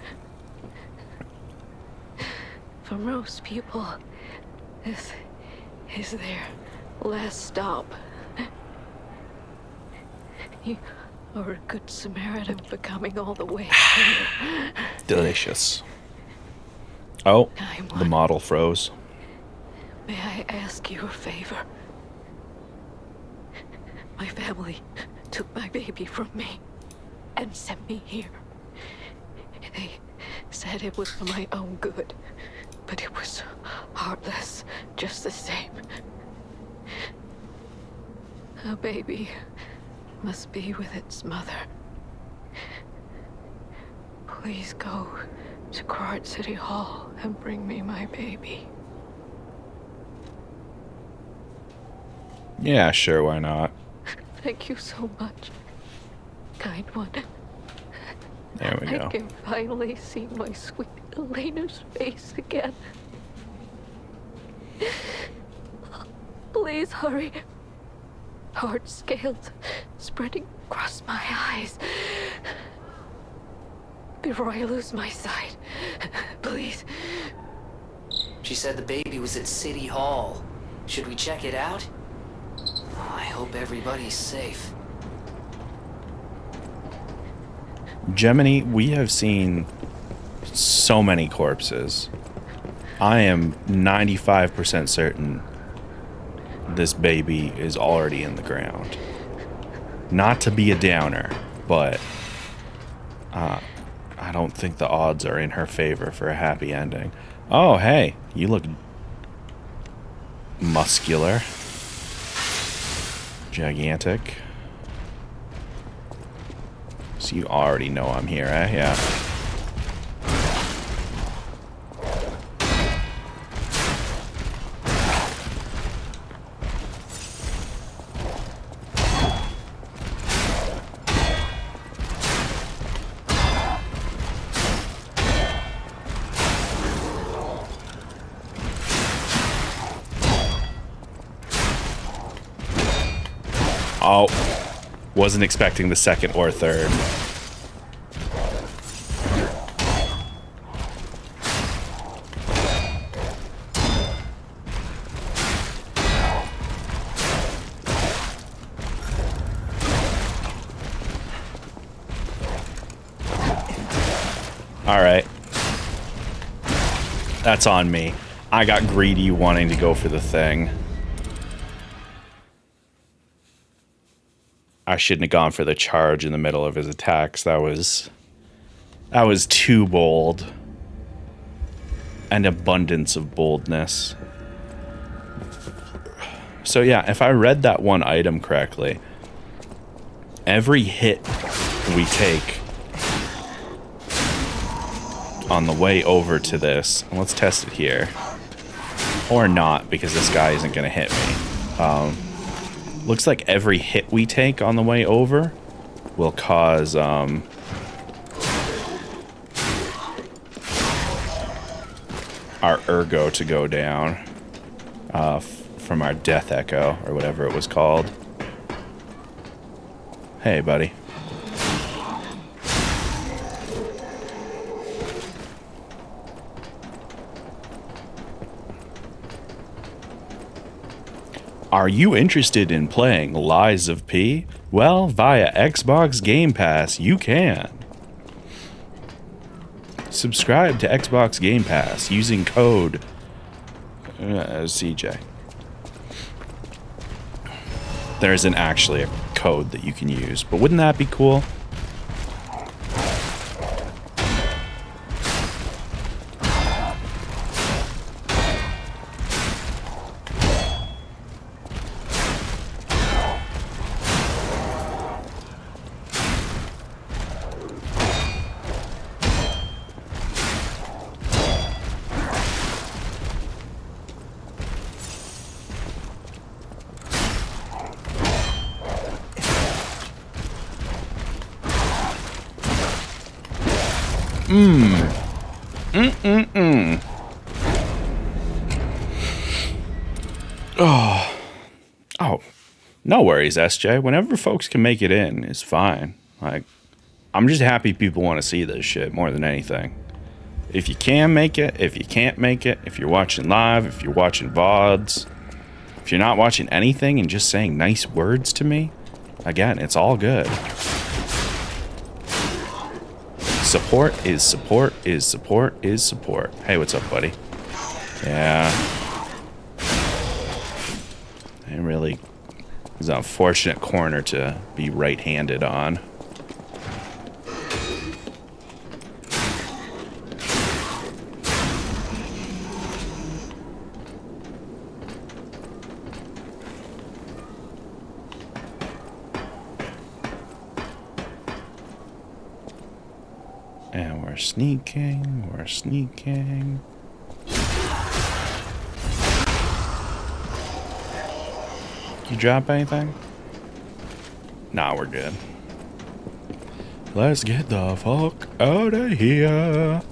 For most people, this is their last stop. You are a good Samaritan for coming all the way here. Delicious. Oh, the model froze. May I ask you a favor? My family took my baby from me and sent me here. They said it was for my own good, but it was heartless just the same. A baby must be with its mother. Please go to Krat City Hall and bring me my baby. Yeah, sure, why not? Thank you so much. kind one. There we I go. can finally see my sweet Elena's face again. Please hurry. Hard scales spreading across my eyes. Before I lose my sight. Please. She said the baby was at City Hall. Should we check it out? I hope everybody's safe. Gemini, we have seen so many corpses. I am 95% certain this baby is already in the ground. Not to be a downer, but I don't think the odds are in her favor for a happy ending. Oh, hey, you look muscular. Gigantic. So you already know I'm here, eh? Yeah. Oh, wasn't expecting the second or third. All right. That's on me. I got greedy wanting to go for the thing. I shouldn't have gone for the charge in the middle of his attacks. That was too bold. An abundance of boldness. So yeah, if I read that one item correctly, every hit we take on the way over to this, let's test it here. Or not, because this guy isn't going to hit me. Looks like every hit we take on the way over will cause our ergo to go down from our death echo or whatever it was called. Hey, buddy. Are you interested in playing Lies of P? Well, via Xbox Game Pass, you can. Subscribe to Xbox Game Pass using code CJ. There isn't actually a code that you can use, but wouldn't that be cool? Oh, no worries, SJ. Whenever folks can make it in, it's fine. Like, I'm just happy people want to see this shit more than anything. If you can make it, if you can't make it, if you're watching live, if you're watching VODs, if you're not watching anything and just saying nice words to me, again, it's all good. Support is support is support is support. Hey, what's up, buddy? Yeah. It really is an unfortunate corner to be right-handed on. And we're sneaking, we're sneaking. You drop anything? Nah, we're good. Let's get the fuck out of here.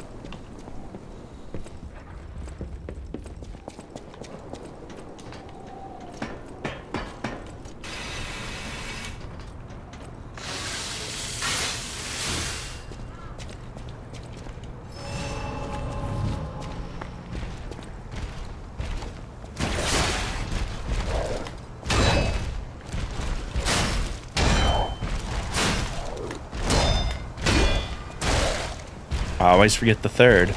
I always forget the third.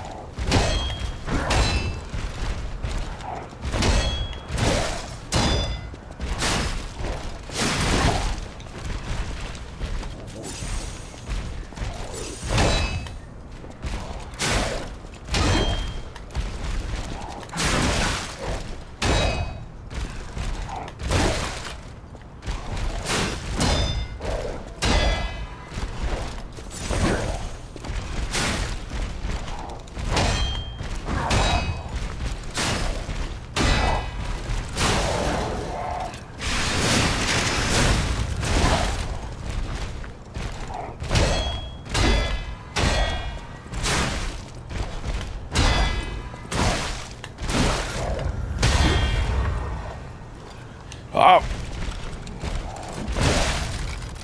Oh.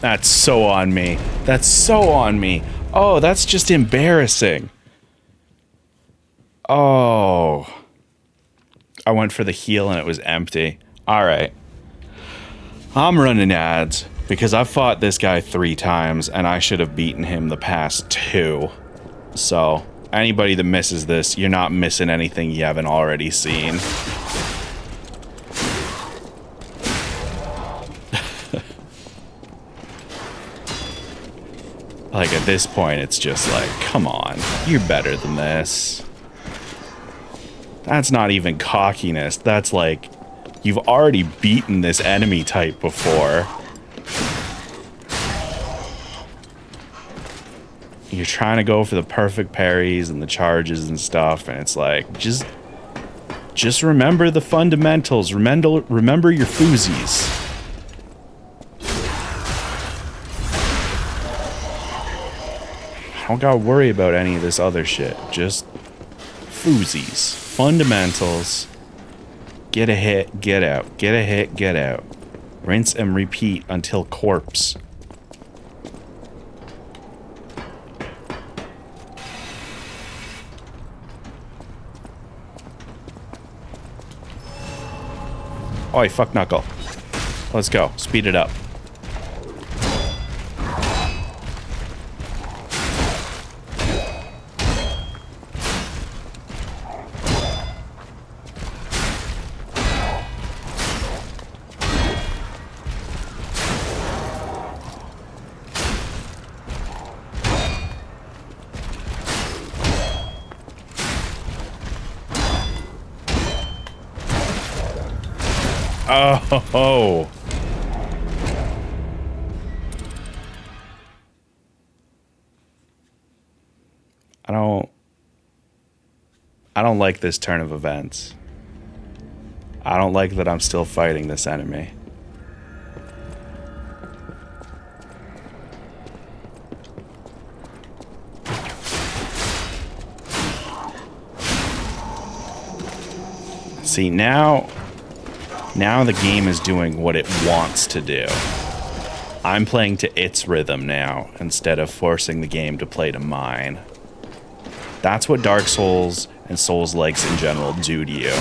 That's so on me. That's so on me. Oh, that's just embarrassing. Oh. I went for the heal and it was empty. Alright. I'm running ads because I've fought this guy 3 times and I should have beaten him the past 2. So, anybody that misses this, you're not missing anything you haven't already seen. Like, at this point, it's just like, come on, you're better than this. That's not even cockiness. That's like, you've already beaten this enemy type before. You're trying to go for the perfect parries and the charges and stuff, and it's like, just remember the fundamentals. Remember your foozies. I don't gotta worry about any of this other shit. Just foozies. Fundamentals. Get a hit, get out. Get a hit, get out. Rinse and repeat until corpse. Oi, fuck Knuckle. Let's go. Speed it up. Oh. I don't like this turn of events. I don't like that I'm still fighting this enemy. See, now the game is doing what it wants to do. I'm playing to its rhythm now, instead of forcing the game to play to mine. That's what Dark Souls and Souls-likes in general do to you.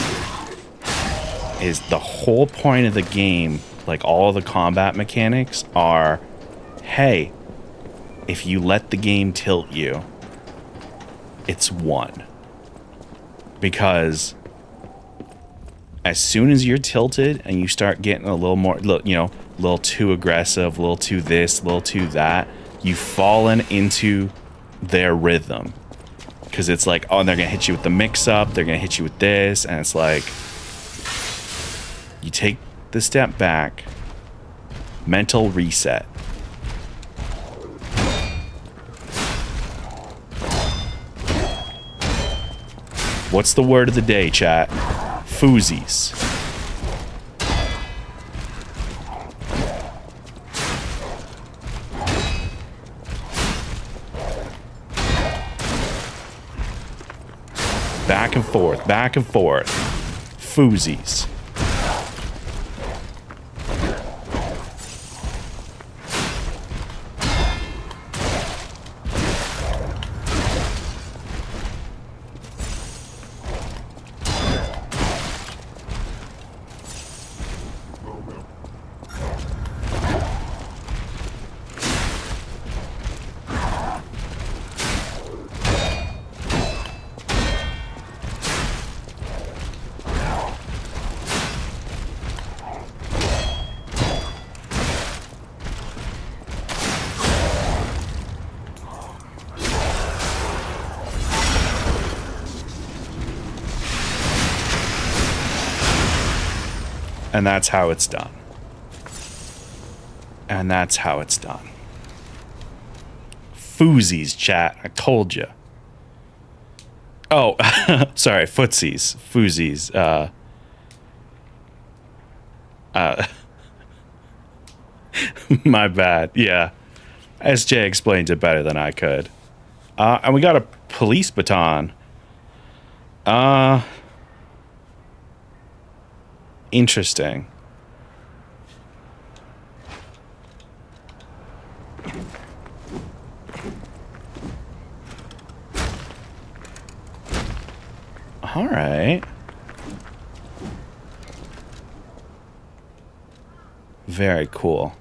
Is the whole point of the game, like all of the combat mechanics, are, hey, if you let the game tilt you, it's won. Because as soon as you're tilted and you start getting a little more, you know, a little too aggressive, a little too this, a little too that, you've fallen into their rhythm. Because it's like, oh, they're going to hit you with the mix-up, they're going to hit you with this, and it's like, you take the step back, mental reset. What's the word of the day, chat? Foozies. back and forth, back and forth. Foozies. And that's how it's done. And that's how it's done. Foozies, chat. I told you. Oh, sorry. Footsies. Foozies. My bad. Yeah. SJ explains it better than I could. And we got a police baton. Interesting. All right. Very cool.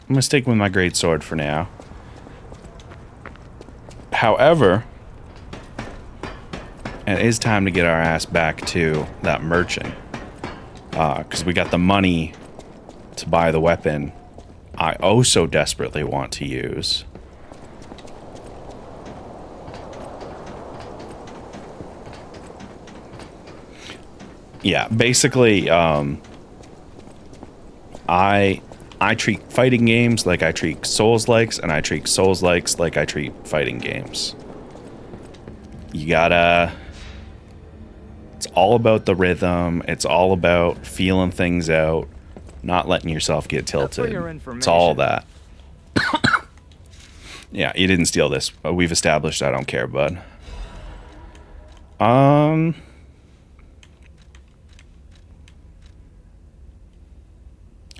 I'm gonna stick with my greatsword for now. However, it is time to get our ass back to that merchant. Because we got the money to buy the weapon I oh so desperately want to use. Yeah, basically, I treat fighting games like I treat Souls-likes, and I treat Souls-likes like I treat fighting games. You gotta... It's all about the rhythm. It's all about feeling things out, not letting yourself get tilted. It's all that. Yeah, you didn't steal this. We've established I don't care, bud.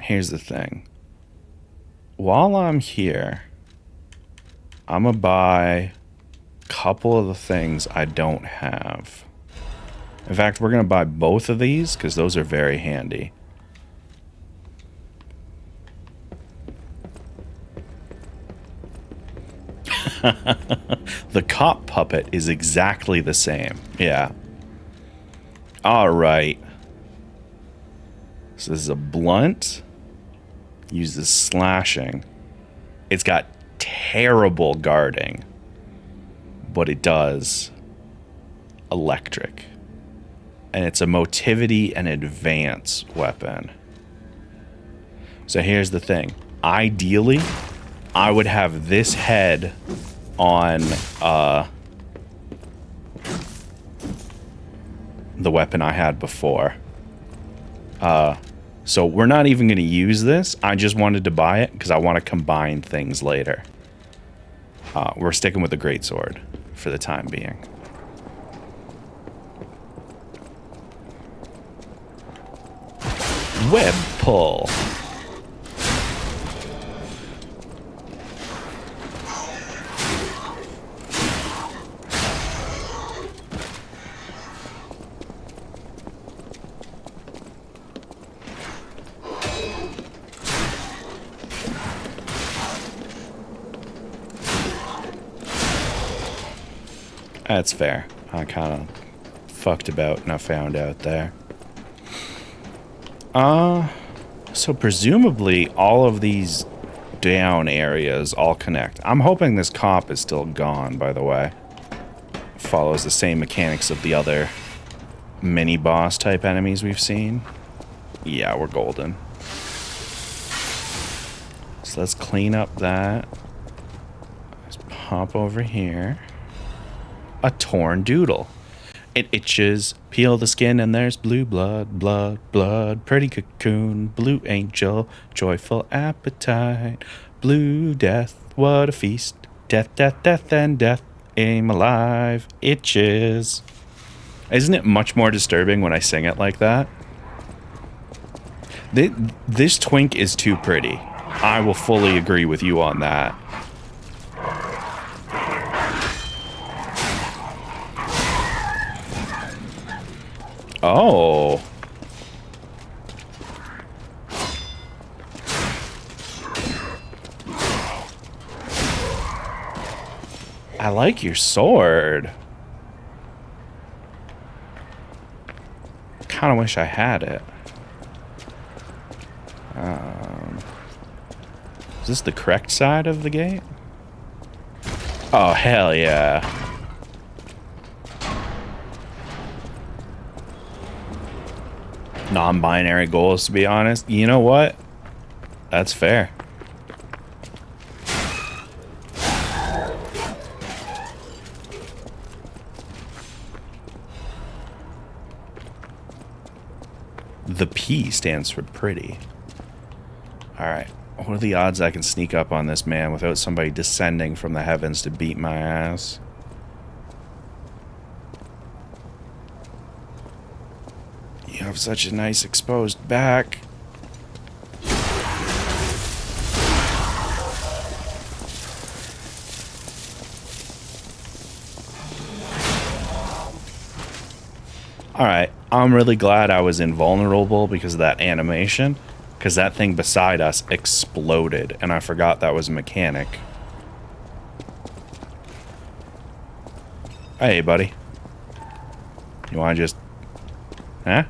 Here's the thing. While I'm here, I'm gonna buy a couple of the things I don't have. In fact, we're going to buy both of these because those are very handy. The cop puppet is exactly the same. Yeah. All right. So this is a blunt. Uses slashing. It's got terrible guarding, but it does electric. And it's a motivity and advance weapon. So here's the thing. Ideally, I would have this head on the weapon I had before. So we're not even going to use this. I just wanted to buy it because I want to combine things later. We're sticking with the greatsword for the time being. Web pull. That's fair. I kind of fucked about and I found out there. So presumably all of these down areas all connect. I'm hoping this cop is still gone, by the way. Follows the same mechanics of the other mini-boss type enemies we've seen. Yeah, we're golden. So let's clean up that. Let's pop over here. A torn doodle. It itches, peel the skin, and there's blue blood, blood, blood. Pretty cocoon, blue angel, joyful appetite. Blue death, what a feast. Death, death, death, and death. Aim alive, itches. Isn't it much more disturbing when I sing it like that? This twink is too pretty. I will fully agree with you on that. Oh. I like your sword. Kind of wish I had it. Is this the correct side of the gate? Oh, hell yeah. Non-binary goals, to be honest. You know what? That's fair. The P stands for pretty. Alright. What are the odds I can sneak up on this man without somebody descending from the heavens to beat my ass? You have such a nice exposed back. Alright, I'm really glad I was invulnerable because of that animation. Because that thing beside us exploded, and I forgot that was a mechanic. Hey, buddy. You want to just... Huh?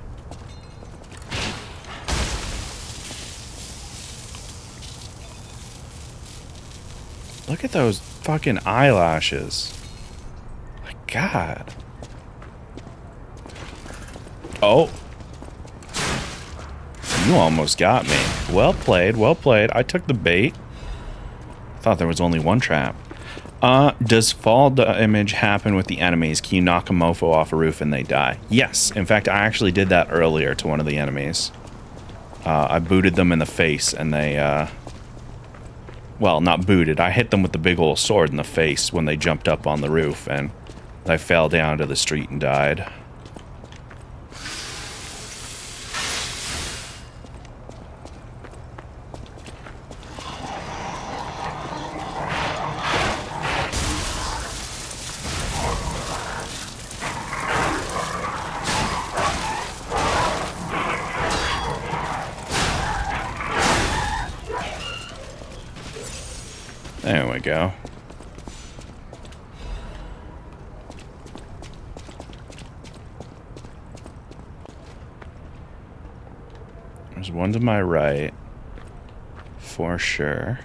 Look at those fucking eyelashes. My God. Oh. You almost got me. Well played, well played. I took the bait. Thought there was only one trap. Does fall damage happen with the enemies? Can you knock a mofo off a roof and they die? Yes. In fact, I actually did that earlier to one of the enemies. I booted them in the face and they, well, not booted. I hit them with the big old sword in the face when they jumped up on the roof and they fell down to the street and died. There we go. There's one to my right, for sure.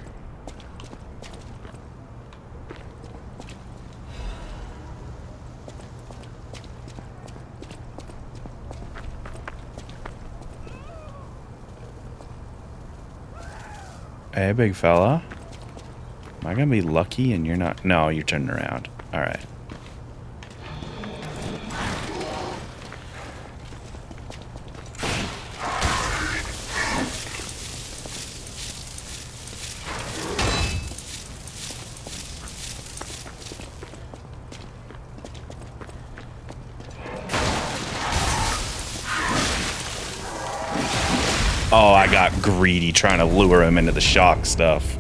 Hey, big fella. Am I gonna be lucky and you're not? No, you're turning around. Alright. Oh, I got greedy trying to lure him into the shock stuff.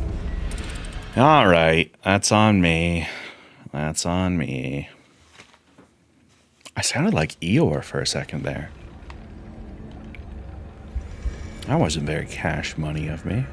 Alright, that's on me. That's on me. I sounded like Eeyore for a second there. That wasn't very cash money of me.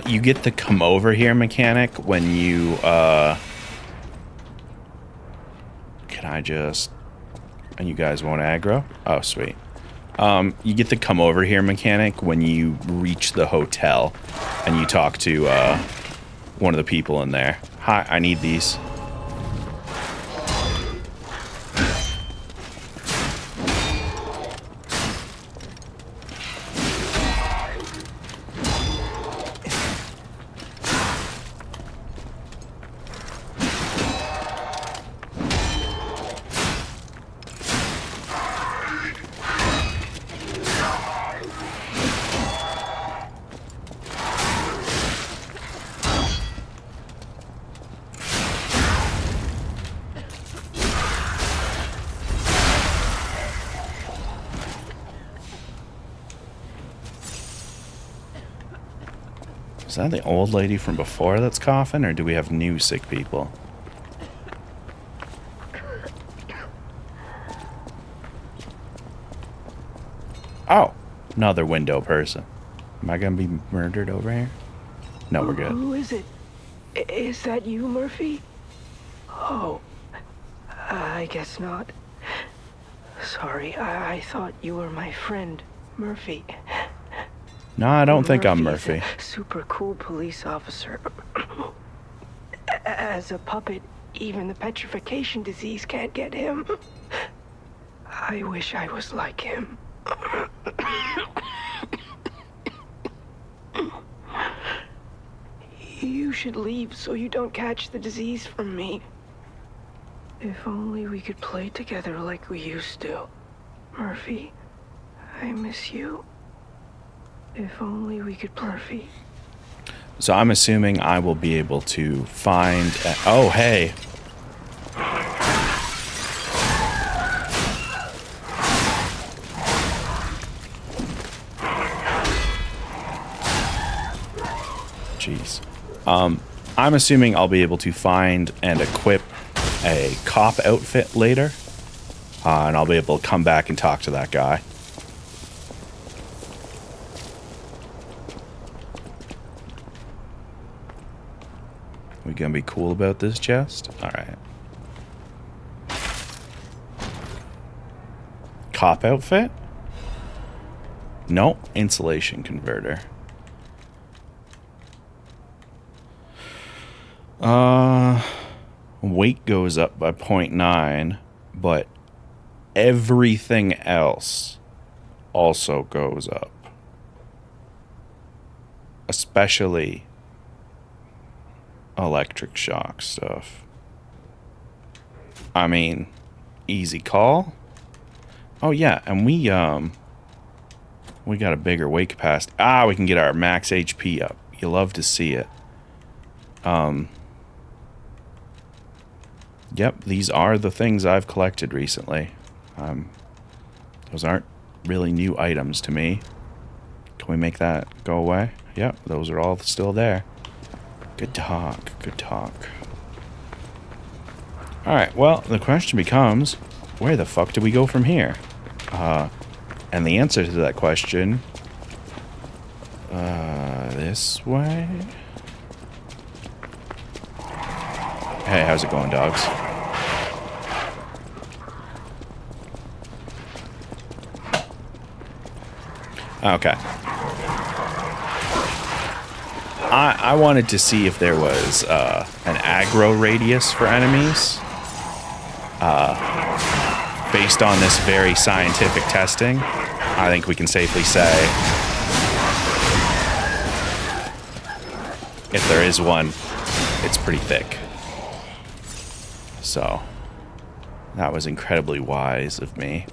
You get the come over here mechanic when you, can I just, and you guys won't aggro? Oh, sweet. You get the come over here mechanic when you reach the hotel and you talk to one of the people in there. Hi, I need these. Is that the old lady from before that's coughing, or do we have new sick people? Oh, another window person. Am I gonna be murdered over here? No, we're good. Who is it? Is that you, Murphy? Oh, I guess not. Sorry, I thought you were my friend, Murphy. No, I don't think I'm Murphy. Super cool police officer. As a puppet, even the petrification disease can't get him. I wish I was like him. You should leave so you don't catch the disease from me. If only we could play together like we used to. Murphy, I miss you. If only we could, Murphy. So I'm assuming I will be able to find... oh, hey. Jeez. I'm assuming I'll be able to find and equip a cop outfit later. And I'll be able to come back and talk to that guy. We gonna be cool about this chest? Alright. Cop outfit? No, insulation converter. Weight goes up by 0.9, but everything else also goes up. Especially electric shock stuff. I mean, easy call. Oh yeah, and we got a bigger weight capacity. We can get our max HP up. You love to see it. Yep, these are the things I've collected recently. Those aren't really new items to me. Can we make that go away? Yep, those are all still there. Good talk, good talk. Alright, well, the question becomes, where the fuck do we go from here? And the answer to that question... this way? Hey, how's it going, dogs? Okay. I wanted to see if there was an aggro radius for enemies. Based on this very scientific testing, I think we can safely say if there is one, it's pretty thick. So, that was incredibly wise of me.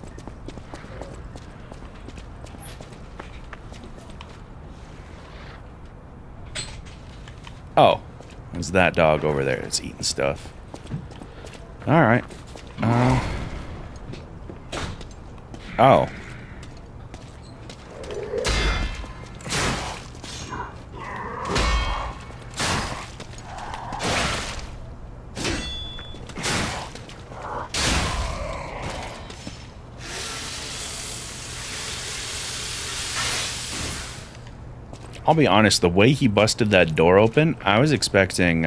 Oh, there's that dog over there that's eating stuff. Alright. Oh. I'll be honest, the way he busted that door open, I was expecting,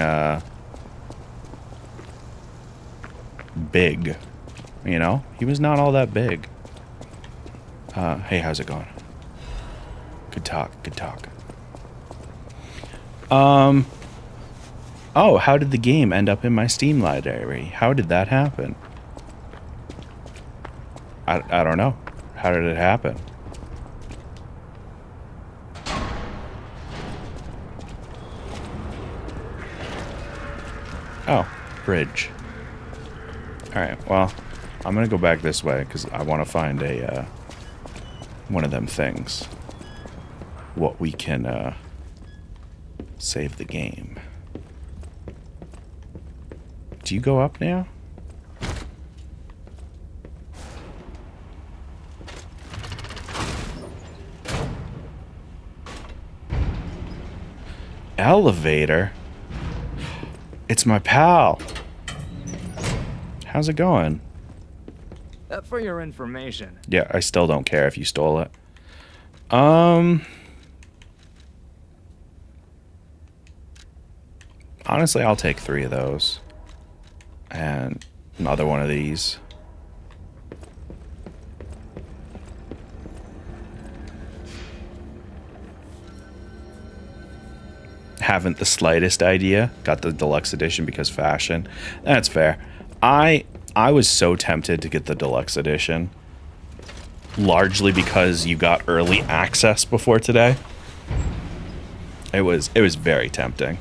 big. You know? He was not all that big. Hey, how's it going? Good talk, good talk. Oh, how did the game end up in my Steam library? How did that happen? I don't know. How did it happen? Oh, bridge. Alright, well, I'm gonna go back this way because I want to find a, one of them things. What we can, save the game. Do you go up now? Elevator? It's my pal. How's it going? For your information. Yeah, I still don't care if you stole it. Honestly, I'll take 3 of those. And another one of these. Haven't the slightest idea. Got the deluxe edition because fashion. That's fair. I was so tempted to get the deluxe edition. Largely because you got early access before today. It was very tempting.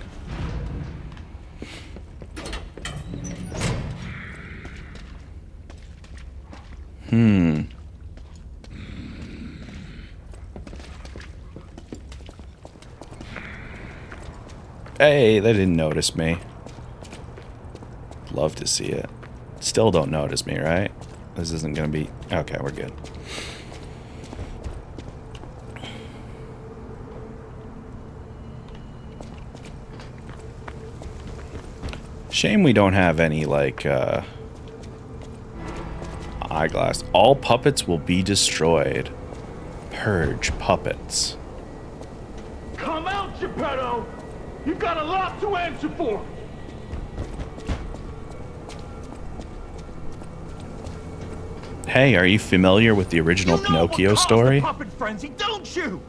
Hey, they didn't notice me. Love to see it. Still don't notice me, right? This isn't gonna be... Okay, we're good. Shame we don't have any, like, eyeglass. All puppets will be destroyed. Purge puppets. Come out, Geppetto! You've got a lot to answer for! Hey, are you familiar with the original Pinocchio story? The puppet frenzy, don't you?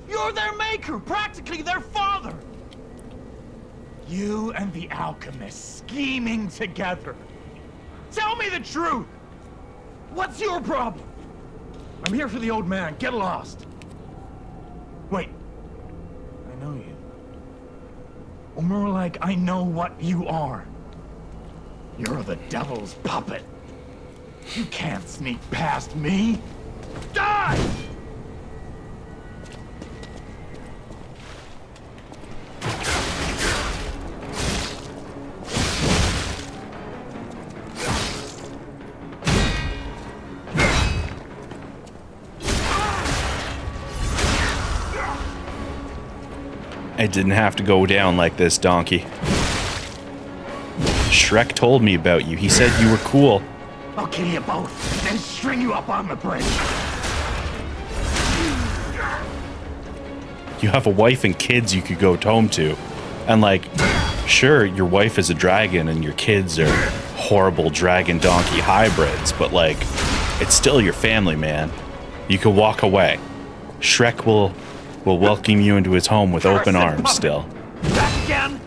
You're their maker, practically their father. You and the alchemist scheming together. Tell me the truth. What's your problem? I'm here for the old man. Get lost. Wait. I know you. Or more like, I know what you are. You're the devil's puppet. You can't sneak past me. Die! It didn't have to go down like this, donkey. Shrek told me about you. He said you were cool. I'll kill you both, then string you up on the bridge. You have a wife and kids you could go home to. And like, sure, your wife is a dragon and your kids are horrible dragon donkey hybrids, but like, it's still your family, man. You can walk away. Shrek will welcome you into his home with open arms still. Back again?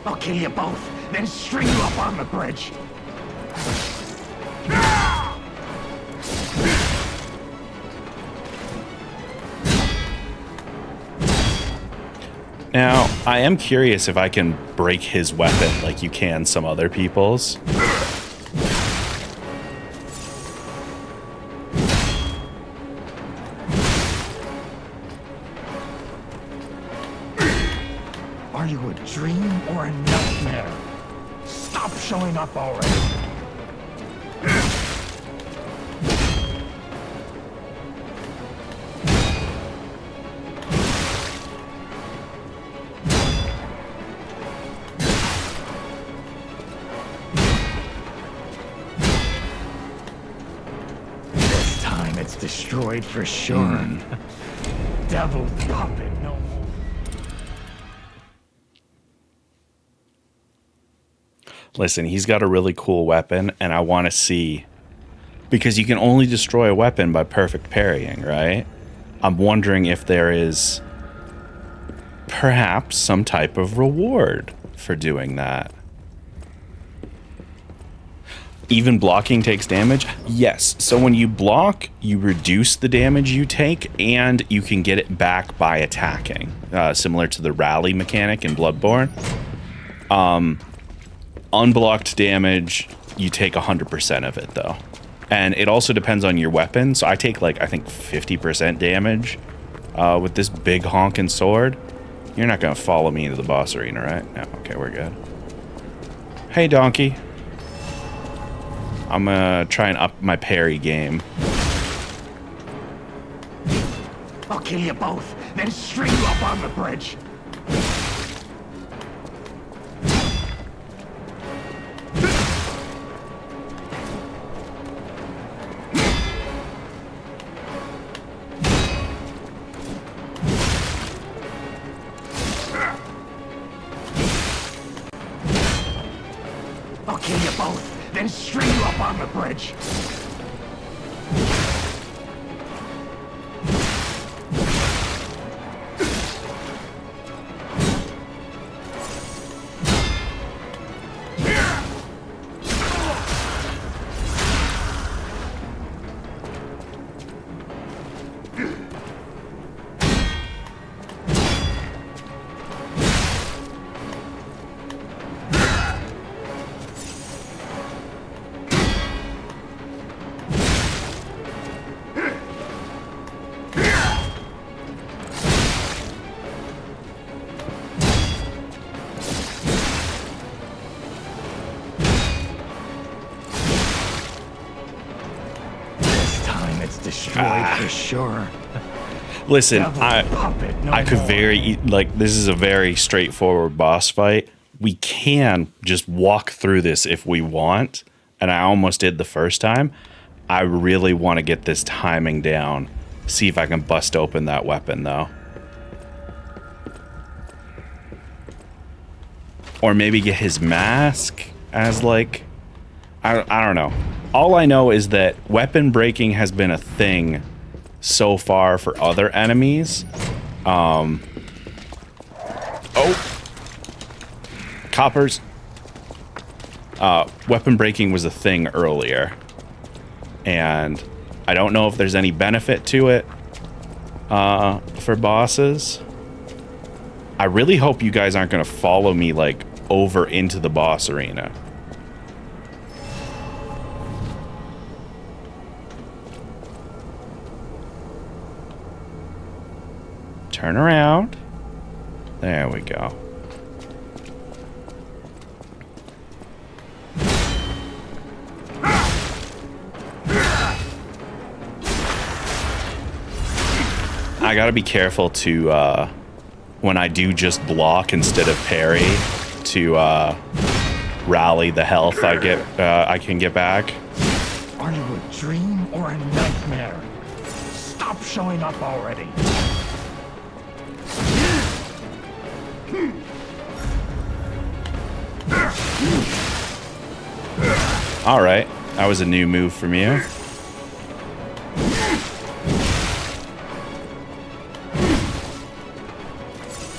I'll kill you both, then string you up on the bridge. Now, I am curious if I can break his weapon like you can some other people's. Are you a dream or a nightmare? Stop showing up already. it's destroyed for sure. Devil puppet, no more. Listen, he's got a really cool weapon, and I want to see... Because you can only destroy a weapon by perfect parrying, right? I'm wondering if there is perhaps some type of reward for doing that. Even blocking takes damage? Yes. So when you block, you reduce the damage you take, and you can get it back by attacking. Similar to the rally mechanic in Bloodborne. Unblocked damage, you take 100% of it, though. And it also depends on your weapon. So I take, like, I think 50% damage with this big honking sword. You're not going to follow me into the boss arena, right? No, okay, we're good. Hey, donkey. I'm going to try and up my parry game. I'll kill you both, then string you up on the bridge. I'll kill you both, then string you up on the bridge. Destroyed for sure. Listen, I could this is a very straightforward boss fight. We can just walk through this if we want, and I almost did the first time. I really want to get this timing down. See if I can bust open that weapon, though. Or maybe get his mask as, like... I don't know. All I know is that weapon breaking has been a thing so far for other enemies. Oh. Coppers. Weapon breaking was a thing earlier. And I don't know if there's any benefit to it for bosses. I really hope you guys aren't going to follow me, like, over into the boss arena. Turn around. There we go. I gotta be careful to, when I do just block instead of parry, to rally the health I can get back. Are you a dream or a nightmare? Stop showing up already. Alright, that was a new move from you.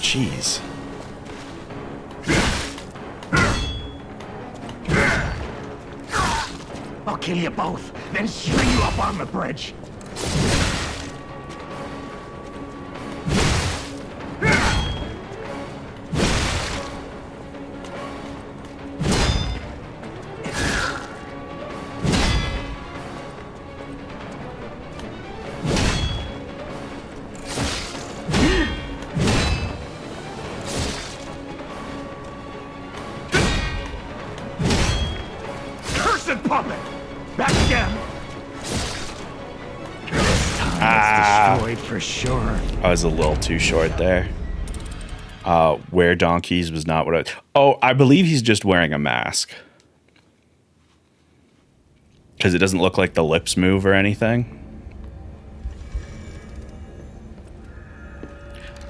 Jeez. I'll kill you both, then string you up on the bridge. Puppet! Back again! This time it's destroyed for sure. I was a little too short there. Wear donkeys was not what I... Oh, I believe he's just wearing a mask. Because it doesn't look like the lips move or anything.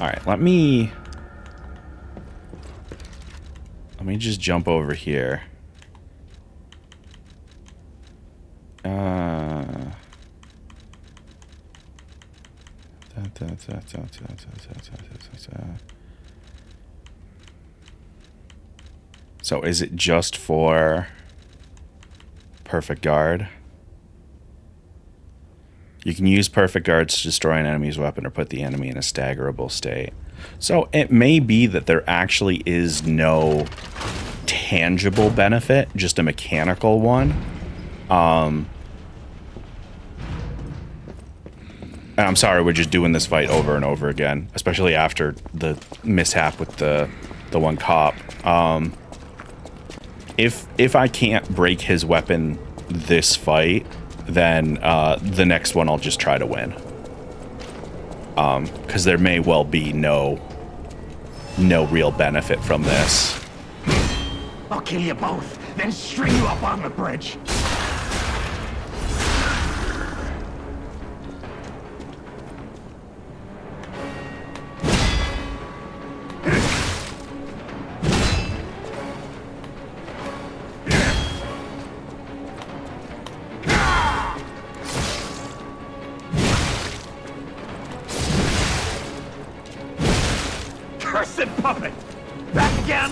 right, let me just jump over here. So is it just for Perfect Guard? You can use Perfect Guards to destroy an enemy's weapon or put the enemy in a staggerable state. So it may be that there actually is no tangible benefit, just a mechanical one. And I'm sorry we're just doing this fight over and over again, especially after the mishap with the one cop. If I can't break his weapon this fight, then the next one I'll just try to win. Because there may well be no real benefit from this. I'll kill you both, then string you up on the bridge. Cursed puppet! Back again!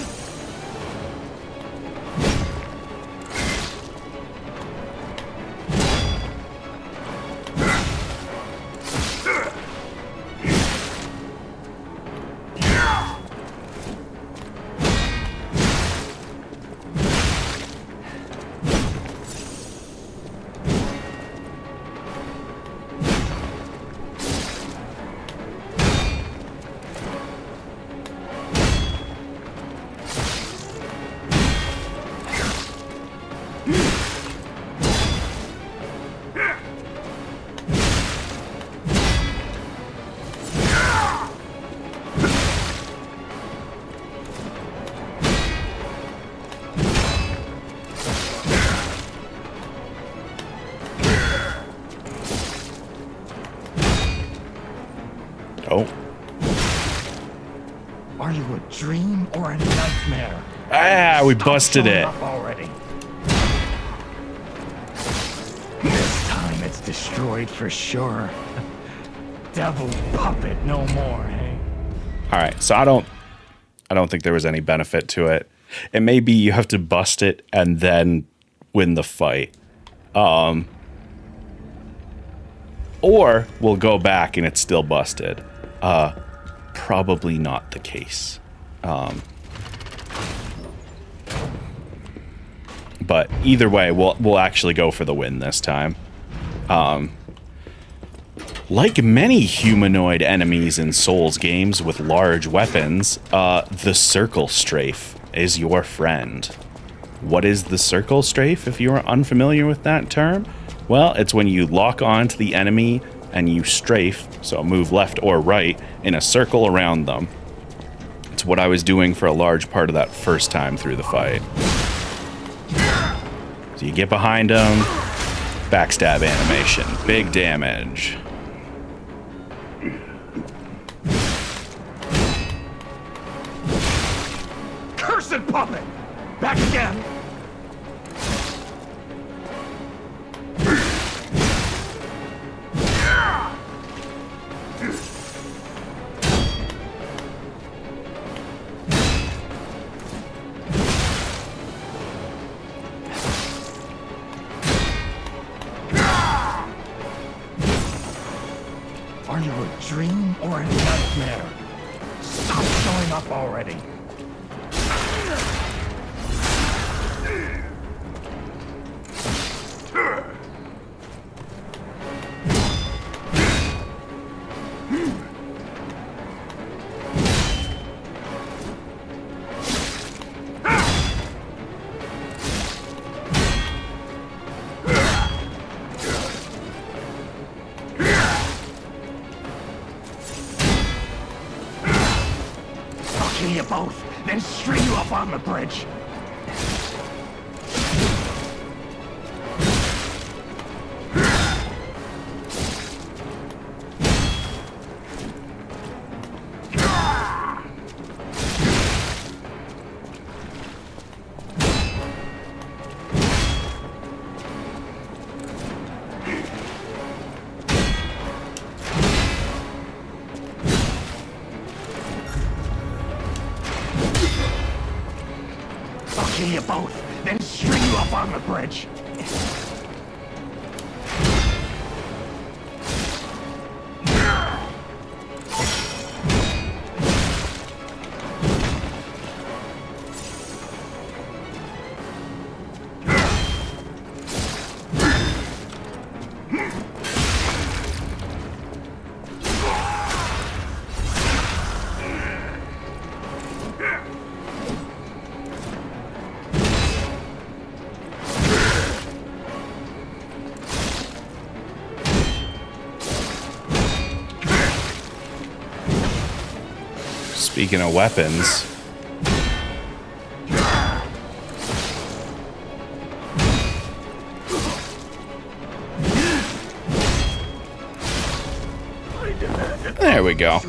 Oh. Are you a dream or a nightmare? Ah, we busted it. Up already. This time it's destroyed for sure. Devil puppet no more, eh? All right, so I don't think there was any benefit to it. It may be you have to bust it and then win the fight. Or we'll go back and it's still busted. Probably not the case. But either way, we'll actually go for the win this time. Like many humanoid enemies in Souls games with large weapons, the Circle Strafe is your friend. What is the Circle Strafe, if you are unfamiliar with that term? Well, it's when you lock on to the enemy and you strafe, so move left or right, in a circle around them. It's what I was doing for a large part of that first time through the fight. So you get behind them, backstab animation, big damage. Cursed puppet! Back again! Are you a dream or a nightmare? Stop showing up already. Kill you both, then string you up on the bridge. kill you both, then string you up on the bridge. Speaking of weapons, there we go.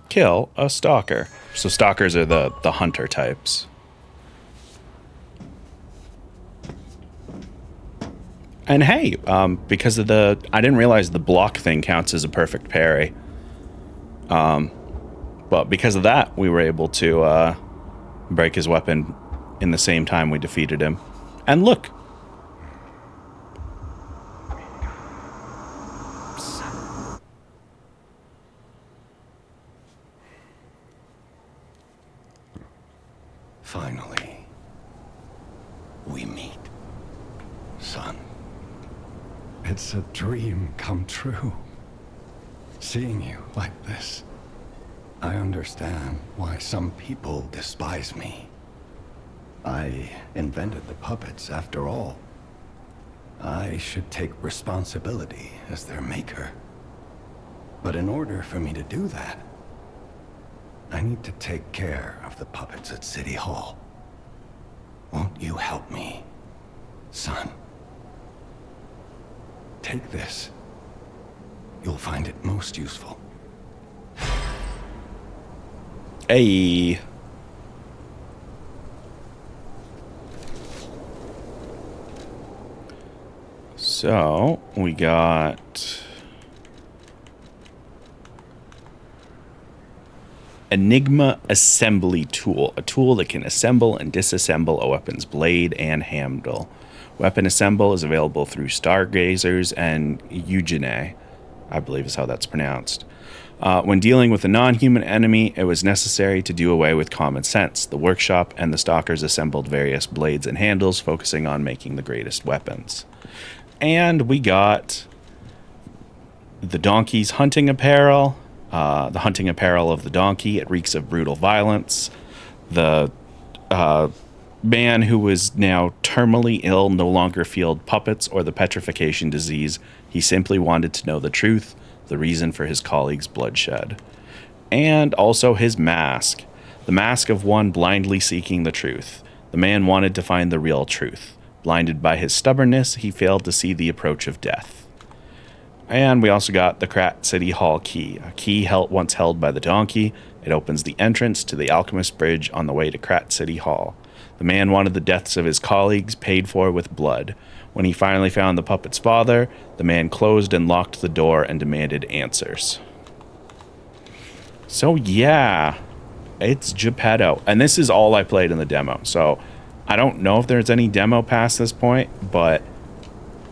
Kill a stalker. So stalkers are the hunter types. And hey, because of I didn't realize the block thing counts as a perfect parry. But because of that, we were able to break his weapon in the same time we defeated him. And look. Finally, we meet, son. It's a dream come true. Seeing you like this, I understand why some people despise me. I invented the puppets after all. I should take responsibility as their maker. But in order for me to do that, I need to take care of the puppets at City Hall. Won't you help me, son? Take this. You'll find it most useful. Hey. So, we got Enigma Assembly Tool, a tool that can assemble and disassemble a weapon's blade and handle. Weapon assemble is available through Stargazers and Eugene, I believe is how that's pronounced. When dealing with a non-human enemy, it was necessary to do away with common sense. The workshop and the stalkers assembled various blades and handles, focusing on making the greatest weapons. And we got the donkey's hunting apparel. The hunting apparel of the donkey. It reeks of brutal violence. The man who was now terminally ill no longer feared puppets or the petrification disease. He simply wanted to know the truth, the reason for his colleagues' bloodshed. And also his mask. The mask of one blindly seeking the truth. The man wanted to find the real truth. Blinded by his stubbornness, he failed to see the approach of death. And we also got the Krat City Hall key, a key once held by the donkey. It opens the entrance to the Alchemist Bridge on the way to Krat City Hall. The man wanted the deaths of his colleagues paid for with blood. When he finally found the puppet's father, the man closed and locked the door and demanded answers. So yeah, it's Geppetto. And this is all I played in the demo. So I don't know if there's any demo past this point, but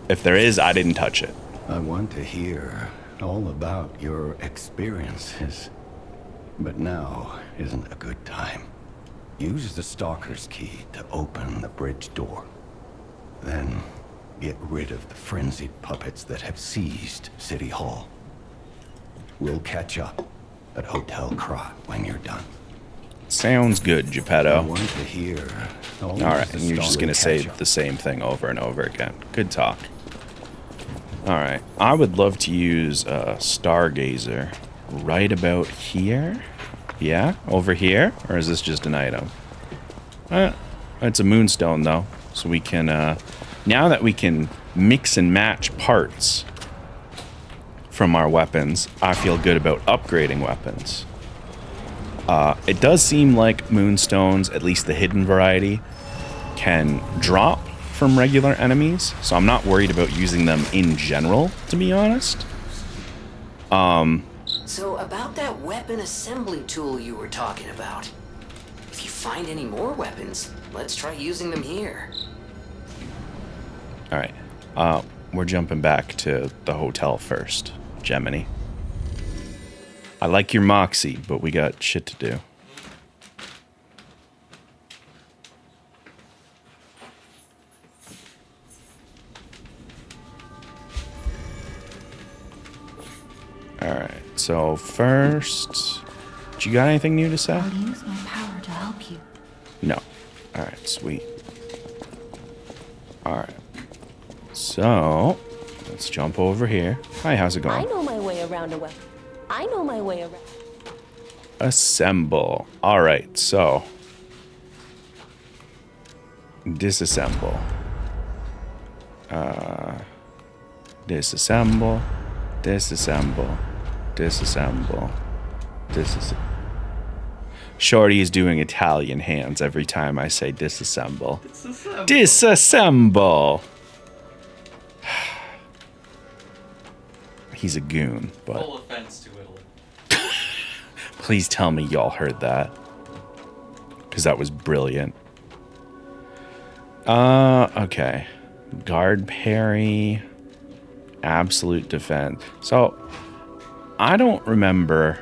if there is, I didn't touch it. I want to hear all about your experiences, but now isn't a good time. Use the Stalker's key to open the bridge door. Then get rid of the frenzied puppets that have seized City Hall. We'll catch up at Hotel Krat when you're done. Sounds good, Geppetto. I want to hear all right, and you're just going to say the same thing over and over again. Good talk. All right, I would love to use a Stargazer right about here. Yeah, over here? Or is this just an item? It's a moonstone, though. So we can, now that we can mix and match parts from our weapons, I feel good about upgrading weapons. It does seem like moonstones, at least the hidden variety, can drop from regular enemies, so I'm not worried about using them in general, to be honest. So about that weapon assembly tool you were talking about. If you find any more weapons, let's try using them here. All right. We're jumping back to the hotel first, Gemini. I like your moxie, but we got shit to do. Alright, so first... Do you got anything new to say? I'll use my power to help you. No. Alright, sweet. Alright. So, let's jump over here. Hi, how's it I going? know my way around a weapon. I know my way around. Assemble. Alright, so... Disassemble. Disassemble. Disassemble. Disassemble. Disassemble. Shorty is doing Italian hands every time I say disassemble. Disassemble. He's a goon, but Full offense to Italy. please tell me y'all heard that. Because that was brilliant. Okay. Guard parry. Absolute defense. So, I don't remember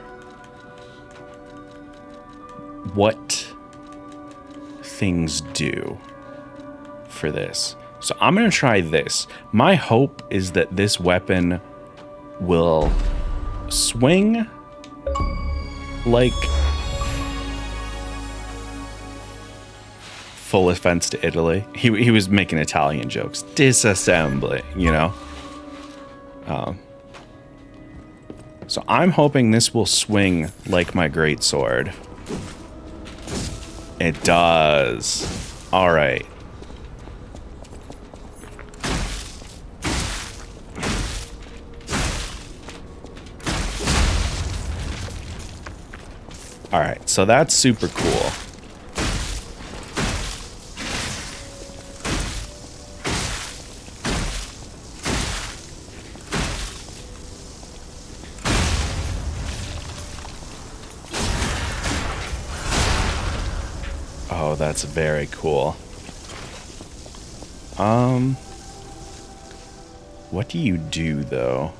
what things do for this. So I'm going to try this. My hope is that this weapon will swing like full offense to Italy. He was making Italian jokes. Disassembly, you know? So I'm hoping this will swing like my greatsword. It does. All right. All right, so that's super cool. Oh, that's very cool. What do you do, though?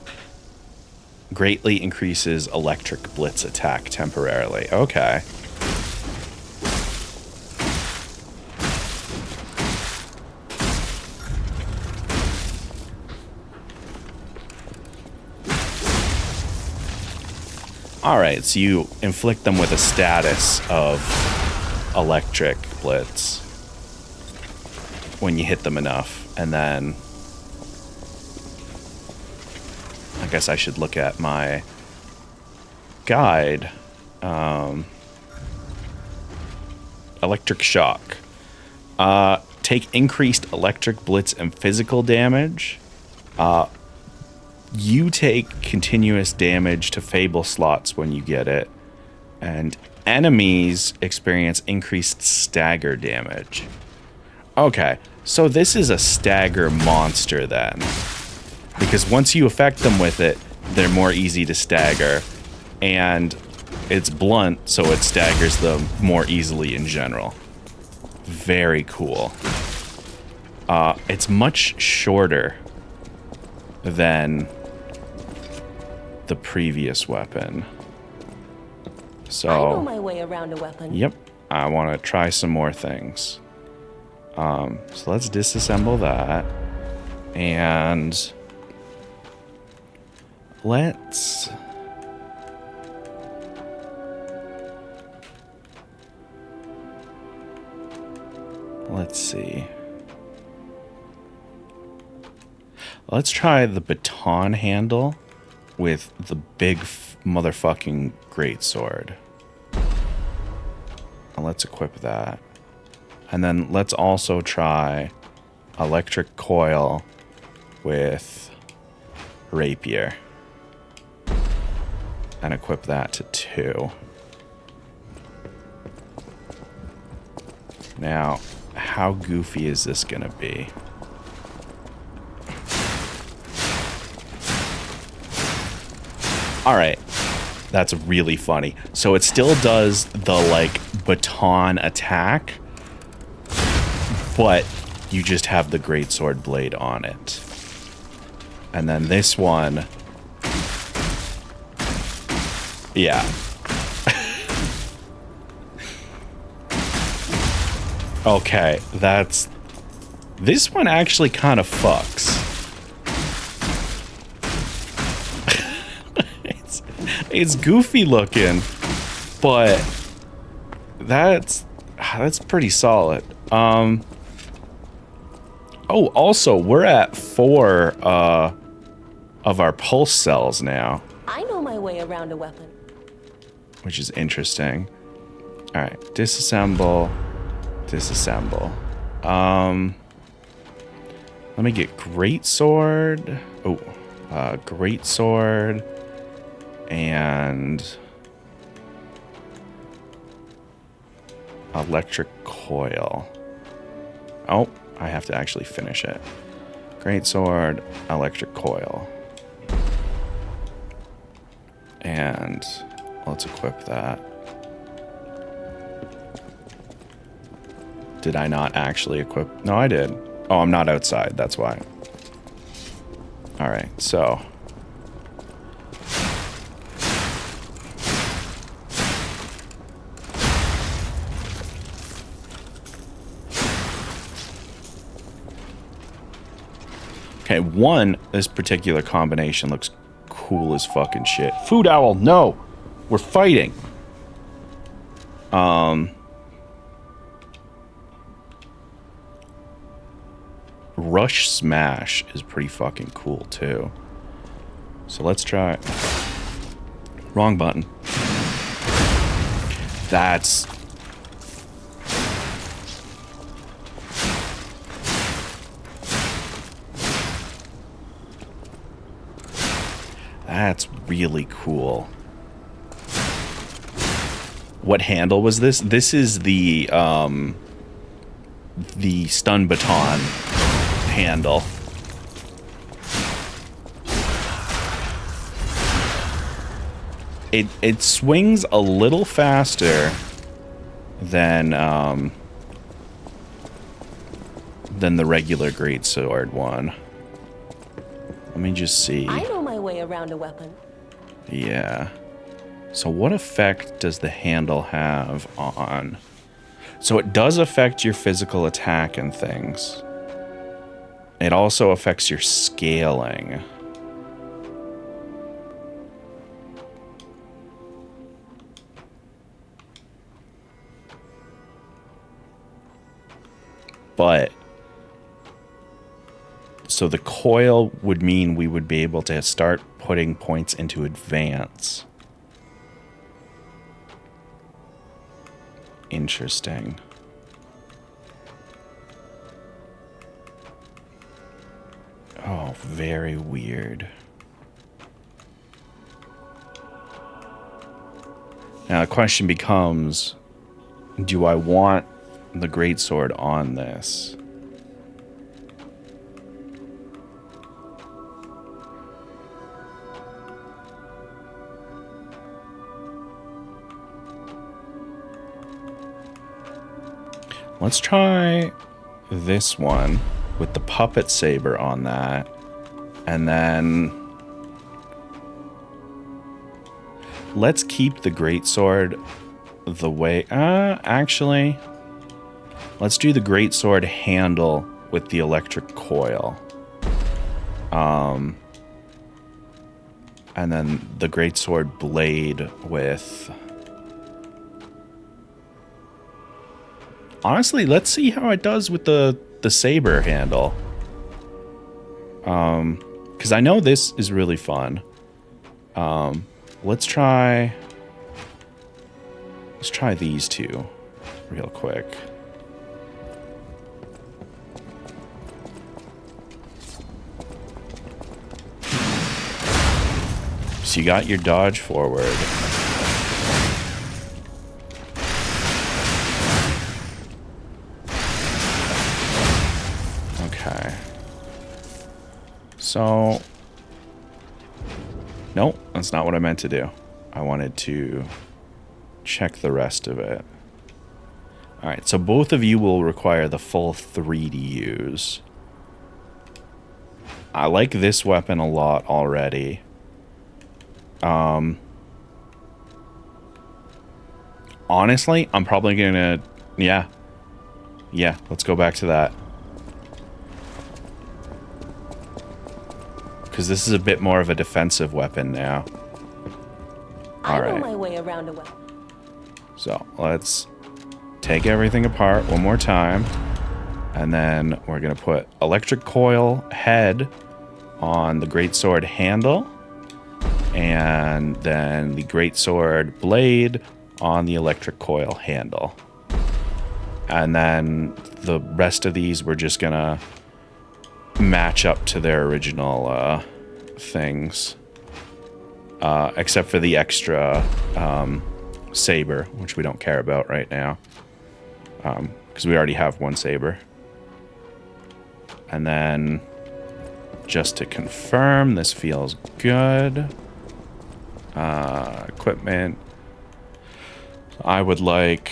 Greatly increases electric blitz attack temporarily. Okay. Alright, so you inflict them with a status of electric blitz when you hit them enough, and then I guess I should look at my guide. Electric shock. Take increased electric blitz and physical damage. You take continuous damage to Fable slots when you get it, and enemies experience increased stagger damage. Okay, so this is a stagger monster then. Because once you affect them with it, they're more easy to stagger. And it's blunt, so it staggers them more easily in general. Very cool. It's much shorter than the previous weapon. So, I know my way around a weapon. Yep, I want to try some more things. So let's disassemble that. And let's see. Let's try the baton handle with the big motherfucking greatsword. And let's equip that. And then let's also try electric coil with rapier. And equip that to 2. Now, how goofy is this gonna be? Alright. That's really funny. So it still does the, like, baton attack, but you just have the greatsword blade on it. And then this one... Yeah. Okay, that's... This one actually kind of fucks. It's goofy looking, but that's pretty solid. Oh, also, we're at 4 of our pulse cells now. I know my way around a weapon. Which is interesting. All right, disassemble. Let me get greatsword. Oh, greatsword and electric coil. Oh, I have to actually finish it. Greatsword, electric coil, and let's equip that. Did I not actually equip? No, I did. Oh, I'm not outside. That's why. All right, so. Okay, this particular combination looks cool as fucking shit. Food owl, no! We're fighting. Rush Smash is pretty fucking cool too. So let's try. Wrong button. That's really cool. What handle was this? This is the stun baton handle. It swings a little faster than the regular greatsword one. Let me just see. I know my way around a weapon. Yeah. So what effect does the handle have on... So it does affect your physical attack and things. It also affects your scaling. But... So the coil would mean we would be able to start putting points into advance. Interesting. Oh, very weird. Now the question becomes, do I want the greatsword on this? Let's try this one with the puppet saber on that. And then let's keep the greatsword the way... actually, let's do the greatsword handle with the electric coil. And then the greatsword blade with... Honestly, let's see how it does with the saber handle. Because I know this is really fun. Let's try these two real quick. So you got your dodge forward. Okay. So... Nope, that's not what I meant to do. I wanted to check the rest of it. Alright, so both of you will require the full 3 to use. I like this weapon a lot already. Honestly, I'm probably gonna... Yeah, let's go back to that. Because this is a bit more of a defensive weapon now. I know my way around a weapon. So, let's take everything apart one more time. And then we're going to put electric coil head on the greatsword handle. And then the greatsword blade on the electric coil handle. And then the rest of these we're just going to match up to their original things. Except for the extra saber, which we don't care about right now. Because we already have one saber. And then, just to confirm, this feels good. Equipment. I would like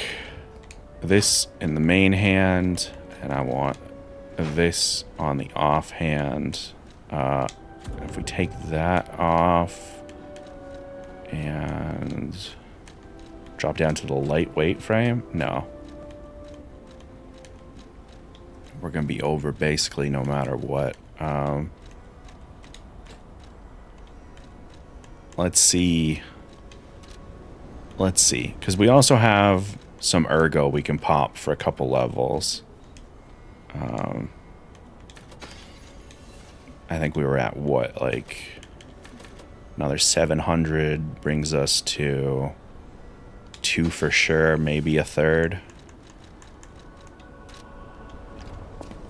this in the main hand, and I want this on the offhand. If we take that off and drop down to the lightweight frame, no. We're going to be over basically no matter what. Let's see. Because we also have some ergo we can pop for a couple levels. I think we were at what, like another 700 brings us to 2 for sure, maybe a third.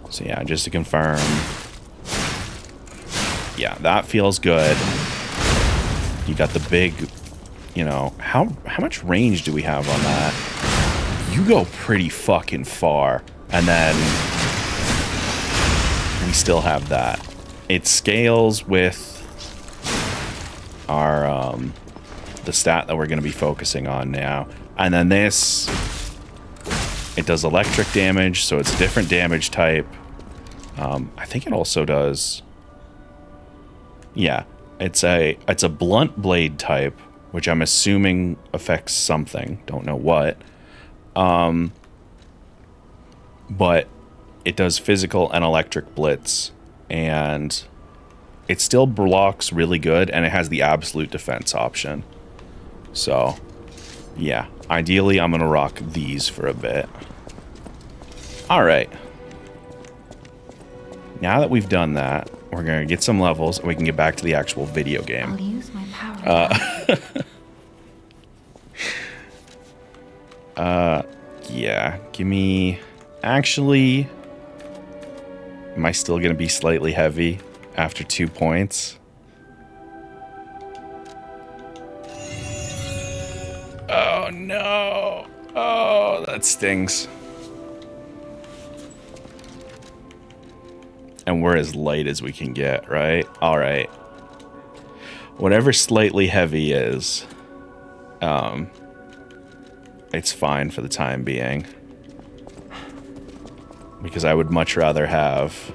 So yeah, just to confirm. Yeah, that feels good. You got the big, you know, how much range do we have on that? You go pretty fucking far. And then we still have that. It scales with our the stat that we're going to be focusing on now. And then this, it does electric damage, so it's a different damage type. I think it also does... Yeah, it's a blunt blade type, which I'm assuming affects something. Don't know what. But it does physical and electric blitz, and it still blocks really good, and it has the absolute defense option. So, yeah, ideally I'm going to rock these for a bit. Alright. Now that we've done that, we're going to get some levels, and we can get back to the actual video game. I'll use my power. Yeah, give me... Actually, am I still going to be slightly heavy after 2 points? Oh, no. Oh, that stings. And we're as light as we can get, right? All right. Whatever slightly heavy is, it's fine for the time being. Because I would much rather have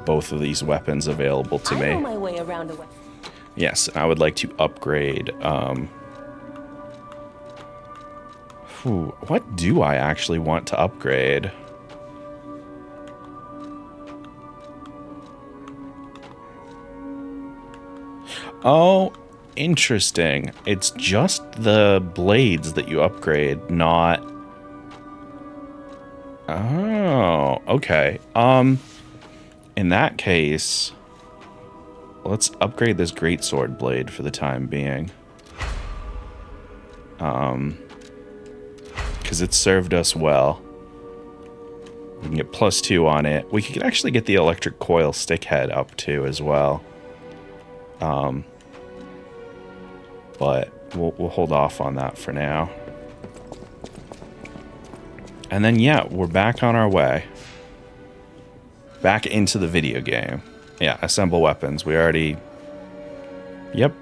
both of these weapons available to me. I know my way around a weapon. Yes, and I would like to upgrade. What do I actually want to upgrade? Oh, interesting. It's just the blades that you upgrade, not... Oh, okay. In that case, let's upgrade this greatsword blade for the time being. Because it's served us well. We can get +2 on it. We could actually get the electric coil stick head up too as well. But we'll hold off on that for now. And then, yeah, we're back on our way. Back into the video game. Yeah, assemble weapons. We already... Yep.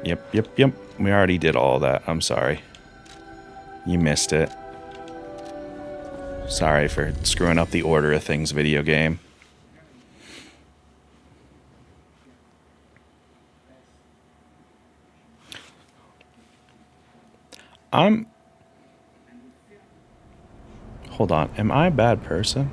Yep. We already did all that. I'm sorry. You missed it. Sorry for screwing up the order of things video game. Hold on. Am I a bad person?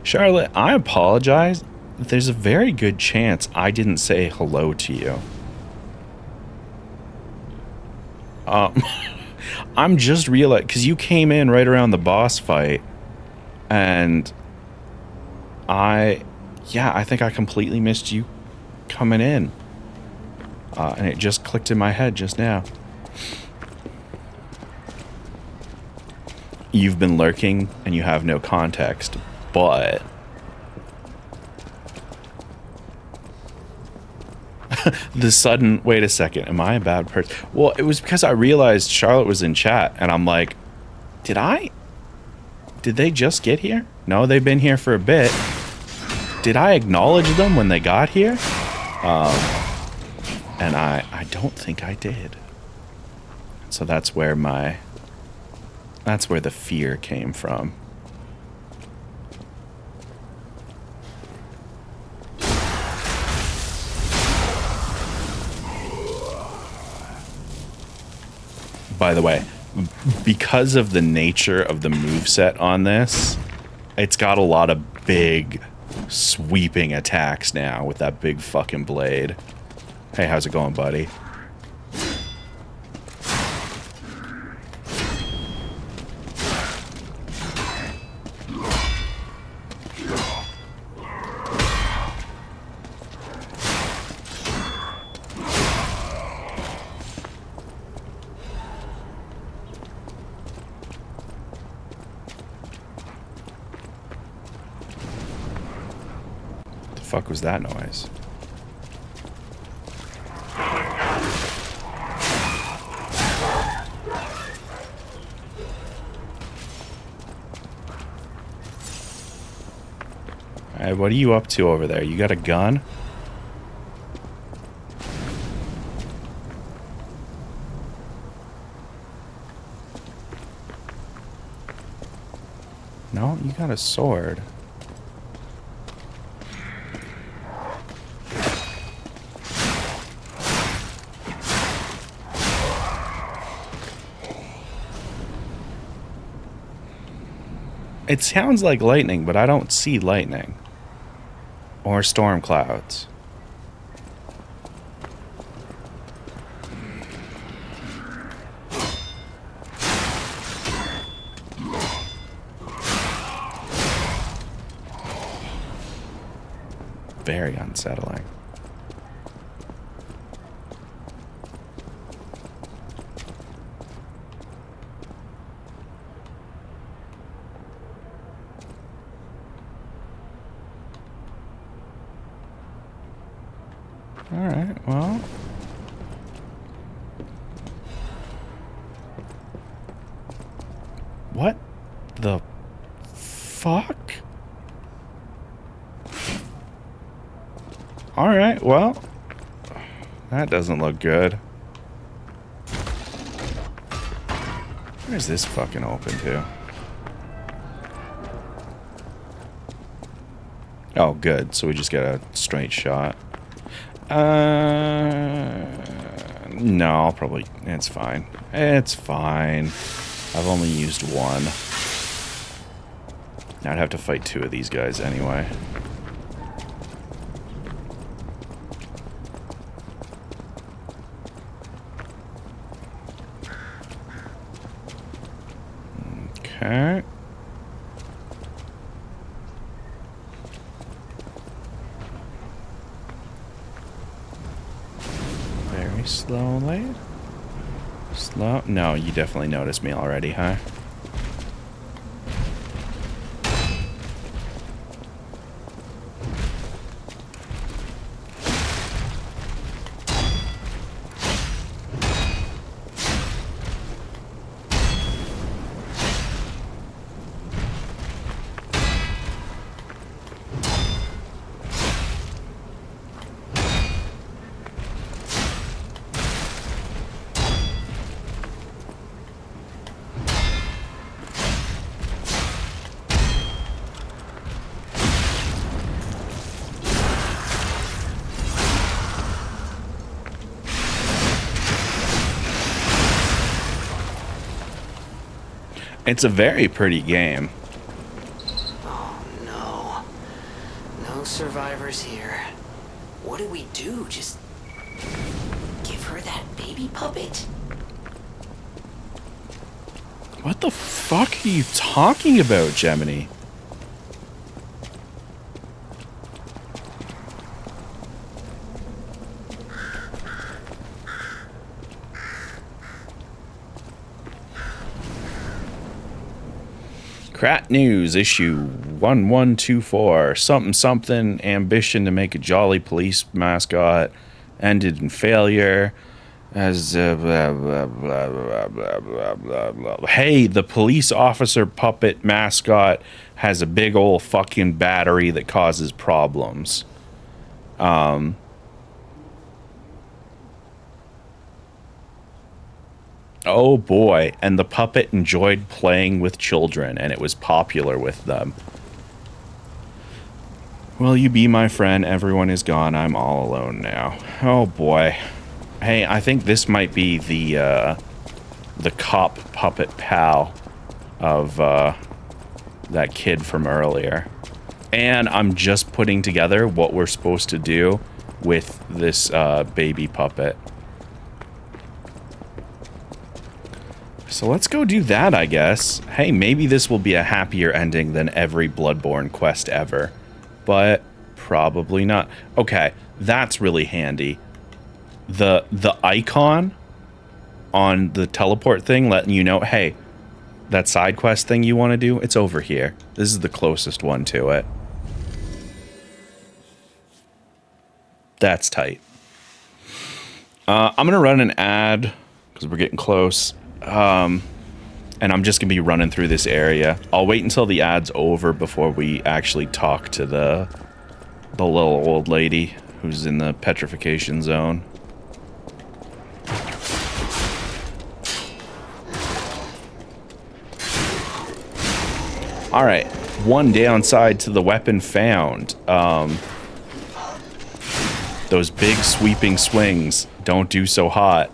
Charlotte, I apologize. There's a very good chance I didn't say hello to you. I'm just realizing, because you came in right around the boss fight, and I think I completely missed you coming in. And it just clicked in my head just now. You've been lurking, and you have no context, but... the sudden, wait a second, am I a bad person? Well, it was because I realized Charlotte was in chat, and I'm like, did they just get here? No, they've been here for a bit. Did I acknowledge them when they got here? And I don't think I did. So that's where the fear came from. By the way, because of the nature of the moveset on this, it's got a lot of big, sweeping attacks now with that big fucking blade. Hey, how's it going, buddy? Fuck was that noise? Alright, what are you up to over there? You got a gun? No, you got a sword. It sounds like lightning, but I don't see lightning. Or storm clouds. Very unsettling. Alright, well. What the fuck? Alright, well. That doesn't look good. Where's this fucking open to? Oh, good. So we just get a straight shot. No, I'll probably... It's fine. It's fine. I've only used one. I'd have to fight two of these guys anyway. Okay. Very slowly. Slow. No, you definitely noticed me already, huh? It's a very pretty game. Oh no. No survivors here. What do we do? Just give her that baby puppet? What the fuck are you talking about, Gemini? Krat News, issue 1124. Something. Ambition to make a jolly police mascot ended in failure. As blah, blah, blah, blah, blah, blah, blah, blah. Hey, the police officer puppet mascot has a big old fucking battery that causes problems. Oh boy, and the puppet enjoyed playing with children, and it was popular with them. Will you be my friend? Everyone is gone. I'm all alone now. Oh boy. Hey, I think this might be the cop puppet pal of that kid from earlier. And I'm just putting together what we're supposed to do with this baby puppet. So let's go do that, I guess. Hey, maybe this will be a happier ending than every Bloodborne quest ever. But probably not. Okay, that's really handy. The icon on the teleport thing letting you know, hey, that side quest thing you want to do, it's over here. This is the closest one to it. That's tight. I'm going to run an ad because we're getting close. And I'm just going to be running through this area. I'll wait until the ad's over before we actually talk to the little old lady who's in the petrification zone. Alright, one downside to the weapon found. Those big sweeping swings don't do so hot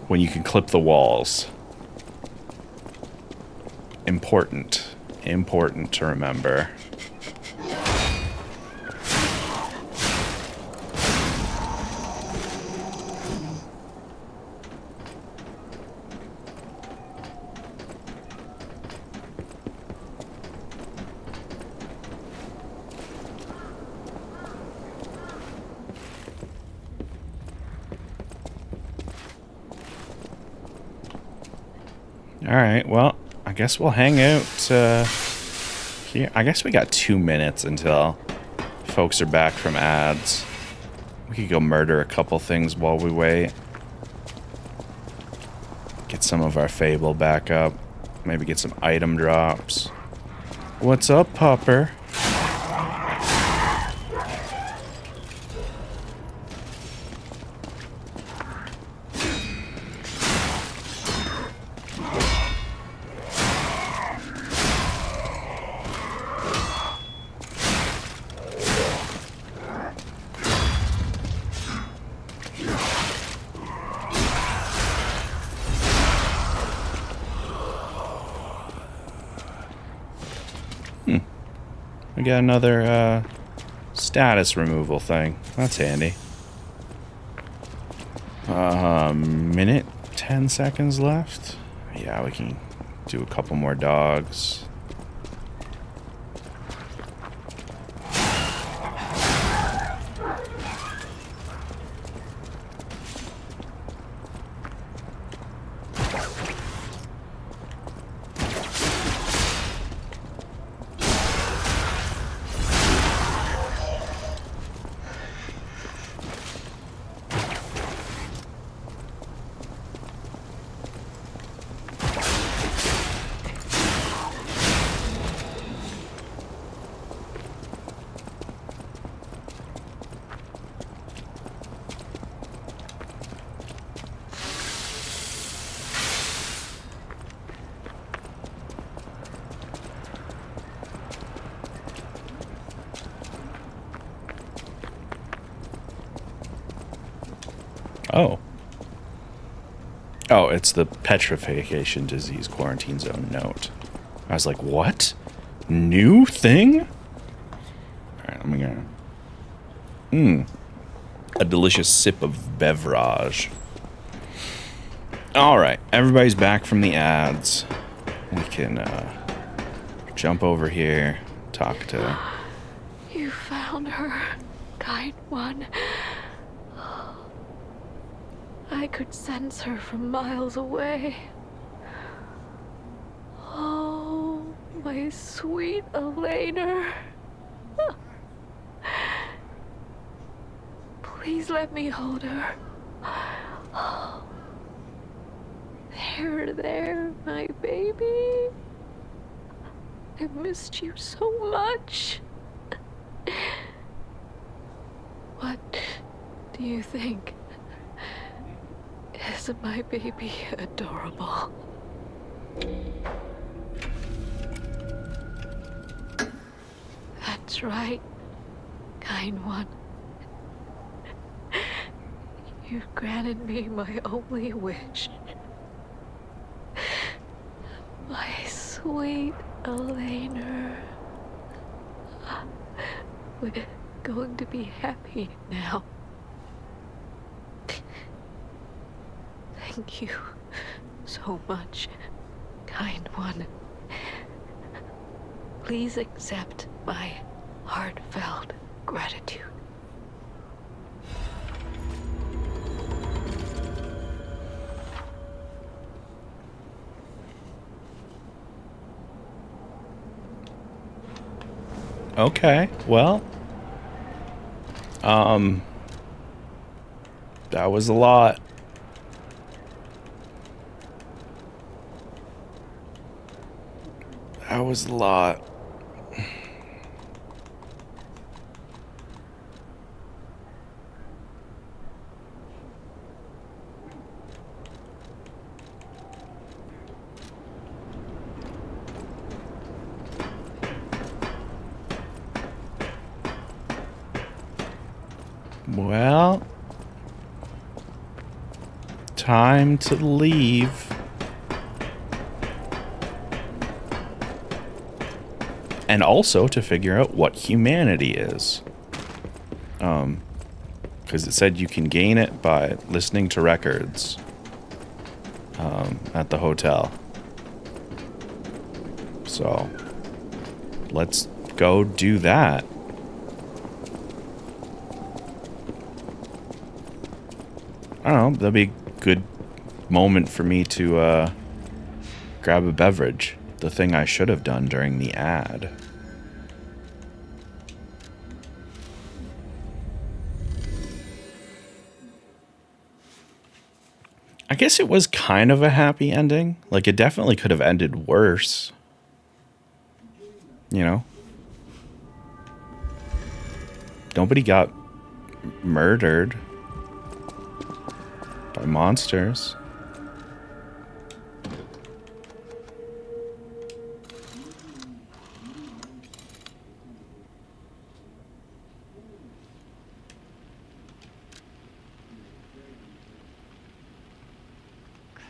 when you can clip the walls. Important to remember. Alright, well, I guess we'll hang out here. I guess we got 2 minutes until folks are back from ads. We could go murder a couple things while we wait. Get some of our Fable back up. Maybe get some item drops. What's up, Popper? We got another status removal thing. That's handy. Minute, 10 seconds left. Yeah, we can do a couple more dogs. Oh, it's the petrification disease quarantine zone note. I was like, what? New thing? Alright, I'm gonna... A delicious sip of beverage. Alright, everybody's back from the ads. We can jump over here, talk to... You found her, kind one. I could sense her from miles away. Oh, my sweet Elena. Please let me hold her. There, my baby. I missed you so much. What do you think? Isn't my baby adorable? That's right, kind one. You granted me my only wish. My sweet Elena. We're going to be happy now. Thank you so much, kind one. Please accept my heartfelt gratitude. Okay, well... that was a lot. That was a lot. Well, time to leave. And also to figure out what humanity is. Because it said you can gain it by listening to records at the hotel. So, let's go do that. I don't know, that'd be a good moment for me to grab a beverage. The thing I should have done during the ad. I guess it was kind of a happy ending. Like, it definitely could have ended worse. You know? Nobody got murdered by monsters.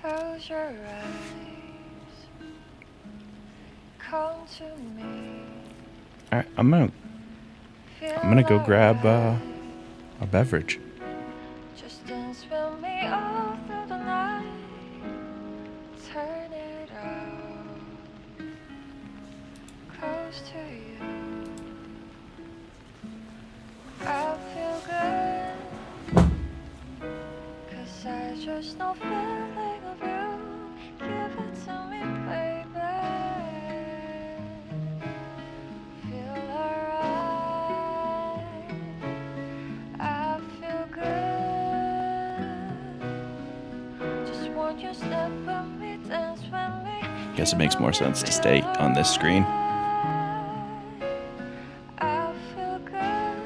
Close your eyes. Come to me. Alright, I'm gonna go grab a beverage. Just dance with me all through the night. Turn it out. Close to you. I feel good. 'Cause I just know feeling of you. Give it to me, baby. Feel alright. I feel good. Just want you to step with me, dance with me. Guess it makes more sense to stay on this screen. I feel good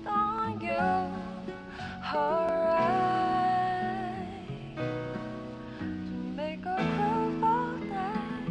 on you. Alright. To make a groove all night.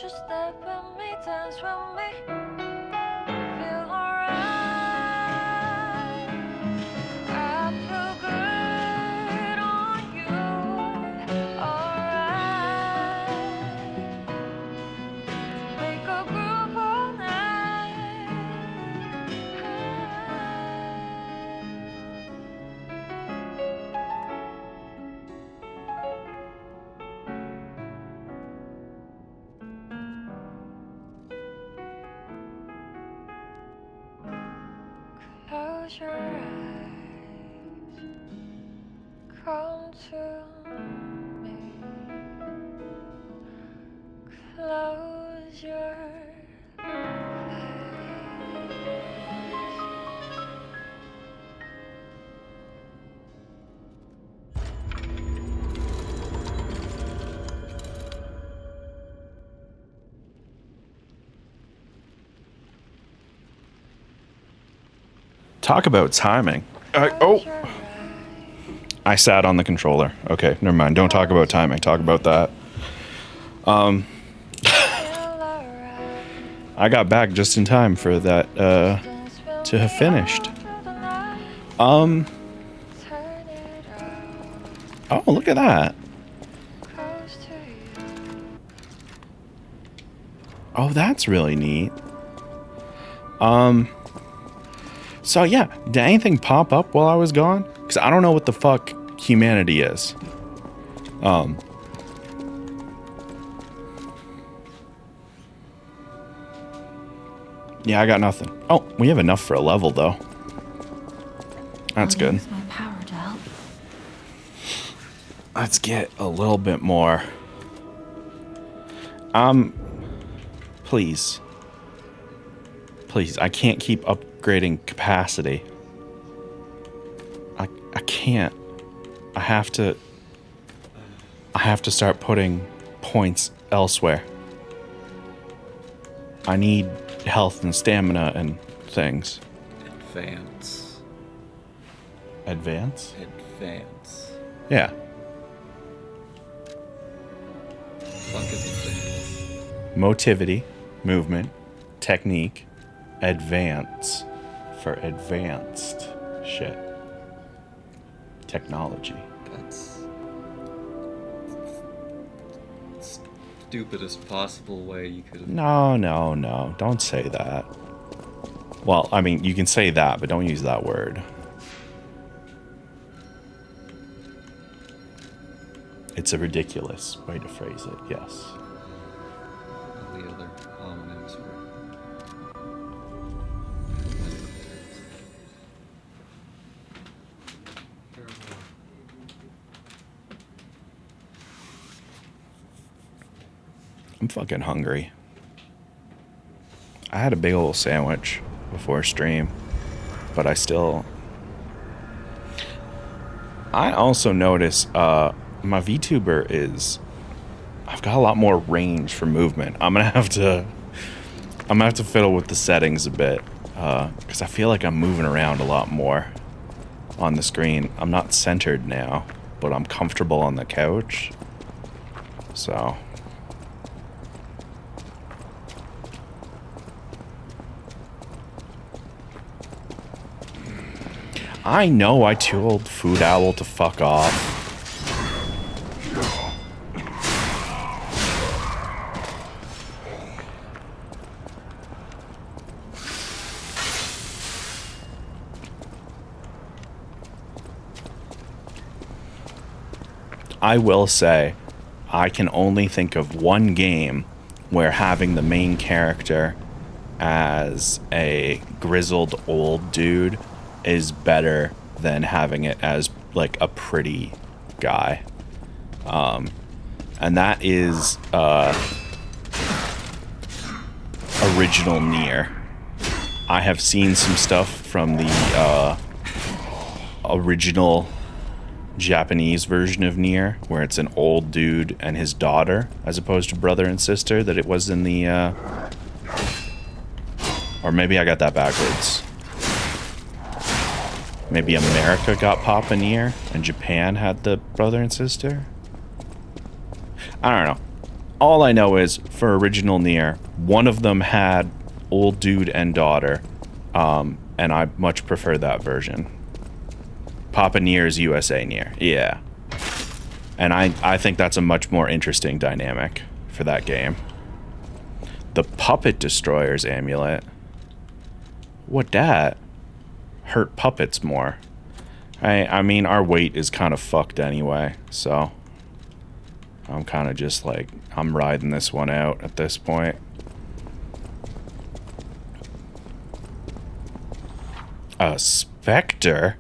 Won't you step with me, dance with me? Feel alright. I feel good on you. Alright. Make a groove all night. Close your eyes, come to me. Close your Talk about timing. I sat on the controller. Okay, never mind. Don't talk about timing. Talk about that. I got back just in time for that to have finished. Oh, look at that. Oh, that's really neat. So yeah, did anything pop up while I was gone? Because I don't know what the fuck humanity is. Yeah, I got nothing. Oh, we have enough for a level though. That's good. Use my power to help. Let's get a little bit more. Please. Please, I can't keep upgrading capacity. I can't. I have to start putting points elsewhere. I need health and stamina and things. Advance. Advance? Advance. Yeah. Fuck is advance? Motivity, movement, technique, advance for advanced shit. Technology. That's stupidest possible way you could have. No. Don't say that. Well, I mean, you can say that, but don't use that word. It's a ridiculous way to phrase it, yes. The other homonyms were. I'm fucking hungry. I had a big old sandwich before stream, but I also notice my VTuber I've got a lot more range for movement. I'm gonna have to fiddle with the settings a bit, because I feel like I'm moving around a lot more on the screen. I'm not centered now, but I'm comfortable on the couch. So I know I told Food Owl to fuck off. I will say, I can only think of one game where having the main character as a grizzled old dude is better than having it as like a pretty guy. And that is original Nier. I have seen some stuff from the original Japanese version of Nier, where it's an old dude and his daughter, as opposed to brother and sister, that it was in the or maybe I got that backwards. Maybe America got Papa Nier and Japan had the brother and sister. I don't know. All I know is, for original Nier, one of them had old dude and daughter, and I much prefer that version. Papa Nier is USA Nier, yeah. And I think that's a much more interesting dynamic for that game. The Puppet Destroyer's amulet. What that? Hurt puppets more. I mean, our weight is kind of fucked anyway, so I'm kind of just like, I'm riding this one out at this point. A Spectre?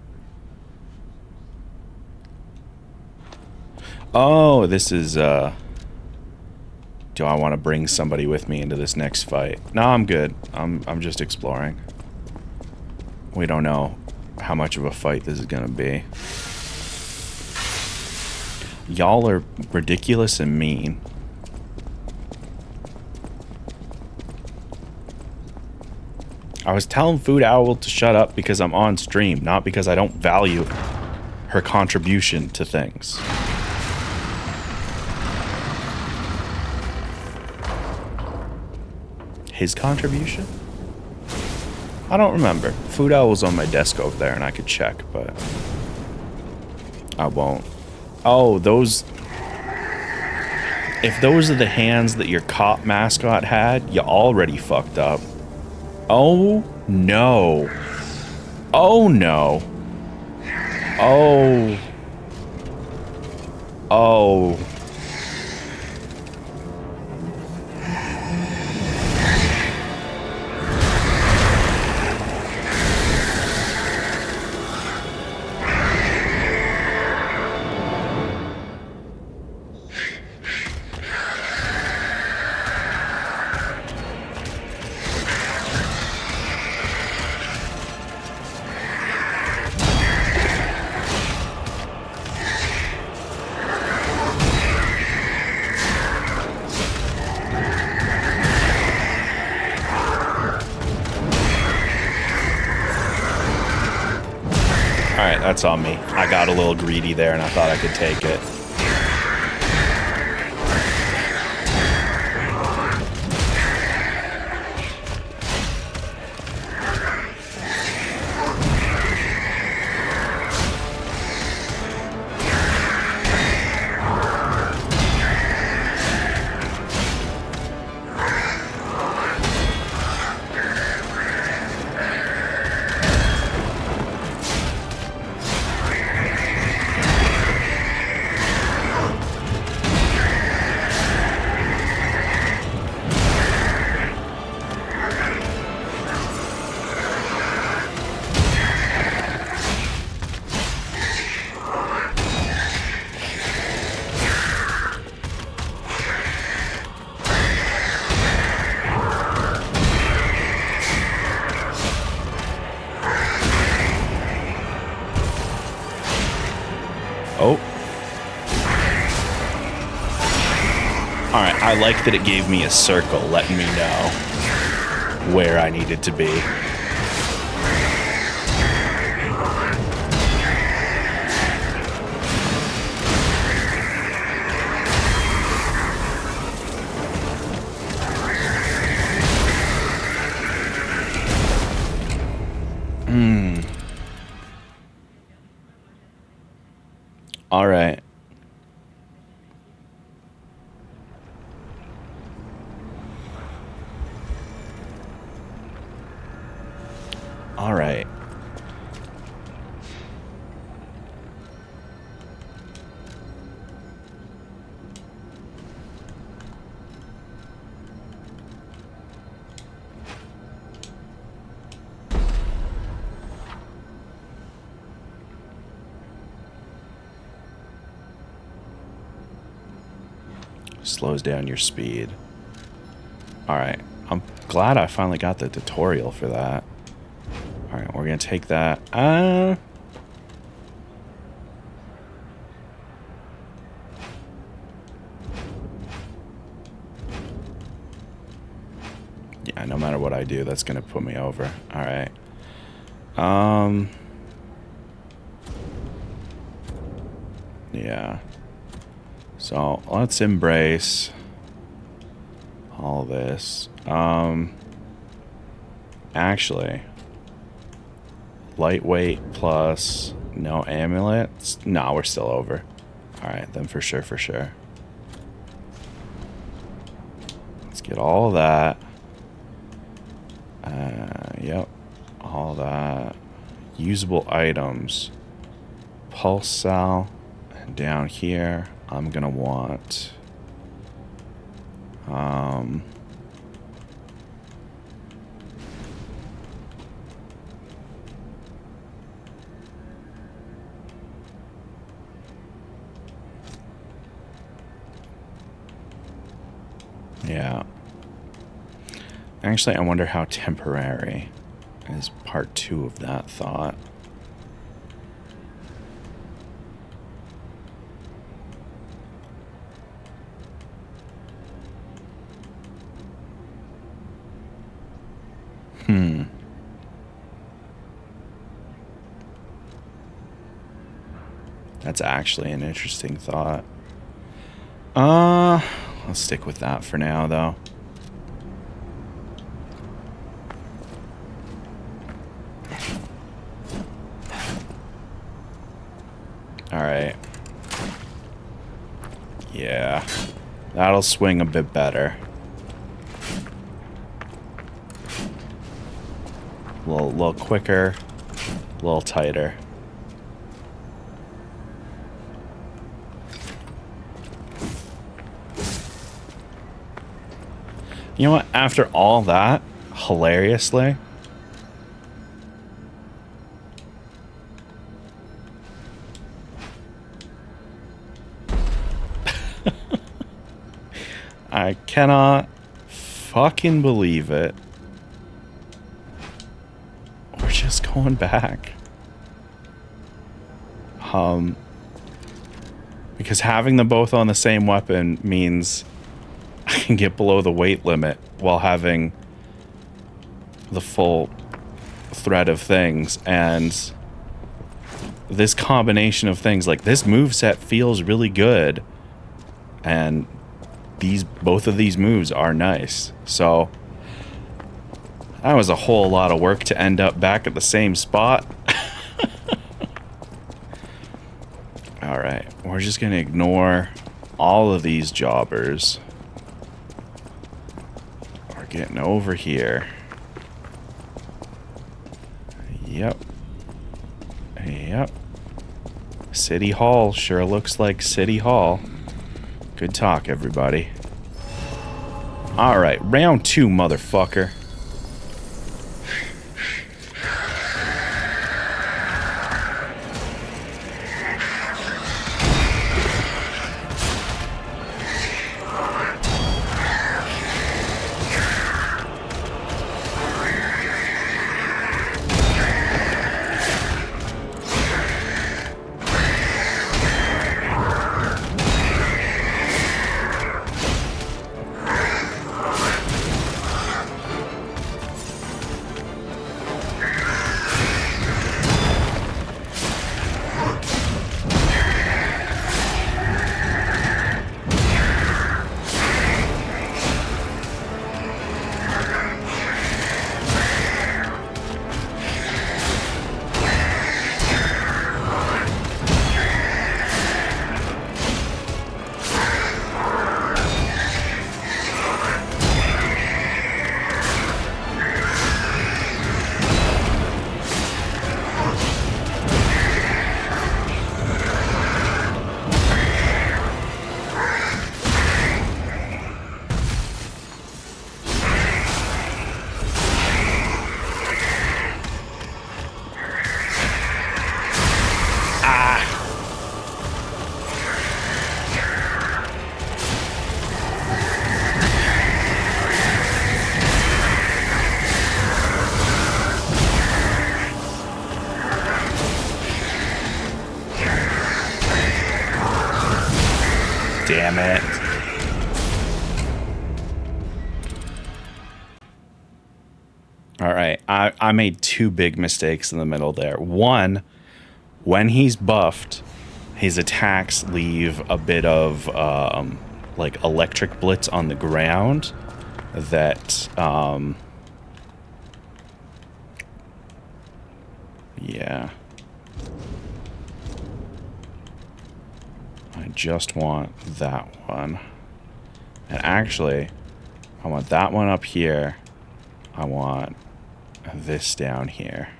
Oh, this is, do I want to bring somebody with me into this next fight? No, I'm good. I'm just exploring. We don't know how much of a fight this is gonna be. Y'all are ridiculous and mean. I was telling Food Owl to shut up because I'm on stream, not because I don't value her contribution to things. His contribution? I don't remember. Food Owl was on my desk over there and I could check, but I won't. Oh, those... If those are the hands that your cop mascot had, you already fucked up. Oh, no. Oh, no. Oh. Oh. That's on me. I got a little greedy there and I thought I could take it. I like that it gave me a circle, letting me know where I needed to be. All right. All right. Slows down your speed. All right. I'm glad I finally got the tutorial for that. All right, we're gonna take that. Yeah, no matter what I do, that's gonna put me over. All right. Yeah. So let's embrace all this. Actually, lightweight plus no amulets. No, we're still over. All right, then for sure, for sure. Let's get all that. Yep, all that. Usable items. Pulse cell. And down here, I'm gonna want. Yeah. Actually, I wonder how temporary is part 2 of that thought. That's actually an interesting thought. I'll stick with that for now, though. Alright. Yeah. That'll swing a bit better. A little quicker. A little tighter. You know what? After all that, hilariously, I cannot fucking believe it. We're just going back. Because having them both on the same weapon means I can get below the weight limit while having the full thread of things. And this combination of things, like this moveset feels really good. And both of these moves are nice. So that was a whole lot of work to end up back at the same spot. Alright, we're just gonna ignore all of these jobbers. We're getting over here. Yep. Yep. City Hall sure looks like City Hall. Good talk, everybody. Alright, round 2, motherfucker. Damn it. Alright, I made 2 big mistakes in the middle there. One, when he's buffed, his attacks leave a bit of like electric blitz on the ground, that, yeah. I just want that one. And actually, I want that one up here. I want this down here.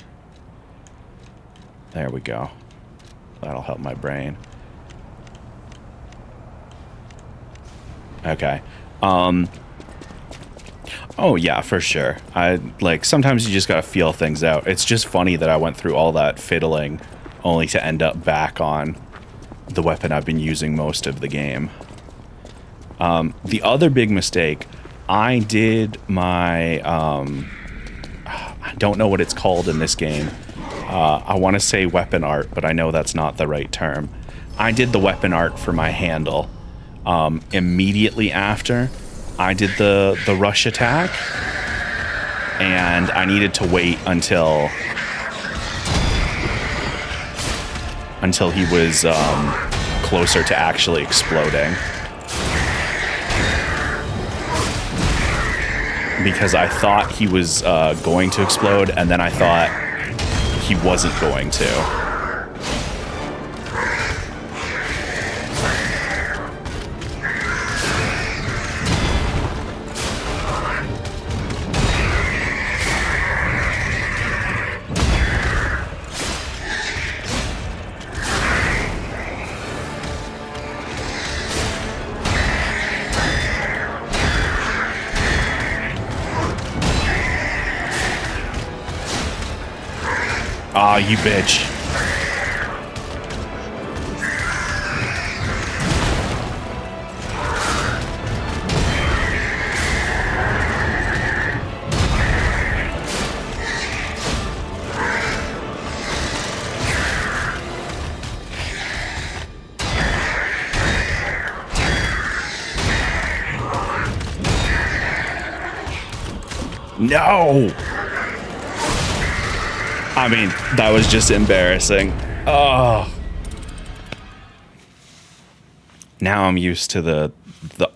There we go. That'll help my brain. Okay. Oh yeah, for sure. Sometimes you just gotta feel things out. It's just funny that I went through all that fiddling only to end up back on the weapon I've been using most of the game. The other big mistake, I did my, I don't know what it's called in this game. I want to say weapon art, but I know that's not the right term. I did the weapon art for my handle. Immediately after I did the rush attack, and I needed to wait until he was closer to actually exploding, because I thought he was going to explode, and then I thought he wasn't going to. Aw, you bitch. No! I mean, that was just embarrassing. Oh. Now I'm used to the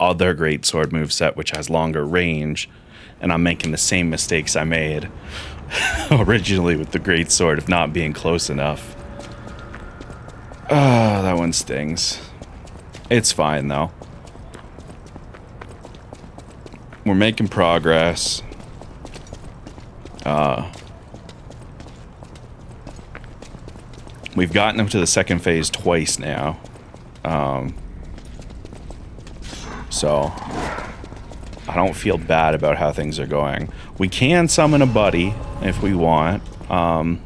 other greatsword moveset, which has longer range, and I'm making the same mistakes I made originally with the greatsword of not being close enough. Oh, that one stings. It's fine, though. We're making progress. We've gotten him to the second phase twice now. So I don't feel bad about how things are going. We can summon a buddy if we want. I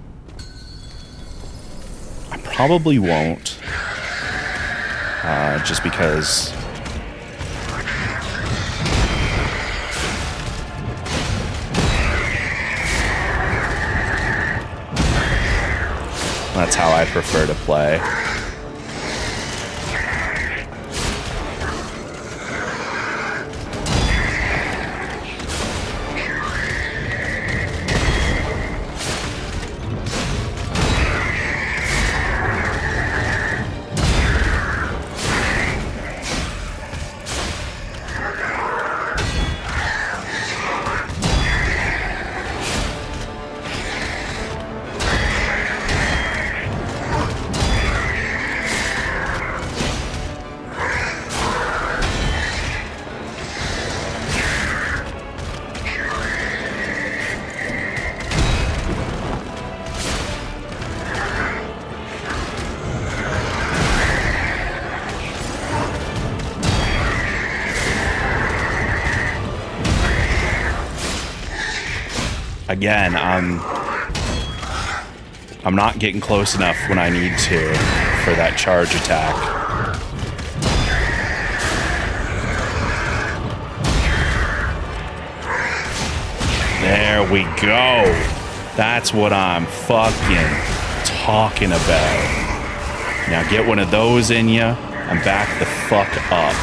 probably won't. Just because... that's how I prefer to play. Again, I'm not getting close enough when I need to for that charge attack. There we go. That's what I'm fucking talking about. Now get one of those in ya and back the fuck up.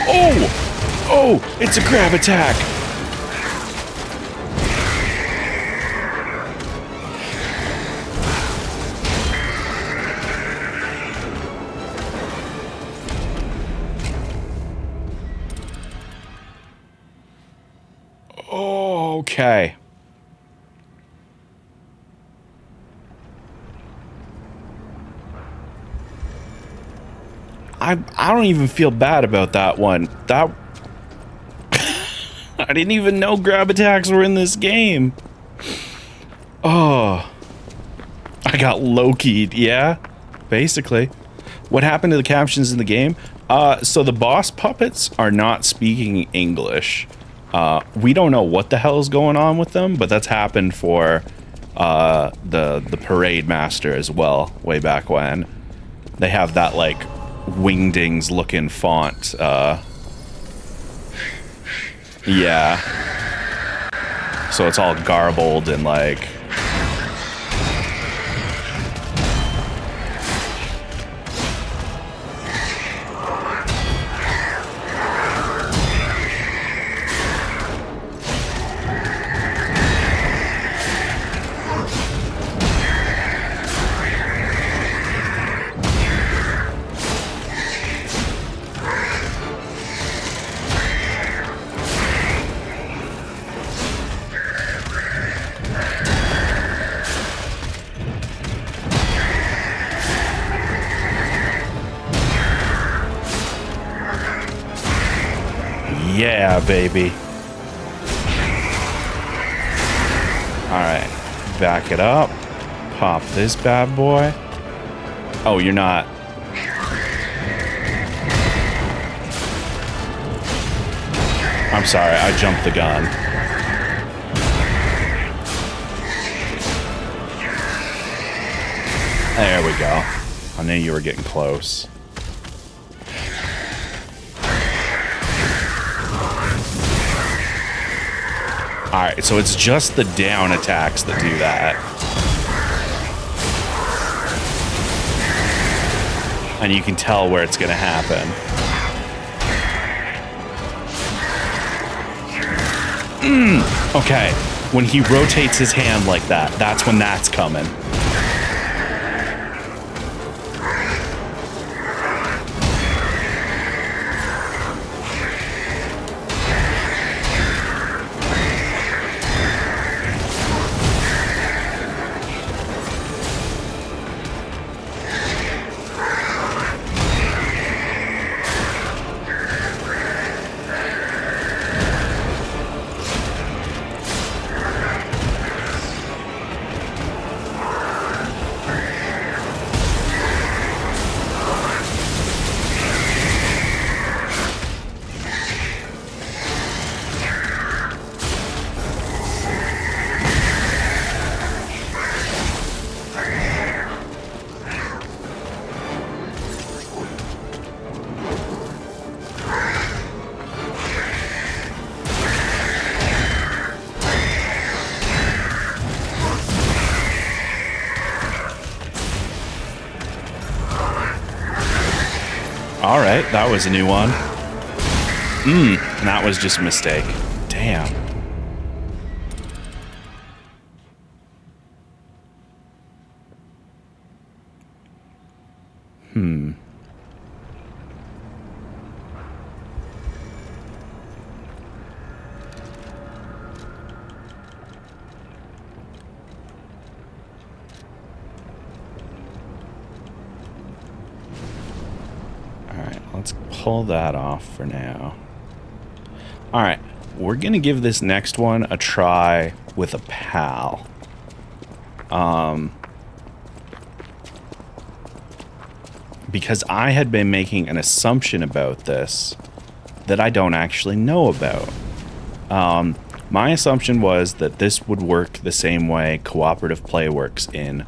Oh! Oh, it's a grab attack. Okay. I don't even feel bad about that one. That I didn't even know grab attacks were in this game. Oh. I got low-keyed, yeah. Basically. What happened to the captions in the game? So the boss puppets are not speaking English. We don't know what the hell is going on with them, but that's happened for the Parade Master as well, way back when. They have that, like, Wingdings looking font. Yeah. So it's all garbled and, like... Yeah, baby. Alright. Back it up. Pop this bad boy. Oh, you're not. I'm sorry, I jumped the gun. There we go. I knew you were getting close. Alright, so it's just the down attacks that do that. And you can tell where it's going to happen. Okay, when he rotates his hand like that, that's when that's coming. Alright, that was a new one. And that was just a mistake. Damn. Pull that off for now. Alright, we're gonna give this next one a try with a pal. Because I had been making an assumption about this that I don't actually know about. My assumption was that this would work the same way cooperative play works in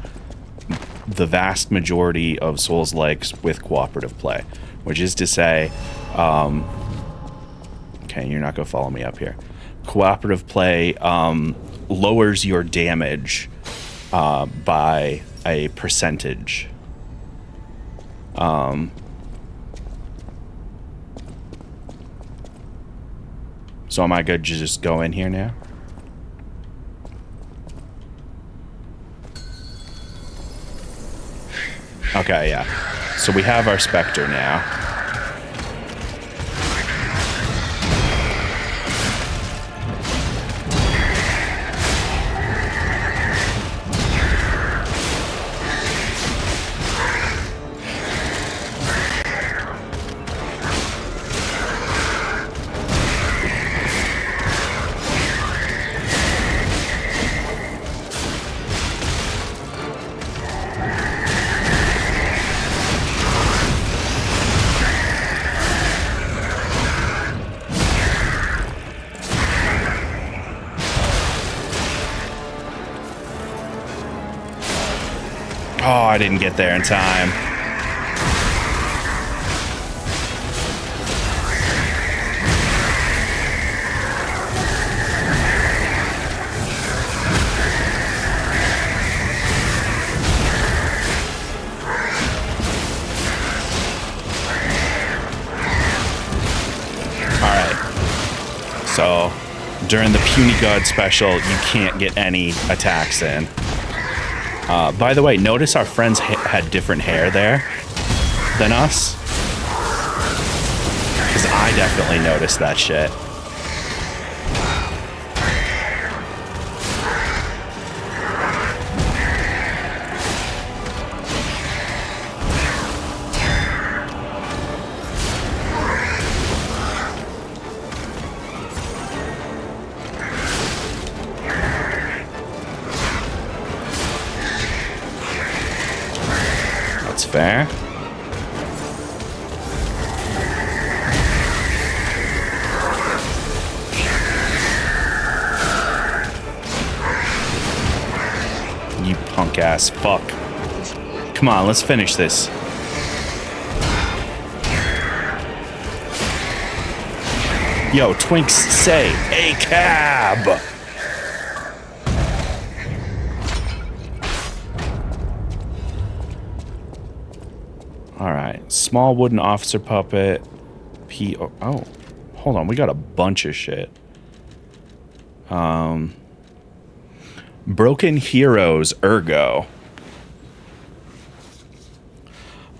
the vast majority of Souls-likes with cooperative play. Which is to say, okay, you're not going to follow me up here. Cooperative play lowers your damage by a percentage. So am I good to just go in here now? Okay, yeah. So we have our Spectre now. Oh, I didn't get there in time. So, during the Puny God special, you can't get any attacks in. By the way, notice our friends had different hair there than us. Because I definitely noticed that shit. Fair. You punk ass fuck. Come on, let's finish this. Yo, Twinks say a cab. Alright, small wooden officer puppet. Oh, hold on, we got a bunch of shit. Broken Heroes Ergo.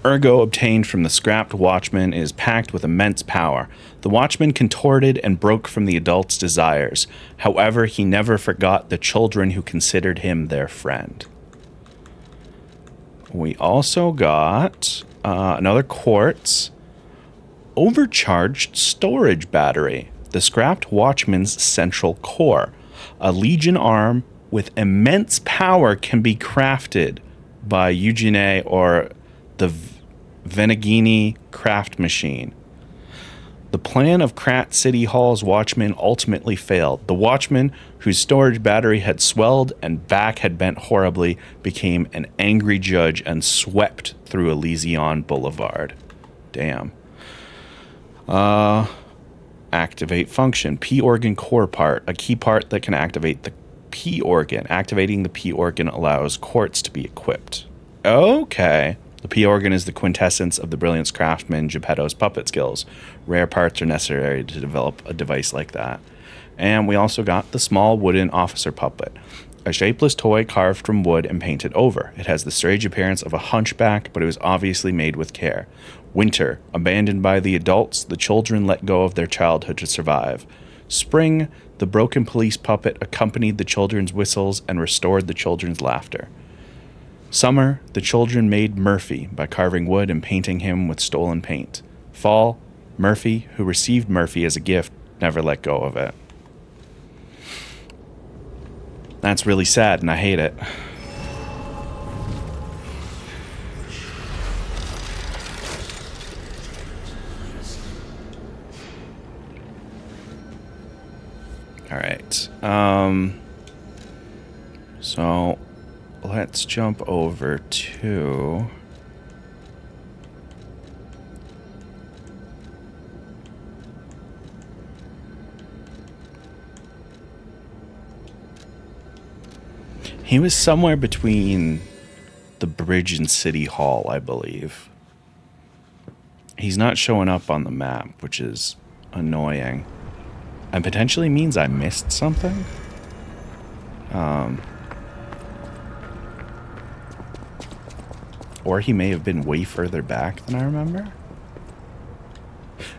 Ergo, obtained from the scrapped Watchman, is packed with immense power. The Watchman contorted and broke from the adult's desires. However, he never forgot the children who considered him their friend. We also got another quartz. Overcharged storage battery. The scrapped Watchman's central core. A Legion arm with immense power can be crafted by Eugene or the Venigini craft machine. The plan of Krat City Hall's Watchman ultimately failed. The Watchman, whose storage battery had swelled and back had bent horribly, became an angry judge and swept through Elysion Boulevard. Damn. Activate function. P organ core part. A key part that can activate the P organ. Activating the P organ allows quartz to be equipped. Okay. The P organ is the quintessence of the brilliance craftsman Geppetto's puppet skills. Rare parts are necessary to develop a device like that. And we also got the small wooden officer puppet. A shapeless toy carved from wood and painted over. It has the strange appearance of a hunchback, but it was obviously made with care. Winter. Abandoned by the adults, the children let go of their childhood to survive. Spring. The broken police puppet accompanied the children's whistles and restored the children's laughter. Summer, the children made Murphy by carving wood and painting him with stolen paint. Fall, Murphy, who received Murphy as a gift, never let go of it. That's really sad, and I hate it. All right. So let's jump over to he was somewhere between the bridge and City Hall, I believe. He's not showing up on the map, which is annoying. And potentially means I missed something. Or he may have been way further back than I remember.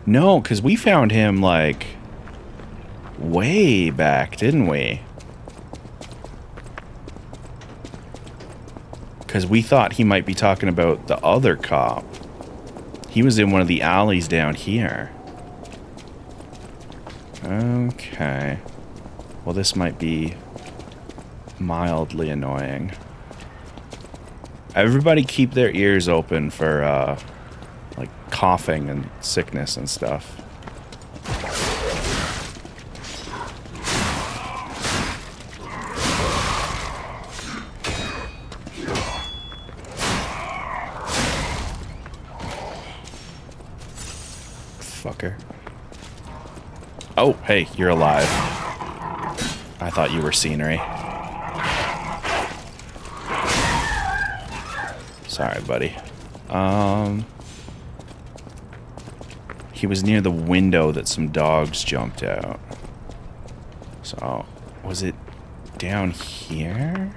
No, because we found him, like, way back, didn't we? Because we thought he might be talking about the other cop. He was in one of the alleys down here. Okay. Well, this might be mildly annoying. Everybody keep their ears open for, like, coughing and sickness and stuff. Oh, hey, you're alive. I thought you were scenery. Sorry, buddy. He was near the window that some dogs jumped out. So, was it down here?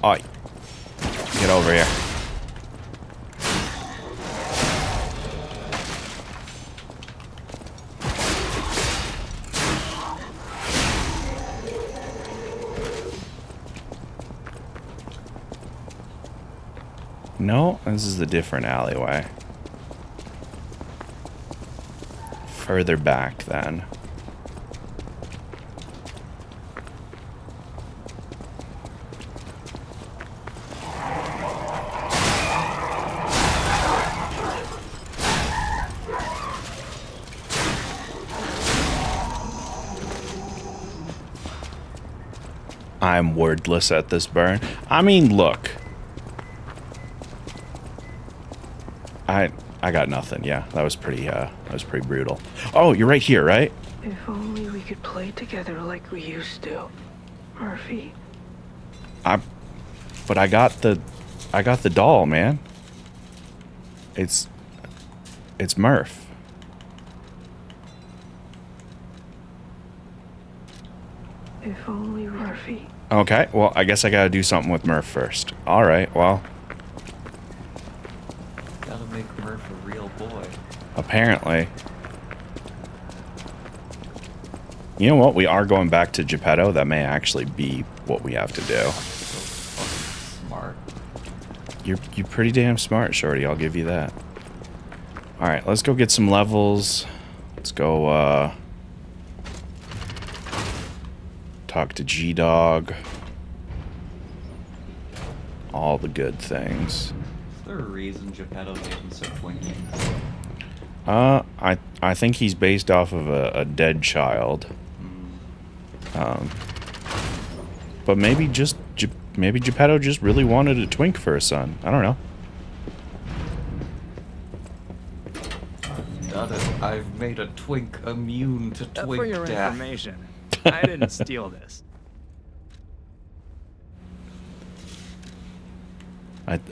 Oi. Get over here. No, this is a different alleyway. Further back, then. I'm wordless at this burn. I mean, look. I got nothing. Yeah, that was pretty brutal. Oh, you're right here, right? If only we could play together like we used to, Murphy. But I got the doll, man. It's Murph. If only Murphy. Okay, well, I guess I gotta do something with Murph first. Alright, well. Gotta make Murph a real boy. Apparently. You know what? We are going back to Geppetto. That may actually be what we have to do. So fucking smart. You're pretty damn smart, Shorty. I'll give you that. Alright, let's go get some levels. Let's go, talk to G-Dog. All the good things. Is there a reason Geppetto made him so twinky? I think he's based off of a dead child. But maybe Geppetto just really wanted a twink for a son. I don't know. Got it. I've made a twink immune to twink For your death. information, I didn't steal this.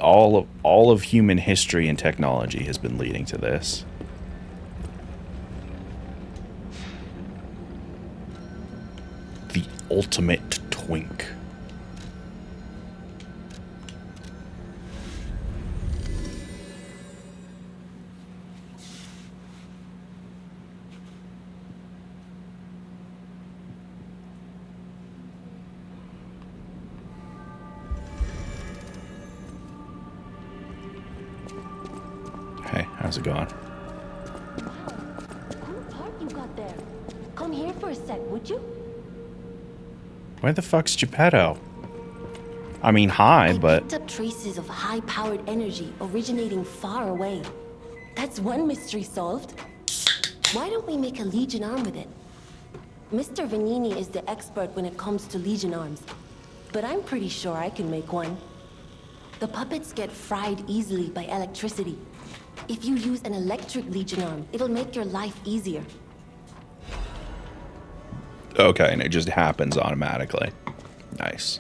All of human history and technology has been leading to this. The ultimate twink. Hey, how's it going? Wow, cool part you got there. Come here for a sec, would you? Where the fuck's Geppetto? I mean, hi, I but... picked up traces of high-powered energy originating far away. That's one mystery solved. Why don't we make a Legion arm with it? Mr. Vanini is the expert when it comes to Legion arms, but I'm pretty sure I can make one. The puppets get fried easily by electricity. If you use an electric Legion arm, it'll make your life easier. Okay, and it just happens automatically. Nice.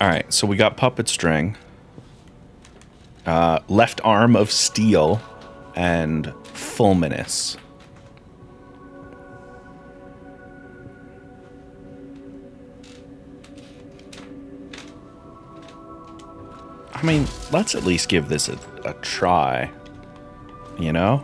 Alright, so we got puppet string. Left arm of steel. And fulminous. I mean, let's at least give this a try. You know?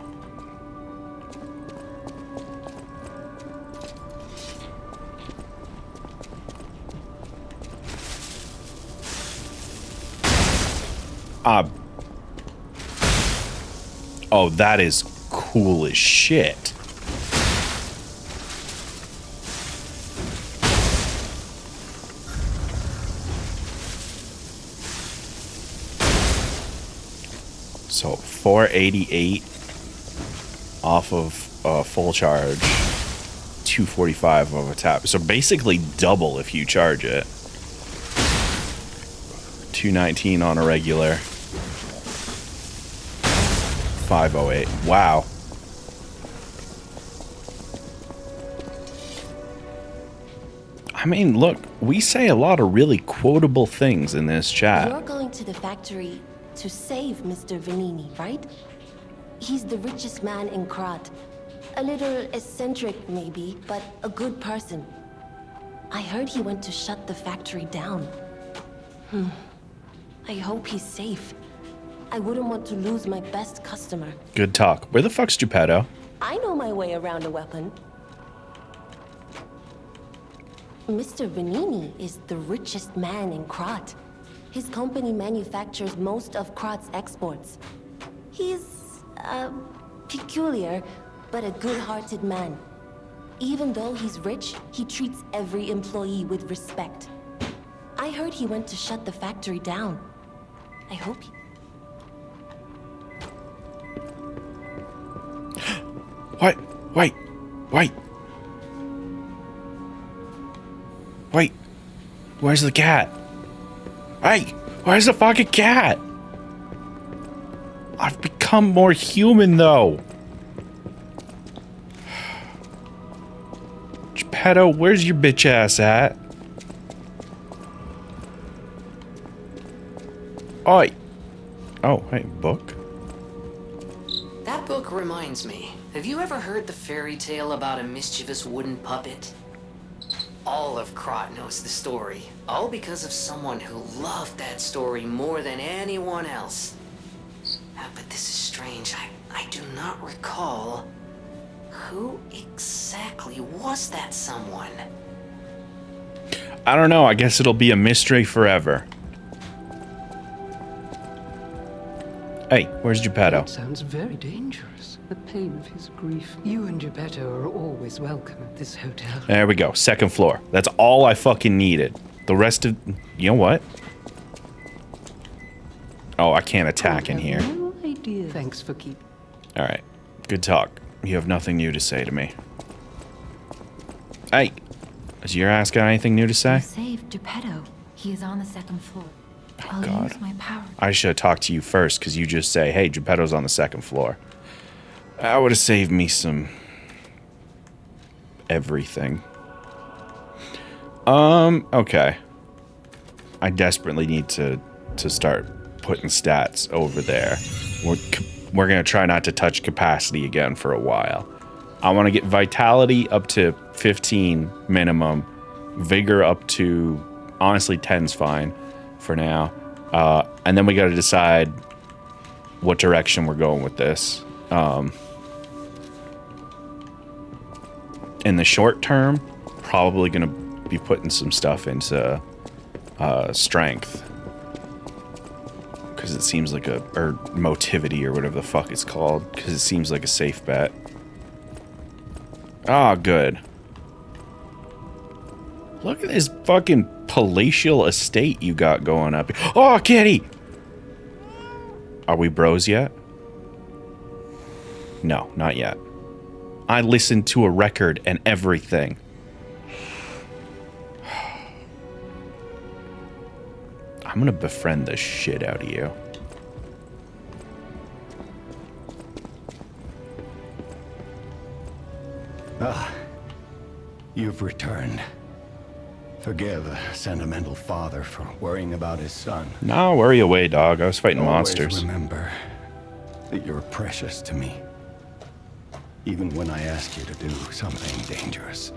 Oh, that is cool as shit. So 488 off of full charge, 245 of a tap. So basically double if you charge it. 219 on a regular. 508. Wow. I mean, look, we say a lot of really quotable things in this chat. You're going to the factory to save Mr. Venini, right? He's the richest man in Krat. A little eccentric, maybe, but a good person. I heard he went to shut the factory down. I hope he's safe. I wouldn't want to lose my best customer. Good talk. Where the fuck's Geppetto? I know my way around a weapon. Mr. Venini is the richest man in Krat. His company manufactures most of Krat's exports. He's, peculiar, but a good-hearted man. Even though he's rich, he treats every employee with respect. I heard he went to shut the factory down. I hope he... What? Wait. Where's the cat? Hey, where's the fucking cat? I've become more human, though. Geppetto, where's your bitch ass at? Oi. Oh, hey, book? That book reminds me. Have you ever heard the fairy tale about a mischievous wooden puppet? All of Krat knows the story. All because of someone who loved that story more than anyone else. But this is strange. I do not recall. Who exactly was that someone? I don't know. I guess it'll be a mystery forever. Hey, where's Geppetto? That sounds very dangerous. The pain of his grief. You and Geppetto are always welcome at this hotel. There we go. Second floor. That's all I fucking needed. The rest of... You know what? Oh, I can't attack in here. No idea. Thanks for keeping... Alright. Good talk. You have nothing new to say to me. Hey! Has your ass got anything new to say? You saved Geppetto. He is on the second floor. I'll God. use my power. I should have talked to you first, because you just say, hey, Geppetto's on the second floor. That would have saved me some... everything. Okay. I desperately need to start putting stats over there. We're going to try not to touch capacity again for a while. I want to get vitality up to 15 minimum. Vigor up to... honestly, 10's fine for now. And then we got to decide what direction we're going with this. In the short term, probably going to be putting some stuff into strength. Because it seems like or motivity or whatever the fuck it's called. Because it seems like a safe bet. Ah, good. Look at this fucking palatial estate you got going up. Oh, kitty! Are we bros yet? No, not yet. I listened to a record and everything. I'm gonna befriend the shit out of you. Ah, you've returned. Forgive a sentimental father for worrying about his son. No, worry away, dog. I was fighting monsters. Always remember that you're precious to me. Even when I ask you to do something dangerous.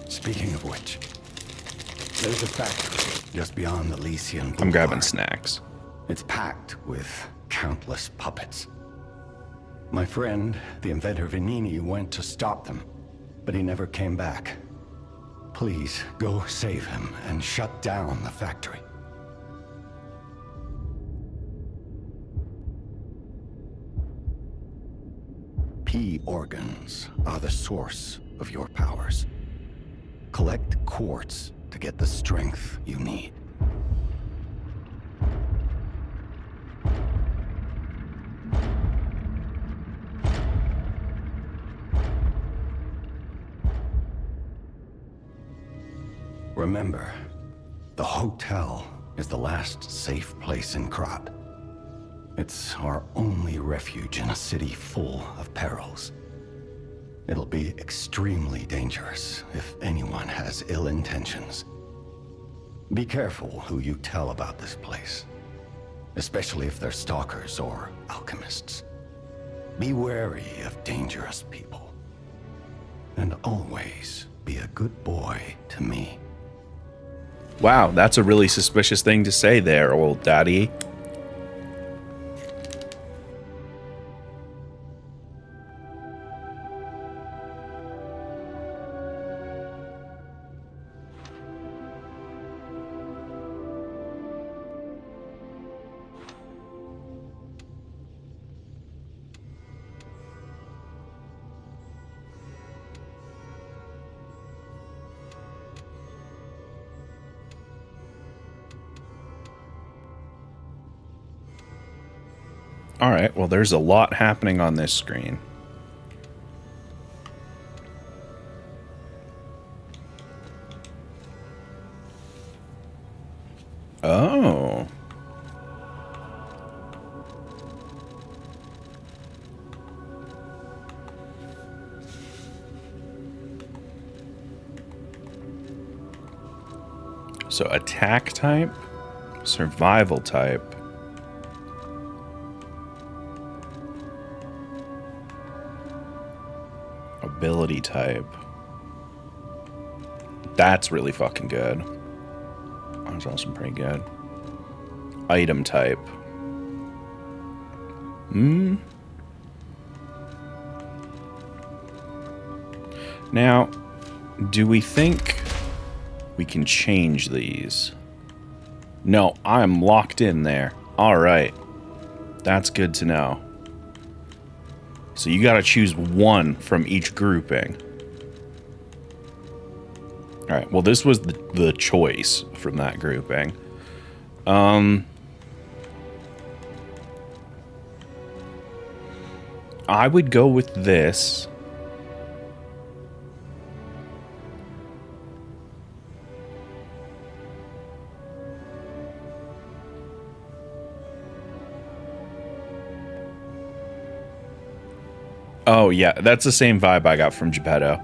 Speaking of which, there's a factory just beyond the Elysian Boulevard. I'm grabbing snacks. It's packed with countless puppets. My friend, the inventor Venini, went to stop them, but he never came back. Please, go save him and shut down the factory. P organs are the source of your powers. Collect quartz to get the strength you need. Remember, the hotel is the last safe place in Krat. It's our only refuge in a city full of perils. It'll be extremely dangerous if anyone has ill intentions. Be careful who you tell about this place, especially if they're stalkers or alchemists. Be wary of dangerous people. And always be a good boy to me. Wow, that's a really suspicious thing to say there, old daddy. All right, well, there's a lot happening on this screen. Oh. So attack type, survival type, ability type. That's really fucking good. That's also pretty good. Item type. Now, do we think we can change these? No, I'm locked in there. All right. That's good to know. So you got to choose one from each grouping. All right. Well, this was the choice from that grouping. I would go with this. Oh, yeah, that's the same vibe I got from Geppetto.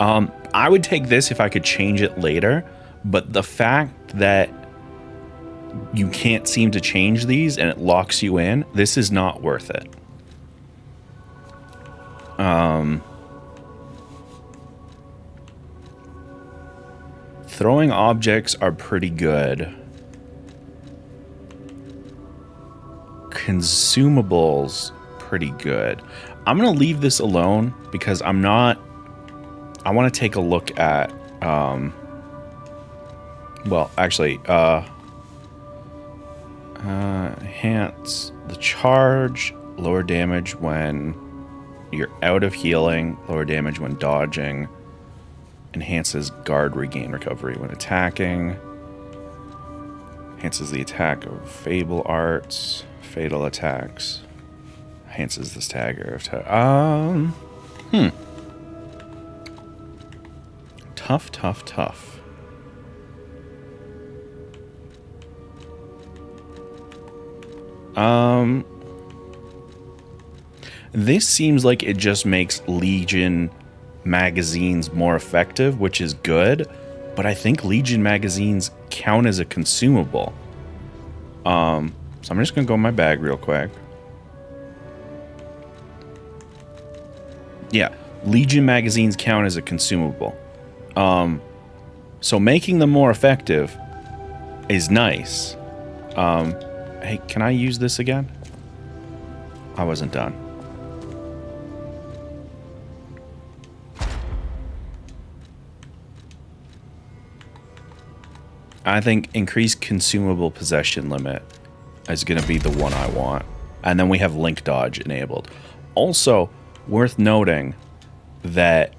I would take this if I could change it later, but the fact that you can't seem to change these and it locks you in, this is not worth it. Throwing objects are pretty good. Consumables, pretty good. I'm going to leave this alone because I want to take a look at, well, actually, enhance the charge, lower damage when you're out of healing, lower damage when dodging, enhances guard regain recovery when attacking, enhances the attack of fable arts, fatal attacks, enhances the stagger of tough. This seems like it just makes Legion magazines more effective, which is good, but I think Legion magazines count as a consumable. So I'm just gonna go in my bag real quick. Yeah, Legion magazines count as a consumable. So making them more effective is nice. Hey, can I use this again? I wasn't done. I think increased consumable possession limit is going to be the one I want. And then we have link dodge enabled. Also, worth noting that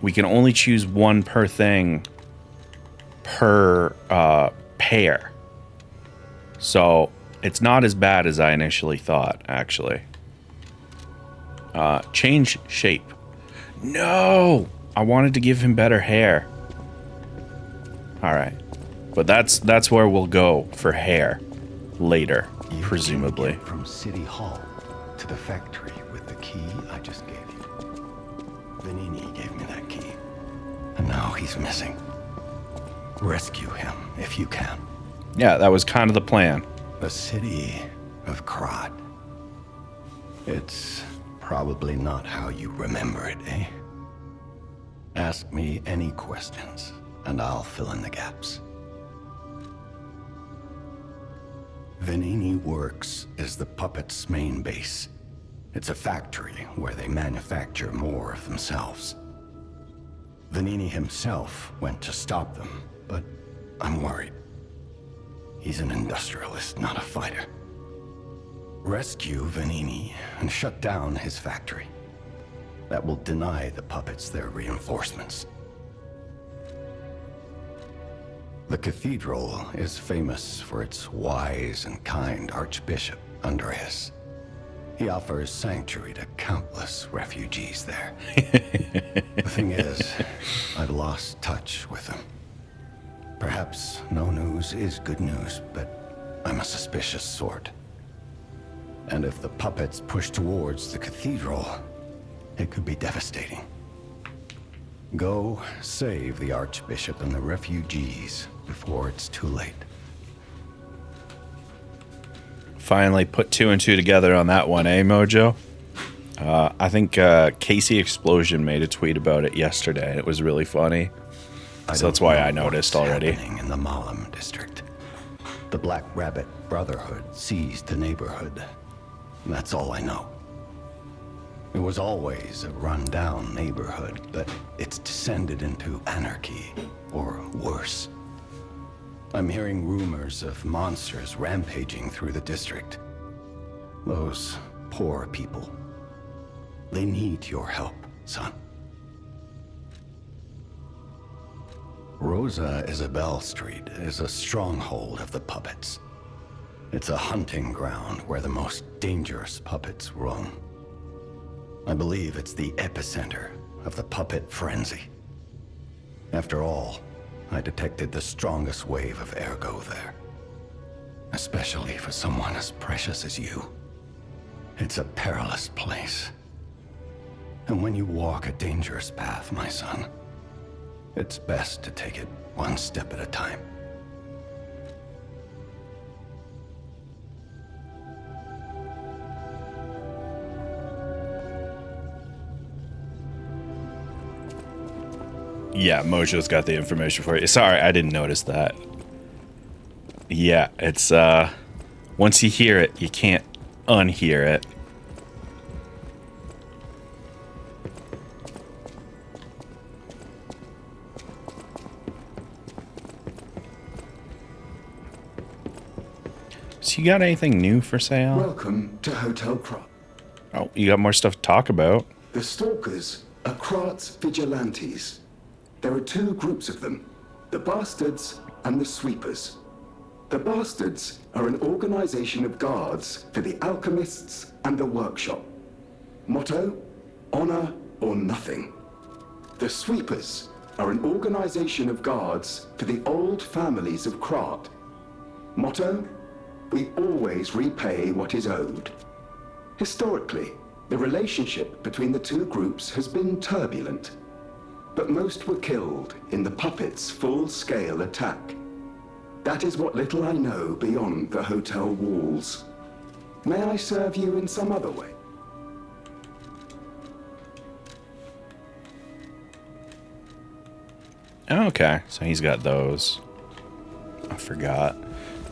we can only choose one per thing per pair. So it's not as bad as I initially thought, actually. Change shape. No! I wanted to give him better hair. Alright. But that's where we'll go for hair later, You presumably. can get from City Hall to the factory with the key I just gave you. Venini gave me that key, and now he's missing. Rescue him if you can. Yeah, that was kind of the plan. The city of Krat. It's probably not how you remember it, eh? Ask me any questions, and I'll fill in the gaps. Venini Works is the puppet's main base. It's a factory where they manufacture more of themselves. Venini himself went to stop them, but I'm worried. He's an industrialist, not a fighter. Rescue Venini and shut down his factory. That will deny the puppets their reinforcements. The cathedral is famous for its wise and kind Archbishop, Andreas. He offers sanctuary to countless refugees there. The thing is, I've lost touch with him. Perhaps no news is good news, but I'm a suspicious sort. And if the puppets push towards the cathedral, it could be devastating. Go save the Archbishop and the refugees before it's too late. Finally put 2 and 2 together on that one, eh, Mojo? I think Casey Explosion made a tweet about it yesterday, and it was really funny. So that's why I noticed already. In the Malum district, the Black Rabbit Brotherhood seized the neighborhood. That's all I know. It was always a run-down neighborhood, but it's descended into anarchy, or worse. I'm hearing rumors of monsters rampaging through the district. Those poor people. They need your help, son. Rosa Isabel Street is a stronghold of the puppets. It's a hunting ground where the most dangerous puppets roam. I believe it's the epicenter of the puppet frenzy. After all, I detected the strongest wave of ergo there. Especially for someone as precious as you. It's a perilous place. And when you walk a dangerous path, my son, it's best to take it one step at a time. Yeah, Mojo's got the information for you. Sorry, I didn't notice that. Yeah, it's, once you hear it, you can't unhear it. So you got anything new for sale? Welcome to Hotel Krat. Oh, you got more stuff to talk about. The Stalkers are Krat's vigilantes. There are 2 groups of them, the Bastards and the Sweepers. The Bastards are an organization of guards for the Alchemists and the Workshop. Motto, honor or nothing. The Sweepers are an organization of guards for the old families of Krat. Motto, we always repay what is owed. Historically, the relationship between the 2 groups has been turbulent. But most were killed in the puppets' full-scale attack. That is what little I know beyond the hotel walls. May I serve you in some other way? Okay, so he's got those. I forgot.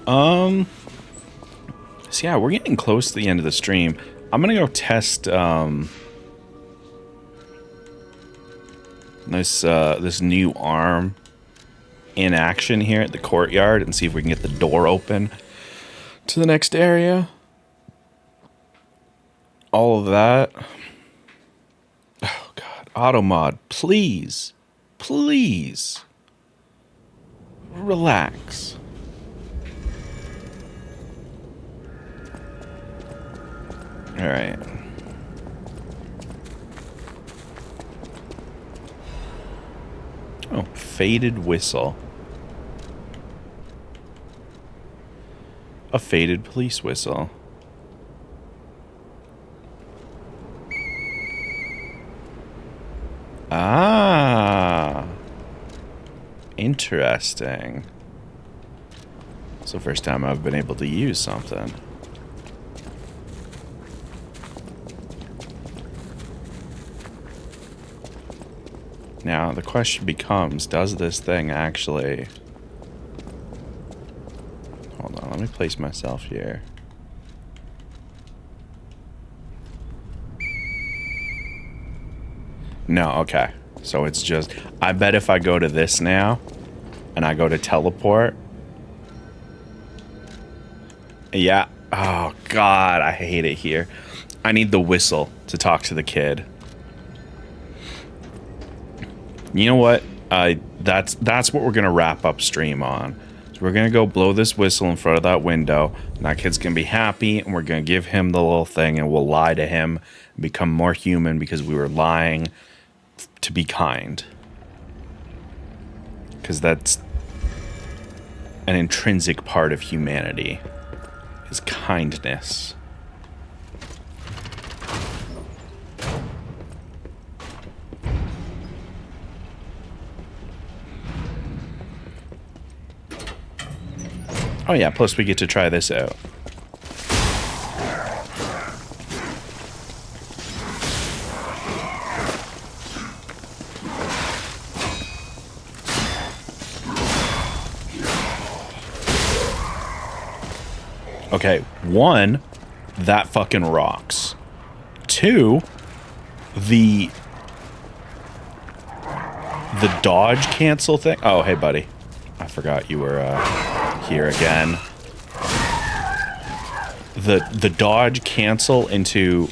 So yeah, we're getting close to the end of the stream. I'm gonna go test this new arm in action here at the courtyard and see if we can get the door open to the next area. All of that. Oh god, Automod, please, please relax. All right. Oh, faded whistle. A faded police whistle. Ah. Interesting. It's the first time I've been able to use something. Now, the question becomes, does this thing actually... Hold on, let me place myself here. No, okay. So it's just... I bet if I go to this now, and I go to teleport... Yeah. Oh, God, I hate it here. I need the whistle to talk to the kid. You know what? That's what we're gonna wrap up stream on. So we're gonna go blow this whistle in front of that window, and that kid's gonna be happy, and we're gonna give him the little thing, and we'll lie to him and become more human because we were lying to be kind. Because that's an intrinsic part of humanity, is kindness. Oh yeah, plus we get to try this out. Okay, 1, that fucking rocks. 2, the dodge cancel thing. Oh, hey buddy. I forgot you were here again. The dodge cancel into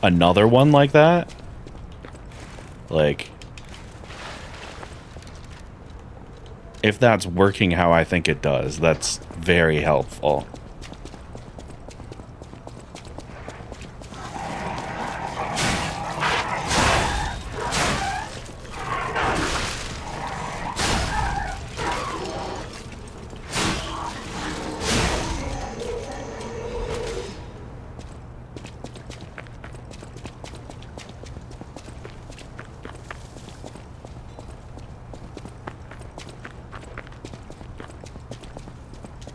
another one like that? Like, if that's working how I think it does, that's very helpful.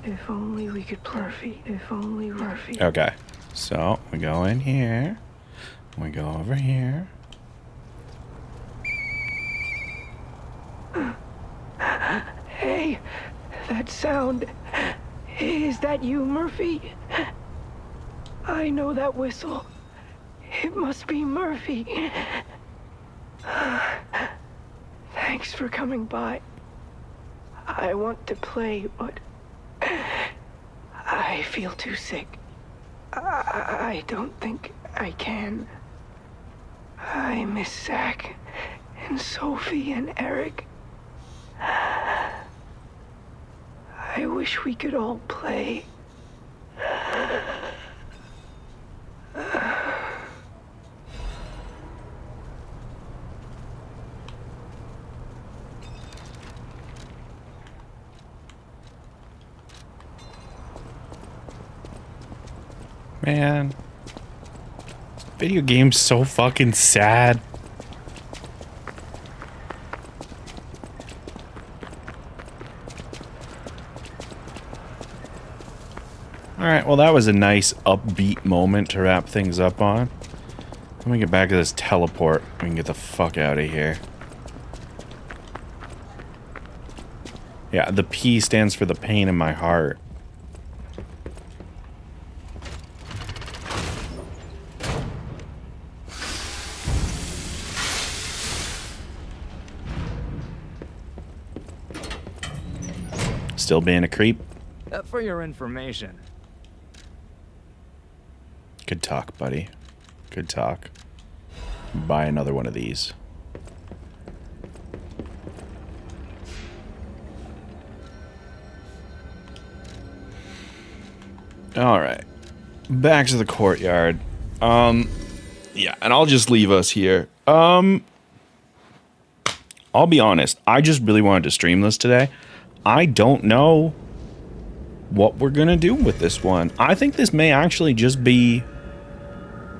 If only we could play. If only Murphy. Okay, so we go in here. We go over here. Hey, that sound. Is that you, Murphy? I know that whistle. It must be Murphy. Thanks for coming by. I want to play, but I feel too sick. I don't think I can. I miss Zach and Sophie and Eric. I wish we could all play. Man, video game's so fucking sad. Alright, well that was a nice upbeat moment to wrap things up on. Let me get back to this teleport. We can get the fuck out of here. Yeah, the P stands for the pain in my heart. Still being a creep? For your information. Good talk, buddy. Good talk. Buy another one of these. Alright. Back to the courtyard. Yeah, and I'll just leave us here. I'll be honest. I just really wanted to stream this today. I don't know what we're going to do with this one. I think this may actually just be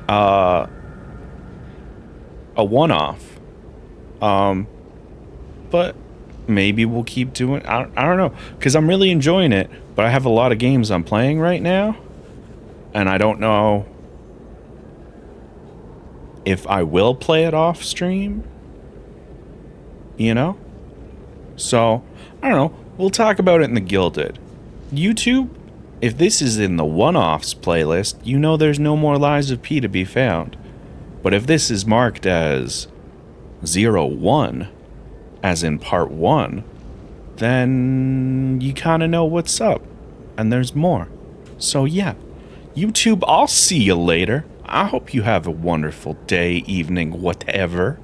a one-off. But maybe we'll keep doing... I don't know. Because I'm really enjoying it. But I have a lot of games I'm playing right now. And I don't know if I will play it off stream. You know? So, I don't know. We'll talk about it in the Gilded. YouTube, if this is in the one-offs playlist, you know there's no more Lies of P to be found. But if this is marked as 01, as in part 1, then you kind of know what's up. And there's more. So yeah, YouTube, I'll see you later. I hope you have a wonderful day, evening, whatever.